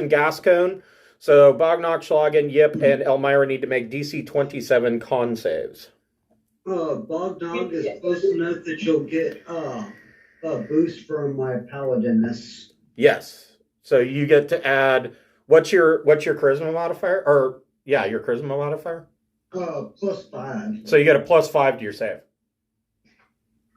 gas cone. So Bognock, Schlagen, Yip, and Elmira need to make DC 27 con saves. Bognog is close enough that you'll get a boost from my paladiness. Yes. So you get to add what's your charisma modifier? Or yeah, your charisma modifier? +5. So you get a +5 to your save.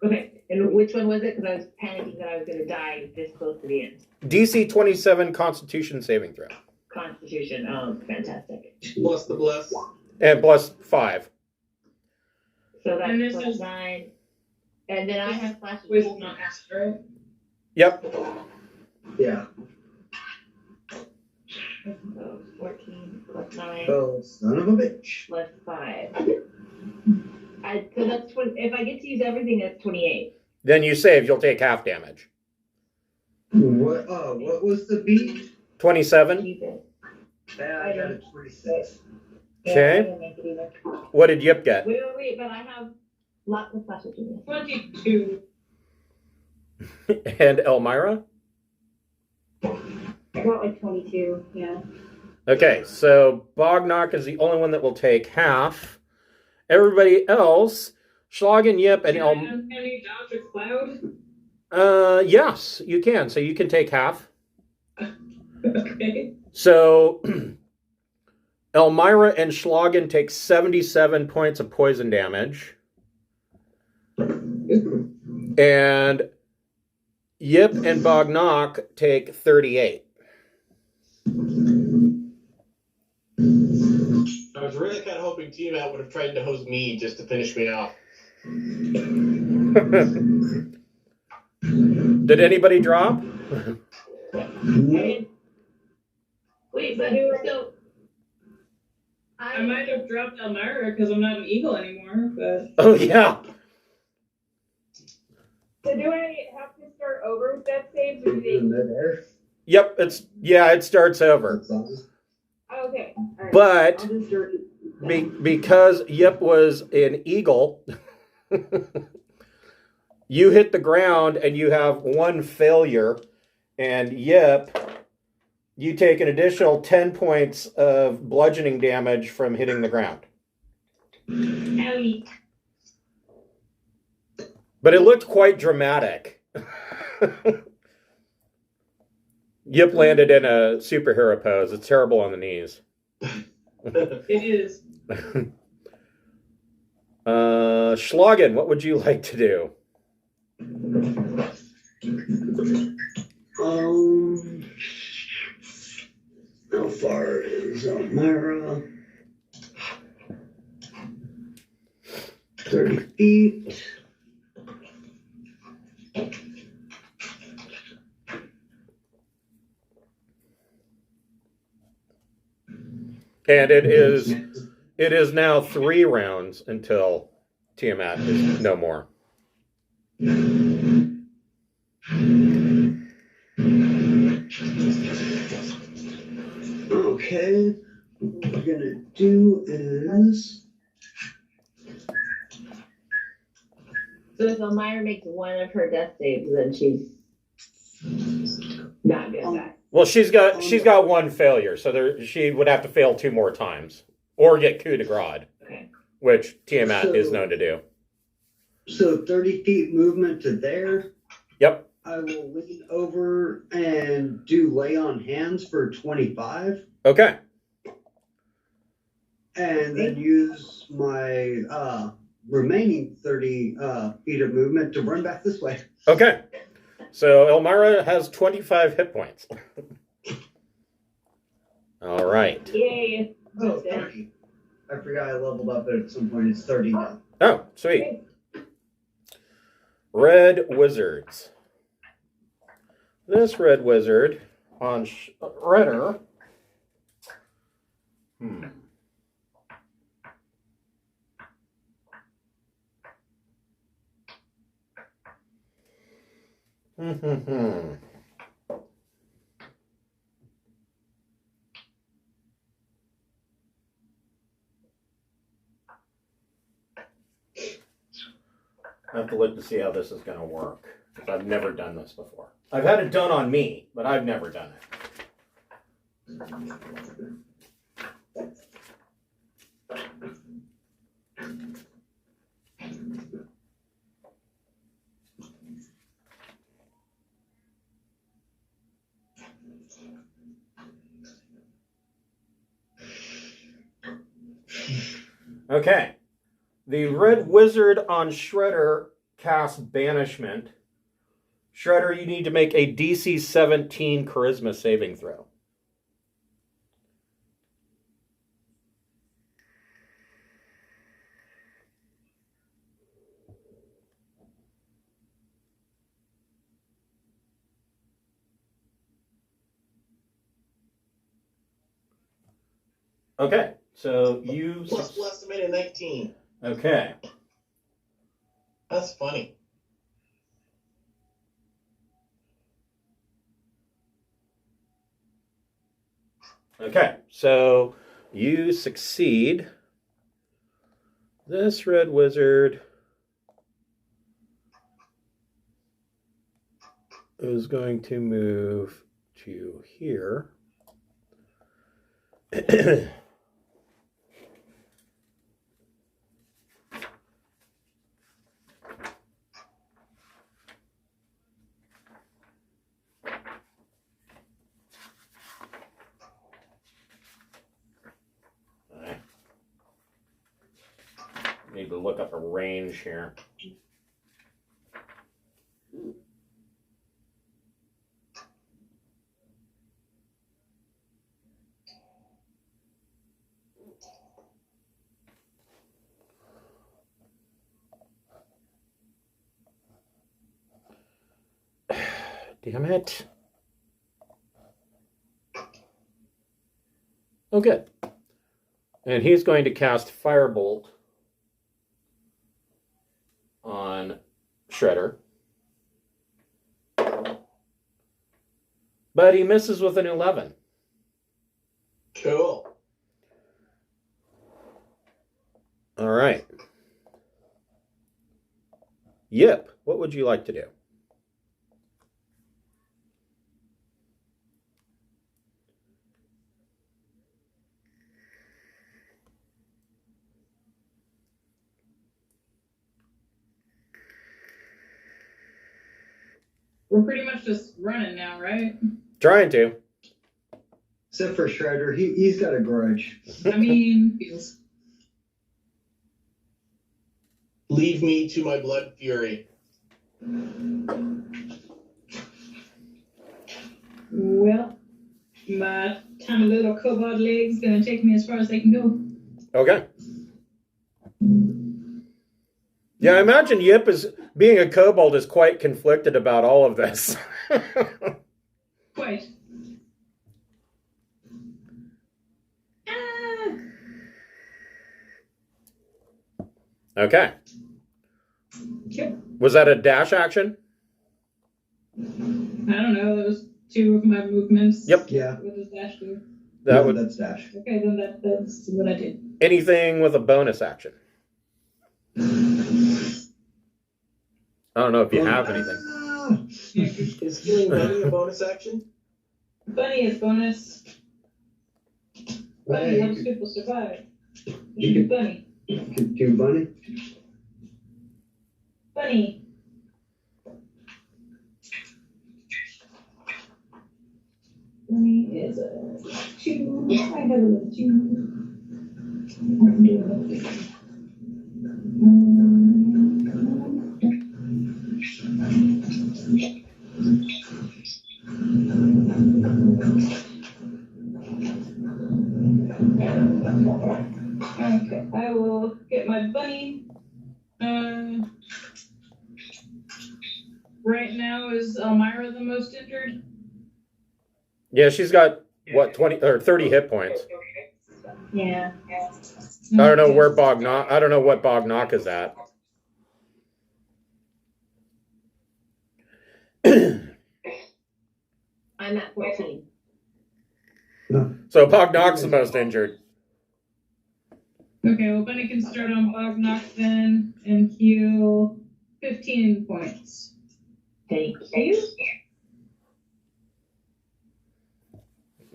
Okay. And which one was it? Because I was panicking that I was going to die this close to the end. DC 27 Constitution saving throw. Constitution. Oh, fantastic. Plus the bless. And +5. So that's And this plus is- 9. And then I have flash of With gold. not astro. Yep. Yeah. So 14 plus 9 Oh, son of a bitch. plus 5. So that's 20, if I get to use everything, that's 28. Then you save, you'll take half damage. What was the beat? 27. Keep it. Yeah, I got a 26. Yeah, Okay. I didn't make it either. What did Yip get? Wait, but I have lots of flash of genius. 22. And Elmira? I got like 22, yeah. Okay, so Bognock is the only one that will take half. Everybody else, Schlagen, Yip, and Can you dodge a cloud? yes, you can. So you can take half. Okay. So Elmira and Schlagen take 77 points of poison damage. And Yip and Bognock take 38. I was really kind of hoping Tiamat would have tried to hose me just to finish me off. Did anybody drop? Wait, but so I might have dropped Elmira because I'm not an eagle anymore, but Oh, yeah. So do I have to start over with death saves, or do they... Midair. Yep, it starts over. Oh, okay. All right. But I'll just start... because Yip was an eagle, you hit the ground and you have one failure, and Yip You take an additional 10 points of bludgeoning damage from hitting the ground. Owie. But it looked quite dramatic. Yip landed in a superhero pose. It's terrible on the knees. It is. Schlagen, what would you like to do? How far is Elmira? 30 feet. And it is now 3 rounds until Tiamat is no more. Okay, what we're gonna do is So if Elmira makes one of her death saves, then she's not good back. Well, she's got 1 failure, so she would have to fail 2 more times or get coup de grace, Okay. which Tiamat is known to do. so 30 feet movement to there. Yep. I will lean over and do lay on hands for 25. Okay. And then use my remaining 30 feet of movement to run back this way. Okay. So Elmira has 25 hit points. All right. Yay. Oh, 30. I forgot I leveled up at some point. It's 30 now. Oh, sweet. Red Wizards. This Red Wizard on Shredder. I have to look to see how this is going to work, because I've never done this before. I've had it done on me, but I've never done it. Okay. The Red Wizard on Shredder casts Banishment. Shredder, you need to make a DC 17 Charisma saving throw. Okay, so you... Plus estimated 19. Okay. That's funny. Okay, so you succeed. This Red Wizard is going to move to here. Need to look up a range here. Damn it. Oh, good. And he's going to cast Firebolt on Shredder. But he misses with an 11. Cool. All right. Yip, what would you like to do? We're pretty much just running now, right? Trying to. Except for Shredder, he's got a grudge. I mean, feels. Leave me to my blood fury. Well, my tiny little cobalt leg's gonna take me as far as they can go. Okay. Yeah, I imagine Yip being a kobold is quite conflicted about all of this. Quite. Okay. Yep. Was that a dash action? I don't know. Those two of my movements. Yep. Yeah. What does dash do? That's dash. Okay, then that's what I did. Anything with a bonus action? I don't know if you have anything. Is healing bunny a bonus action? Bunny is bonus. Bunny Hey, helps people survive. You could- Bunny. Could do bunny. Bunny. Bunny is a 2. I have a little 2. I can do it. Okay, I will get my bunny. Right now, is Elmira the most injured? Yeah, she's got, what, 20 or 30 hit points. Yeah. I don't know where Bognock. I don't know what Bognock is at. I'm at 14. So Bognock's the most injured. Okay, well, Bunny can start on Bognock then and heal 15 points. Thank you.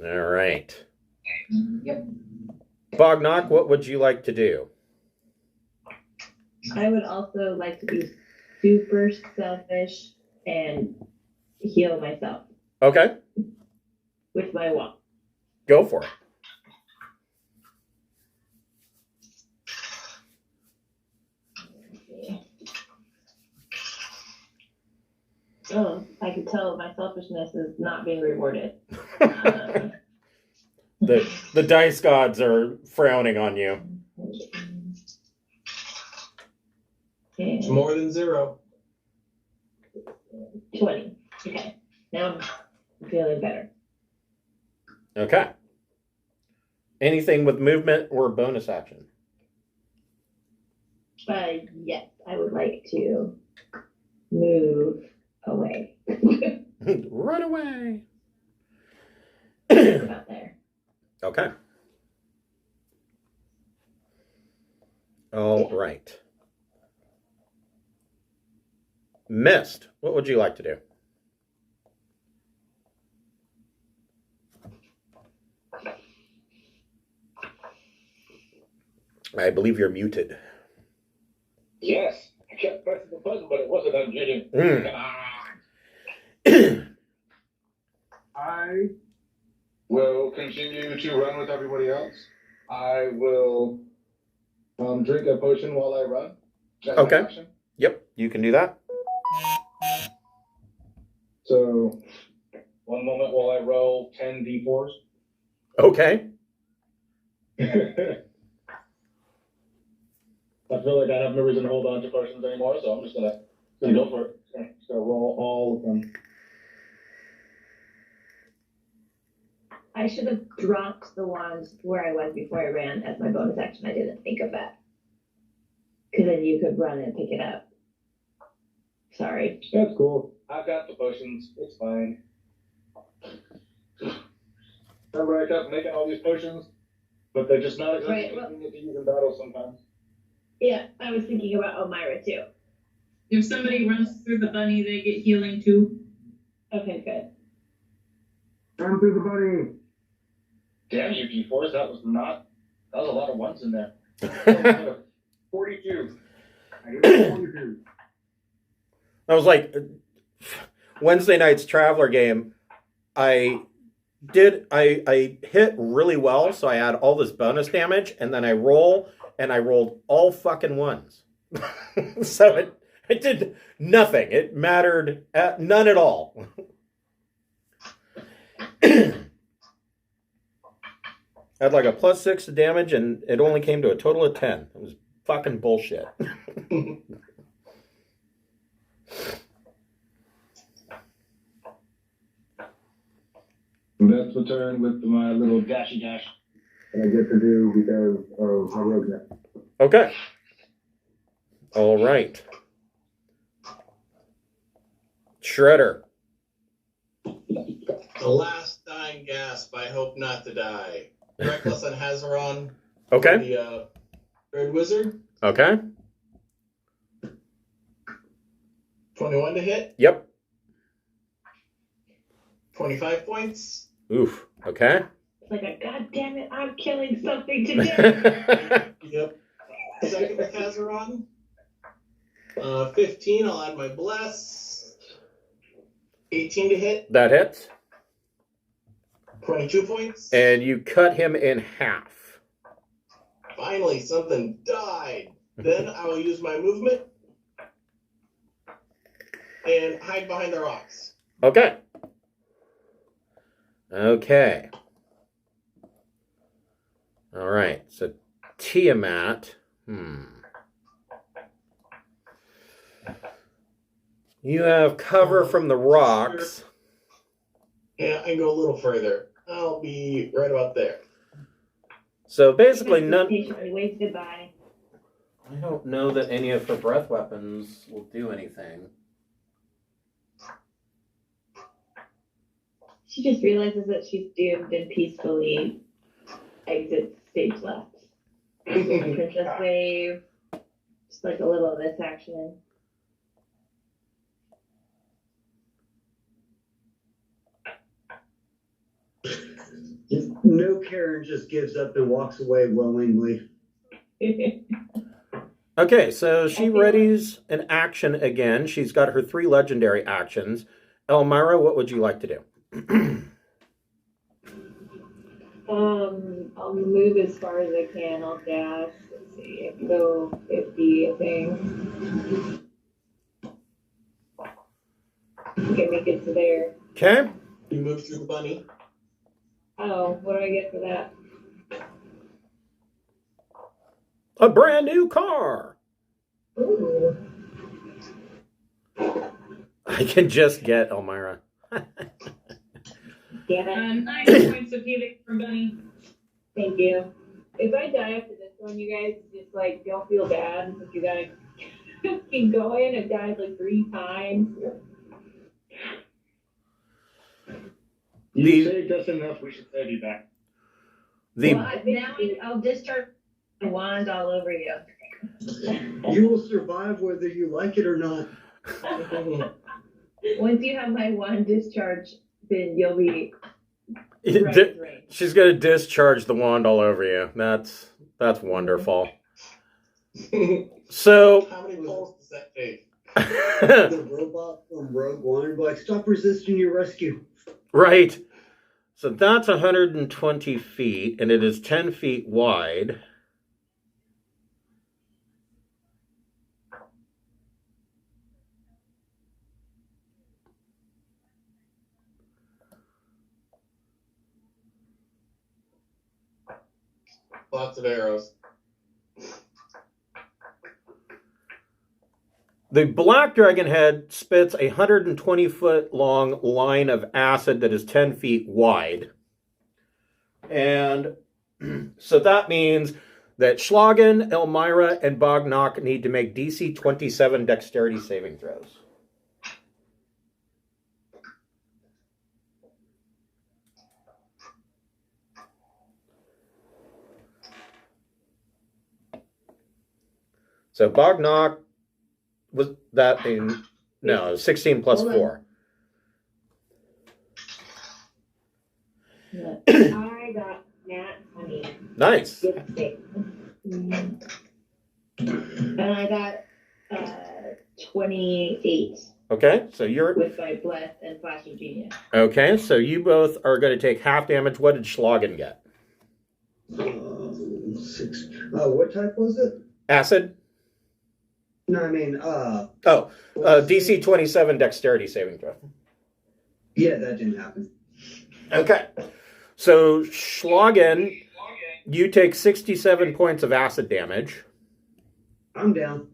All right. Yep. Bognock, what would you like to do? I would also like to be super selfish and heal myself Okay, with my walk. go for it. Oh, I could tell my selfishness is not being rewarded. The dice gods are frowning on you. It's more than 0. 20. Okay. Now I'm feeling better. Okay. Anything with movement or bonus action? But yes, I would like to move away. Run away. About there. Okay. All right. Mist, what would you like to do? I believe you're muted. Yes, I kept pressing the button, but it wasn't unmuting. I will continue to run with everybody else. I will drink a potion while I run. That's my Okay. action. Yep, you can do that. So, one moment while I roll 10 d4s. Okay. I feel like I have no reason to hold on to potions anymore, so I'm just gonna go for it. Just gonna roll all of them. I should have dropped the ones where I was before I ran as my bonus action. I didn't think of that. Because then you could run and pick it up. Sorry. That's cool. I've got the potions. It's fine. Remember, I kept making all these potions, but they're just not exactly Right, well- convenient to use in battle sometimes. Yeah, I was thinking about Elmira too. If somebody runs through the bunny, they get healing too. Okay, good. Run through the body. Damn you, D4s. That was a lot of ones in there. 42. I did 42. I was like, Wednesday night's Traveler game, I hit really well, so I had all this bonus damage, and then I rolled all fucking ones. So it did nothing. It mattered none at all. I had like a +6 to damage, and it only came to a total of 10. It was fucking bullshit. That's the turn with my little dashy dash that I get to do because of my rogue net. Okay. All right. Shredder. The last dying gasp. I hope not to die. Reckless on Hazaron. Okay. The Bird Wizard. Okay. 21 to hit. Yep. 25 points. Oof. Okay. It's like a goddamn it, I'm killing something today. Yep. Second with Hazaron. 15. I'll add my bless. 18 to hit. That hits. 22 points. And you cut him in half. Finally, something died. Then I will use my movement and hide behind the rocks. Okay. Okay. All right. So Tiamat. You have cover from the rocks. Yeah, I can go a little further. I'll be right about there. So basically none. Patiently waves goodbye. I don't know that any of her breath weapons will do anything. She just realizes that she's doomed and peacefully exits stage left. Princess wave, just like a little of this action. No, Karen just gives up and walks away willingly. Okay, so she readies an action again. She's got her 3 legendary actions. Elmira, what would you like to do? I'll move as far as I can. I'll dash. Let's see. I can go 50, I think. Okay, make it to there. Okay. You move through the bunny. Oh, what do I get for that? A brand new car. Ooh. I can just get Elmira. Damn it. 9 points of healing from Bunny. Thank you. If I die after this one, you guys just like don't feel bad because you gotta keep going. I've died like 3 times. You saved us enough, we should save you back. I'll discharge the wand all over you. You will survive whether you like it or not. Once you have my wand discharged, then you'll be right. She's going to discharge the wand all over you. That's wonderful. So How many pulls does that take? The robot from Rogue One, like, stop resisting your rescue. right. So that's 120 feet, and it is 10 feet wide. Lots of arrows. The black dragon head spits a 120-foot long line of acid that is 10 feet wide. And so that means that Schlagen, Elmira, and Bognock need to make DC 27 dexterity saving throws. So Bognock, was that in, no, 16 plus 4. I got nat 20. Nice. And I got 28. Okay, so you're with my bless and flash of genius. okay. So you both are going to take half damage. What did Schlagen get? 6. What type was it? Acid. No, I mean, DC 27 Dexterity saving throw. Yeah, that didn't happen. Okay, so Schlagen, you take 67 points of acid damage, I'm down.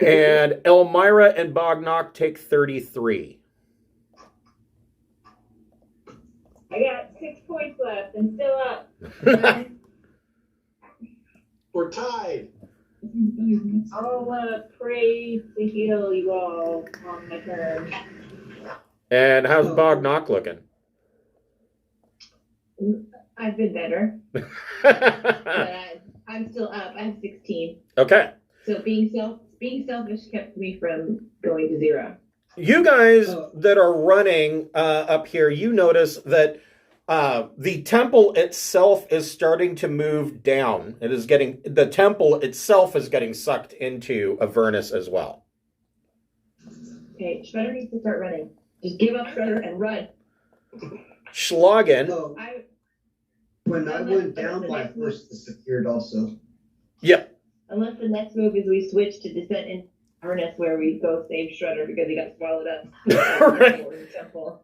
and Elmira and Bognock take 33. I got 6 points left. I'm still up. We're tied. I'll pray to heal you all on my turn. And how's Bognock looking? I've been better, but I'm still up. I have 16. Okay. So being selfish kept me from going to 0. You guys that are running up here, you notice that the temple itself is starting to move down. The temple itself is getting sucked into Avernus as well. Okay, Shredder needs to start running. Just give up Shredder and run. Schlagen. When I went down, my force disappeared also. Yep. Unless the next move is we switch to Descent in Avernus, where we go save Shredder because he got swallowed up. Right.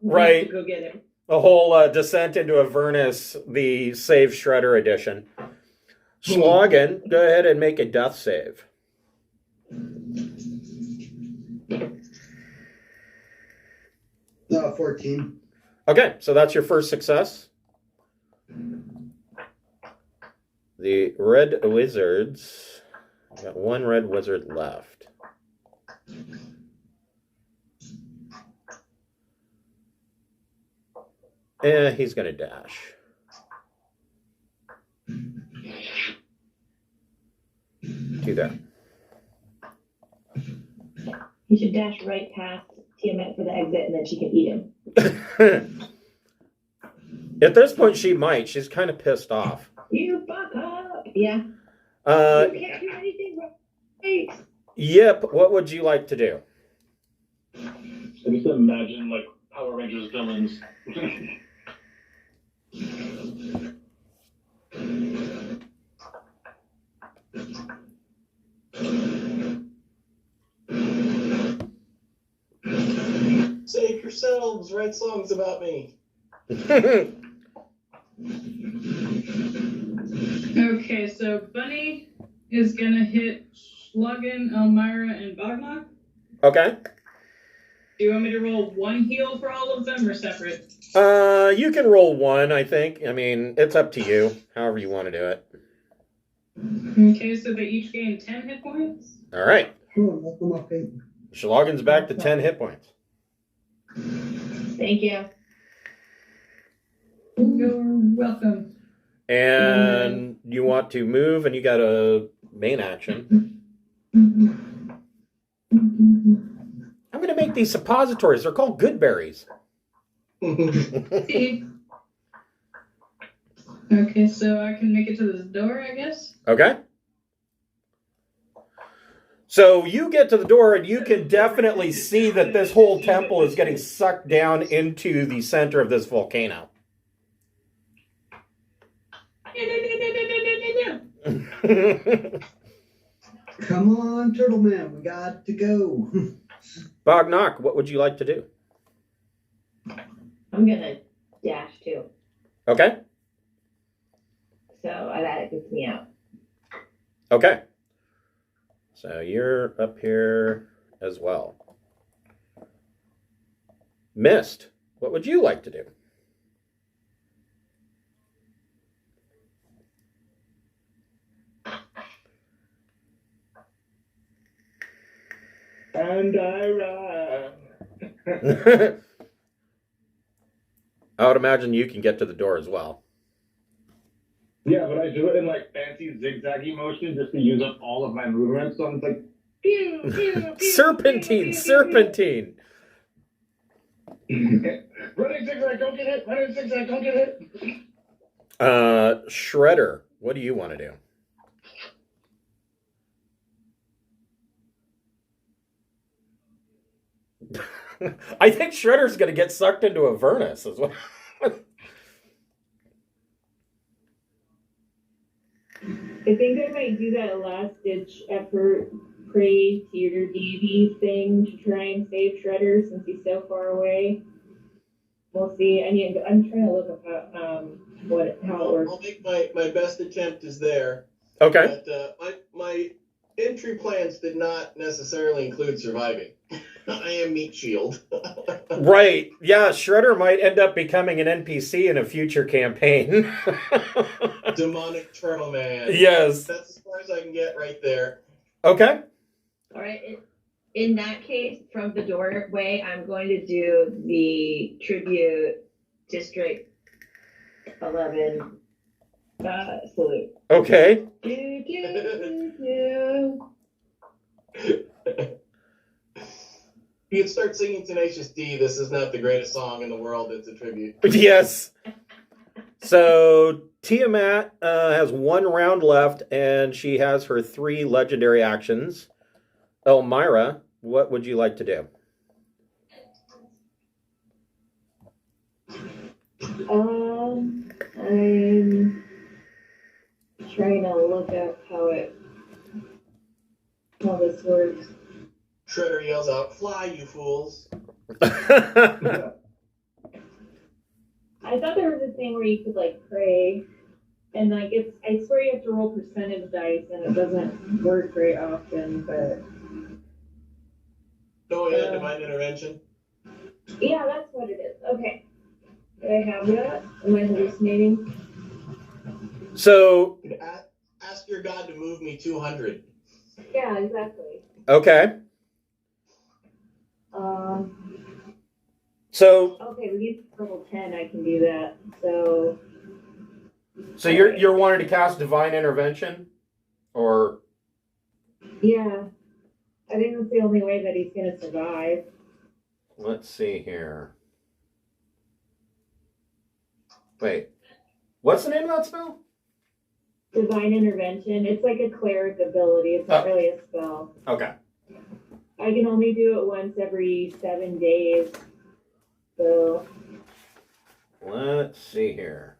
Right. Go get him. The whole Descent into Avernus, the Save Shredder edition. Schlagen, go ahead and make a death save. 14. Okay, so that's your first success. The red wizards, got one red wizard left. He's going to dash. Do that. He should dash right past Tiamat for the exit, and then she can eat him. At this point, she might. She's kind of pissed off. You fuck up. Yeah. You can't do anything right. Yep. What would you like to do? I just imagine like Power Rangers villains. Save yourselves. Write songs about me. Okay, so Bunny is gonna hit Schlagen, Elmira, and Bognock. Okay. Do you want me to roll one heal for all of them or separate? You can roll one, I think. I mean, it's up to you. However you want to do it. Okay, so they each gain 10 hit points. All right. Oh, Schlagen's back to 10 hit points. Thank you. You're welcome. And you want to move, and you got a main action. I'm going to make these suppositories. They're called good berries. Okay, so I can make it to this door, I guess. Okay. So you get to the door, and you can definitely see that this whole temple is getting sucked down into the center of this volcano. Come on, Turtle Man, we got to go. Bognock, what would you like to do? I'm gonna dash too. Okay. So that gets me out. Okay. So you're up here as well. Mist, what would you like to do? And I run. I would imagine you can get to the door as well. Yeah, but I do it in like fancy zigzaggy motion just to use up all of my movement. So I'm like, pew, pew, pew, Serpentine, pew, serpentine. Running zigzag, don't get hit. Running zigzag, don't get hit. Shredder, what do you want to do? I think Shredder's going to get sucked into Avernus as well. I think I might do that last-ditch effort, pray to your deity thing to try and save Shredder since he's so far away. We'll see. I'm trying to look up how it works. I'll make my best attempt is there. Okay. But my entry plans did not necessarily include surviving. I am Meat Shield. Right. Yeah, Shredder might end up becoming an NPC in a future campaign. Demonic Turtle Man. Yes. That's as far as I can get right there. Okay. All right. In that case, from the doorway, I'm going to do the tribute District 11 salute. Okay. Do, do, do, do. You can start singing Tenacious D. This is not the greatest song in the world. It's a tribute. Yes. So Tiamat has 1 round left, and she has her 3 legendary actions. Elmira, what would you like to do? I'm trying to look up how this works. Shredder yells out, "Fly, you fools!" I thought there was a thing where you could pray, and I swear you have to roll percentage dice, and it doesn't work very often. But Oh yeah, divine intervention. yeah, that's what it is. Okay, do I have that? Am I hallucinating? So Ask your god to move me 200. Yeah, exactly. okay. So Okay, we get to level 10. I can do that. So you're wanting to cast divine intervention, or yeah, I think that's the only way that he's gonna survive. let's see here. Wait, what's the name of that spell? Divine intervention. It's like a cleric ability. It's not really a spell. Okay. I can only do it once every 7 days. So Let's see here.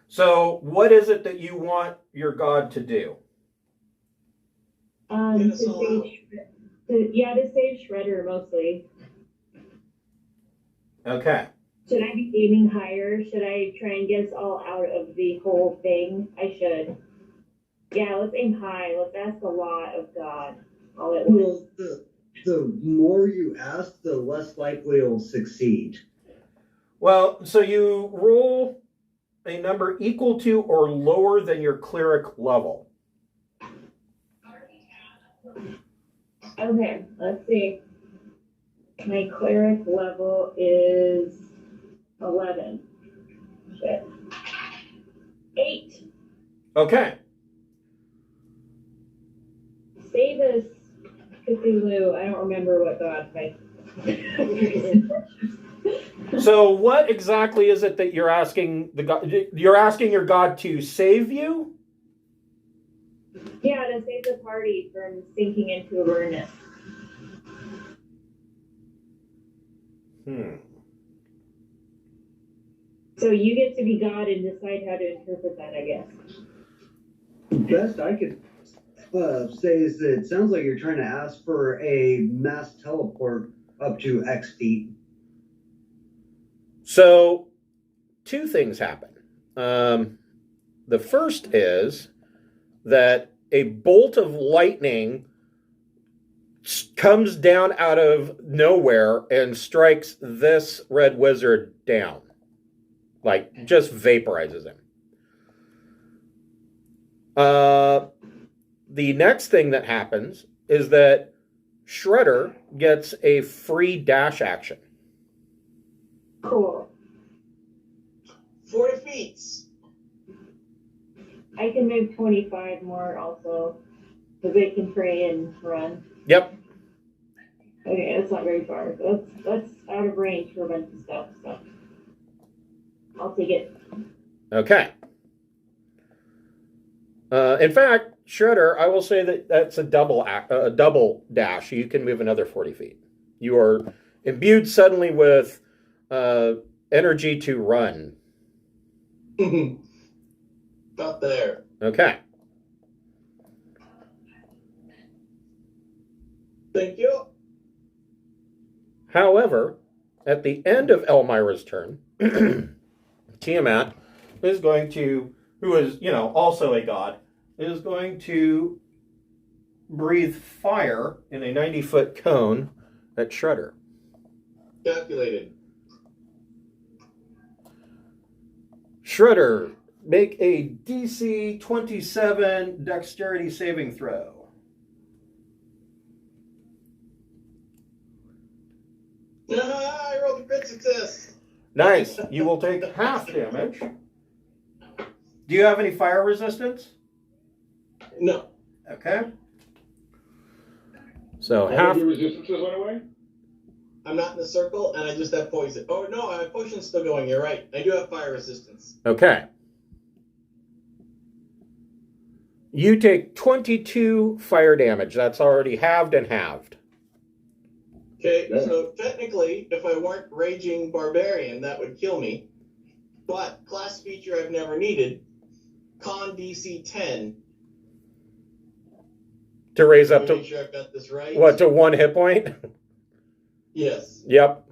So, what is it that you want your god to do? to save Shredder mostly. Okay. Should I be aiming higher? Should I try and get us all out of the whole thing? I should. Yeah, let's aim high. Let's ask a lot of God all at once. Well, the more you ask, the less likely you'll succeed. Well, so you roll a number equal to or lower than your cleric level. Okay, let's see. My cleric level is 11. Shit. 8. Okay. Save us, Cthulhu. I don't remember what god my. So, what exactly is it that you're asking the god? You're asking your god to save you? Yeah, to save the party from sinking into Avernus. So you get to be God and decide how to interpret that, I guess. The best I could say is that it sounds like you're trying to ask for a mass teleport up to X feet. So, 2 things happen. The first is that a bolt of lightning comes down out of nowhere and strikes this red wizard down. Like, just vaporizes him. The next thing that happens is that Shredder gets a free dash action. Cool. 40 feet. I can move 25 more also, because they can pray and run. Yep. Okay, that's not very far. That's out of range for a bunch of stuff, so I'll take it. Okay. In fact, Shredder, I will say that that's a double dash. You can move another 40 feet. You are imbued suddenly with energy to run. About there. Okay. Thank you. However, at the end of Elmira's turn, Tiamat is going to, who is, also a god, is going to breathe fire in a 90-foot cone at Shredder. Calculated. Shredder, make a DC 27 dexterity saving throw. I rolled a crit success. Nice. You will take half damage. Do you have any fire resistance? No. Okay. So All half. your resistances went away? I'm not in the circle, and I just have poison. Oh, no, my potion's still going. You're right. I do have fire resistance. Okay. You take 22 fire damage. That's already halved and halved. Okay, so technically, if I weren't Raging Barbarian, that would kill me. But class feature I've never needed, Con DC 10. To raise up Make to, sure I've got this right. what, to 1 hit point? Yes. Yep.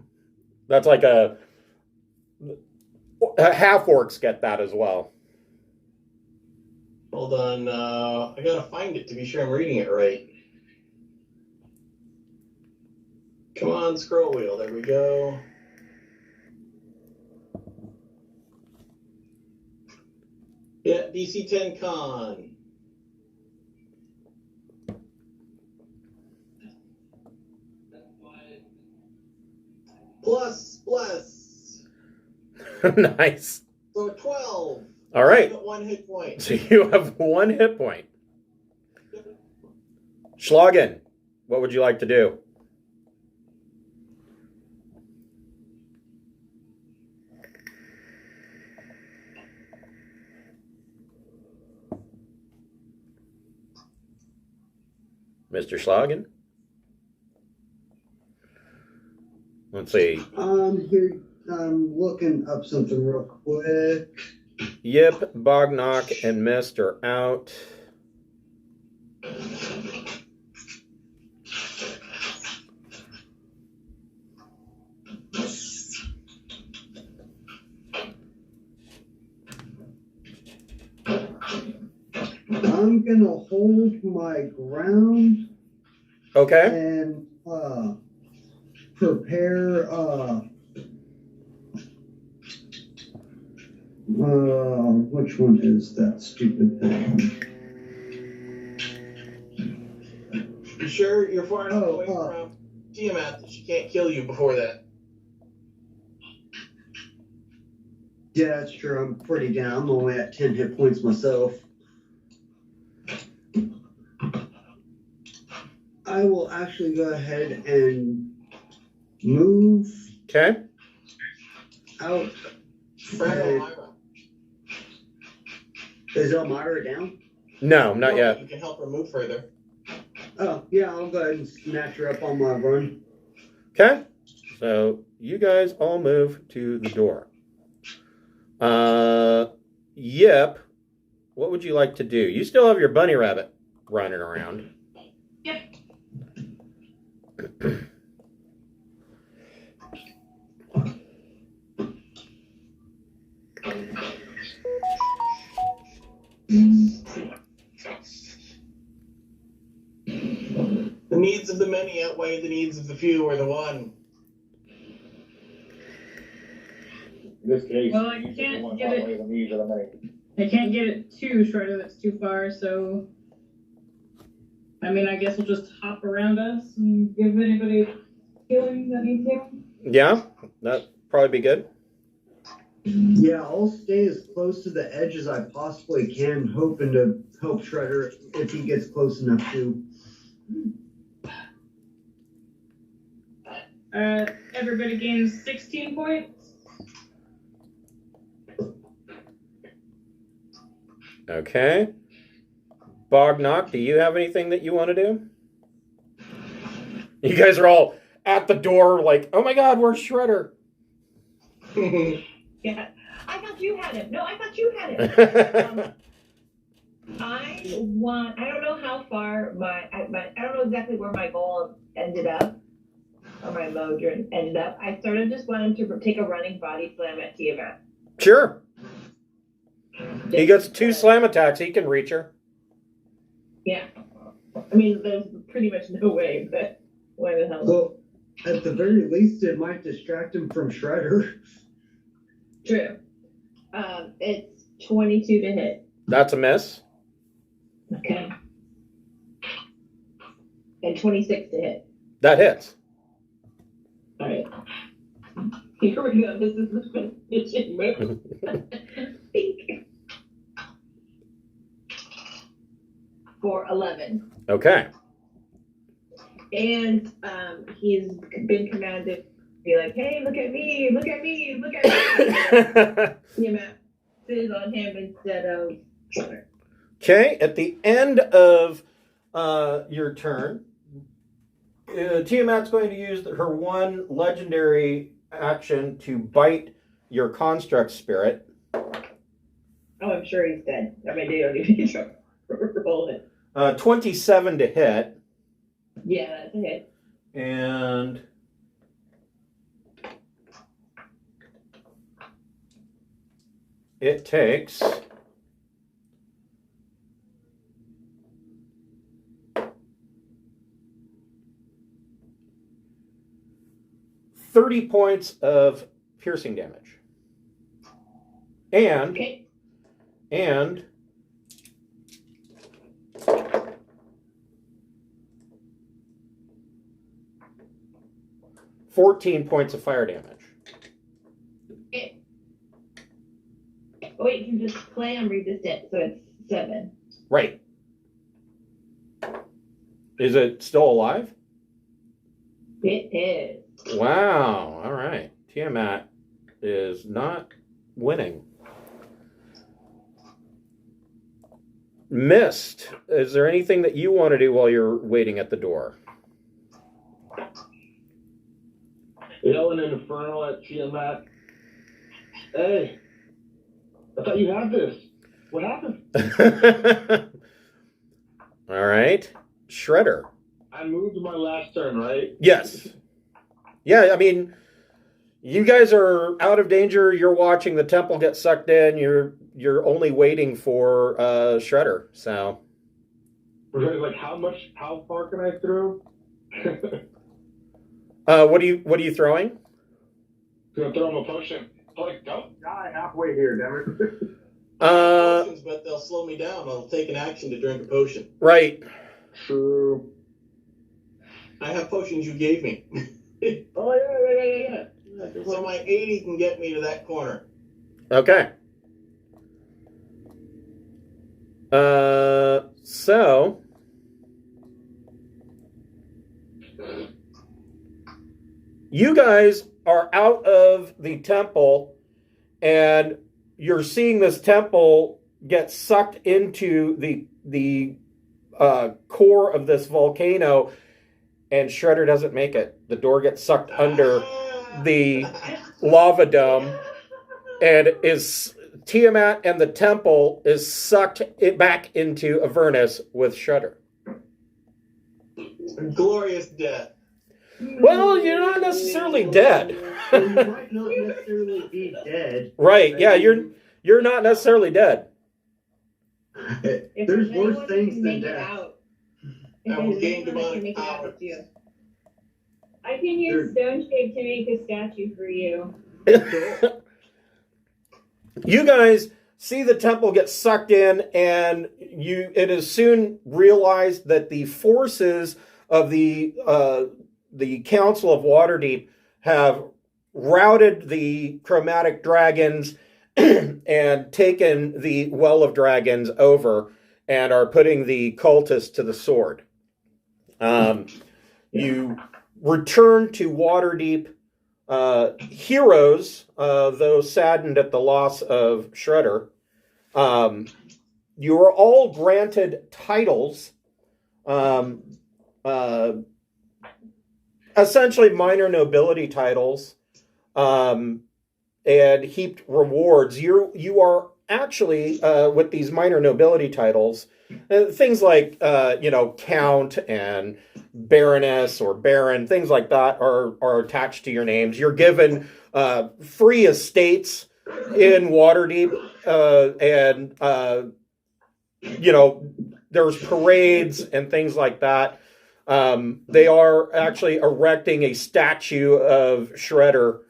That's like a half orcs get that as well. Hold on, I gotta find it to be sure I'm reading it right. Come on, scroll wheel, there we go. Yeah, DC 10 con. Plus. Nice. So 12. All right. 1 hit point. So you have 1 hit point. Schlagen, what would you like to do? Mr. Schlagen? Let's see. Here, I'm looking up something real quick. Yip, Bognock, and Mist are out. I'm gonna hold my ground Okay. and prepare which one is that stupid thing? You sure you're far enough away from Tiamat that she can't kill you before that? Yeah, that's true. I'm pretty down. I'm only at 10 hit points myself. I will actually go ahead and move Okay. out. Grab Elmira. Is Elmira down? No, not yet. You can help her move further. Oh, yeah, I'll go ahead and snatch her up on my run. Okay. So you guys all move to the door. Yep. What would you like to do? You still have your bunny rabbit running around. Yep. The needs of the many outweigh the needs of the few or the one. In this case, Well, I these are can't the ones get it. outweigh the needs of the many. I can't get it too shorter, that's too far, so I mean, I guess we'll just hop around us and give anybody healing that needs healing. Yeah, that'd probably be good. Yeah, I'll stay as close to the edge as I possibly can, hoping to help Shredder if he gets close enough to. Everybody gains 16 points. Okay. Bognock, do you have anything that you want to do? You guys are all at the door like, oh my god, where's Shredder? Yeah. I thought you had him. No, I thought you had him. I don't know how far I don't know exactly where my goal ended up, or my mode ended up. I sort of just wanted to take a running body slam at Tiamat. Sure. He gets 2 slam attacks. He can reach her. Yeah. I mean, there's pretty much no way, but why the hell? Well, at the very least, it might distract him from Shredder. True. It's 22 to hit. That's a miss. Okay. And 26 to hit. That hits. All right. Here we go. This is the finishing move. Think. For 11. Okay. And he's been commanded to be like, hey, look at me, look at me, look at me. Tiamat is on him instead of Shredder. Okay, at the end of your turn, Tiamat's going to use her one legendary action to bite your construct spirit. Oh, I'm sure he's dead. I mean, they don't even need to roll it. 27 to hit. Yeah, that's a hit. And it takes 30 points of piercing damage. And Okay. and 14 points of fire damage. Okay. Oh, wait, you can just play on resistant, so it's 7. Right. Is it still alive? It is. Wow. All right. Tiamat is not winning. Mist, is there anything that you want to do while you're waiting at the door? Yelling infernal at Tiamat. Hey, I thought you had this. What happened? All right. Shredder. I moved my last turn, right? Yes. Yeah, I mean, you guys are out of danger. You're watching the temple get sucked in. You're only waiting for Shredder. So, Like, how far can I throw? what are you throwing? Gonna throw him a potion. Like, don't die halfway here, damn it. Potions, but they'll slow me down. I'll take an action to drink a potion. Right. True. I have potions you gave me. Oh, yeah. So my 80 can get me to that corner. Okay. So you guys are out of the temple, and you're seeing this temple get sucked into the core of this volcano, and Shredder doesn't make it. The door gets sucked under the lava dome, and Tiamat and the temple is sucked back into Avernus with Shredder. Glorious death. Well, you're not necessarily dead. Well, you might not necessarily be dead. Right, yeah, you're not necessarily dead. If There's anyone worse who things can than make it death. out. I will gain If anyone who can demonic make it out, power. it's you. I can use stone shape to make a statue for you. You guys see the temple get sucked in, and it is soon realized that the forces of the Council of Waterdeep have routed the chromatic dragons and taken the Well of Dragons over and are putting the cultists to the sword. You return to Waterdeep heroes, though saddened at the loss of Shredder. you are all granted titles, essentially minor nobility titles, and heaped rewards. You are actually, with these minor nobility titles, things like, count and baroness or baron, things like that are attached to your names. You're given free estates in Waterdeep, and there's parades and things like that. They are actually erecting a statue of Shredder.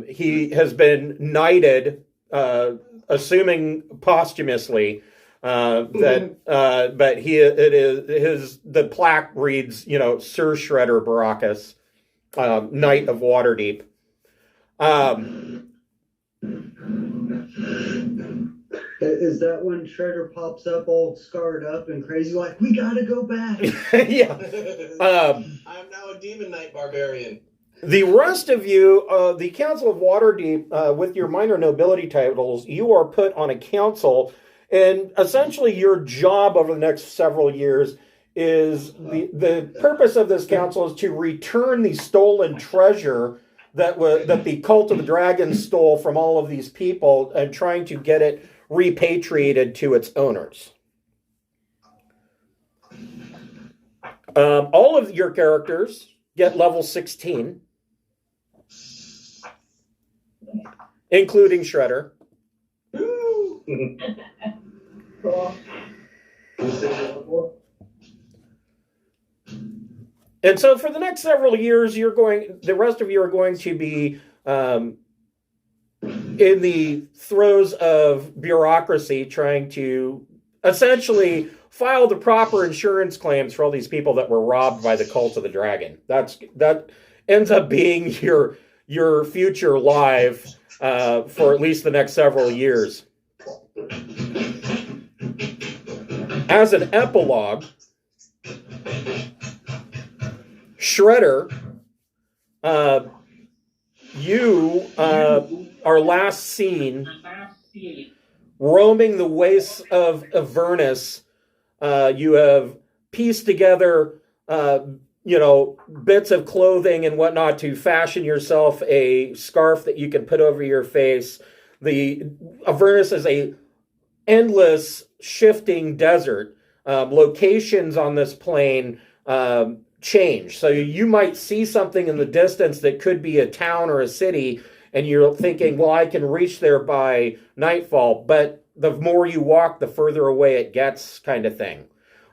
He has been knighted, assuming posthumously, but the plaque reads, Sir Shredder Baracus, Knight of Waterdeep. Is that when Shredder pops up all scarred up and crazy, like, we gotta go back? Yeah. I'm now a Demon Knight Barbarian. The rest of you, the Council of Waterdeep, with your minor nobility titles, you are put on a council, and essentially your job over the next several years is the purpose of this council is to return the stolen treasure that the Cult of the Dragon stole from all of these people, and trying to get it repatriated to its owners. All of your characters get level 16, including Shredder. Cool. And so for the next several years, the rest of you are going to be in the throes of bureaucracy, trying to essentially file the proper insurance claims for all these people that were robbed by the Cult of the Dragon. That ends up being your future life for at least the next several years. As an epilogue, Shredder, you are last seen roaming the wastes of Avernus. You have pieced together, bits of clothing and whatnot to fashion yourself a scarf that you can put over your face. The Avernus is a endless shifting desert. Locations on this plane change. So you might see something in the distance that could be a town or a city, and you're thinking, well, I can reach there by nightfall. But the more you walk, the further away it gets, kind of thing.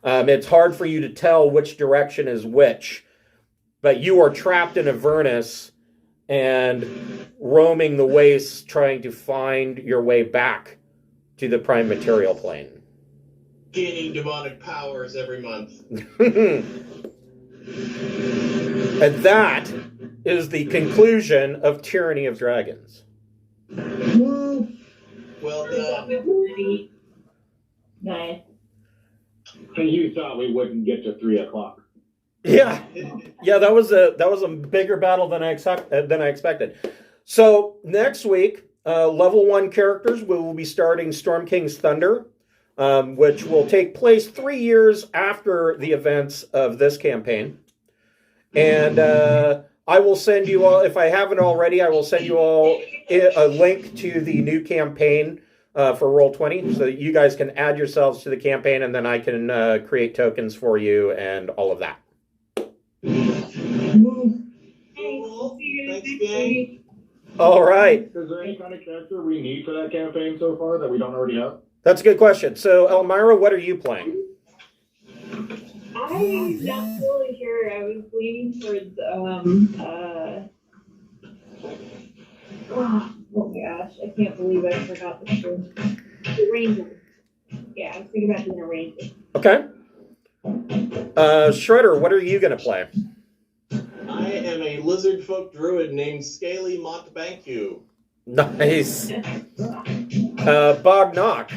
It's hard for you to tell which direction is which. But you are trapped in Avernus and roaming the wastes, trying to find your way back to the prime material plane. Gaining demonic powers every month. And that is the conclusion of Tyranny of Dragons. Well done. Nice. And you thought we wouldn't get to 3 o'clock. Yeah, that was a bigger battle than I expected. So next week, level 1 characters, we will be starting Storm King's Thunder, which will take place 3 years after the events of this campaign. And I will send you all, if I haven't already, I will send you all a link to the new campaign for Roll20, so that you guys can add yourselves to the campaign, and then I can create tokens for you and all of that. Thanks, gang. All right. Is there any kind of character we need for that campaign so far that we don't already have? That's a good question. So, Elmira, what are you playing? I'm not fully sure. I was leaning towards oh my gosh, I can't believe I forgot the show. The Ranger. Yeah, I was thinking about being a Ranger. Okay. Shredder, what are you going to play? I am a lizard folk druid named Scaly Montbanku. Nice. Bognock.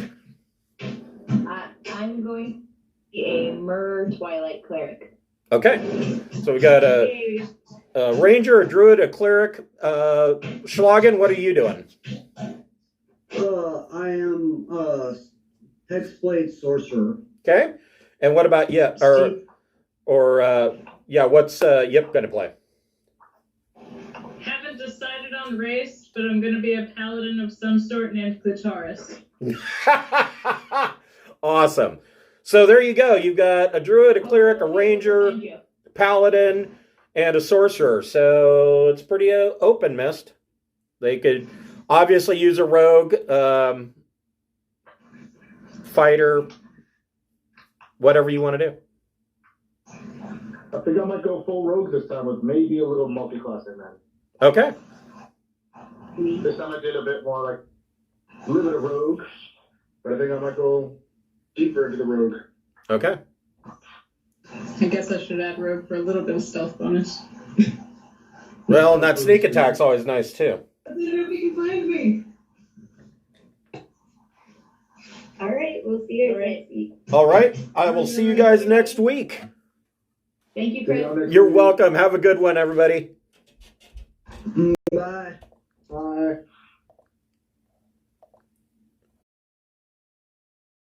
I'm going to be a Myr Twilight Cleric. Okay. So we got a ranger, a druid, a cleric. Schlagen, what are you doing? I am Hexblade Sorcerer. Okay. And what about Yip? What's Yip going to play? Haven't decided on race, but I'm going to be a paladin of some sort named Clitoris. Awesome. So there you go. You've got a druid, a cleric, a ranger, a paladin, and a sorcerer. So it's pretty open, Mist. They could obviously use a rogue, fighter, whatever you want to do. I think I might go full rogue this time with maybe a little multi-class in there. Okay. This time I did a bit more like limited rogue, but I think I might go deeper into the rogue. Okay. I guess I should add rogue for a little bit of stealth bonus. Well, and that sneak attack's always nice too. I don't know if you can find me. All right, we'll see you next week. All right. I will see you guys next week. Thank you, Chris. You're welcome. Have a good one, everybody. Bye. Bye.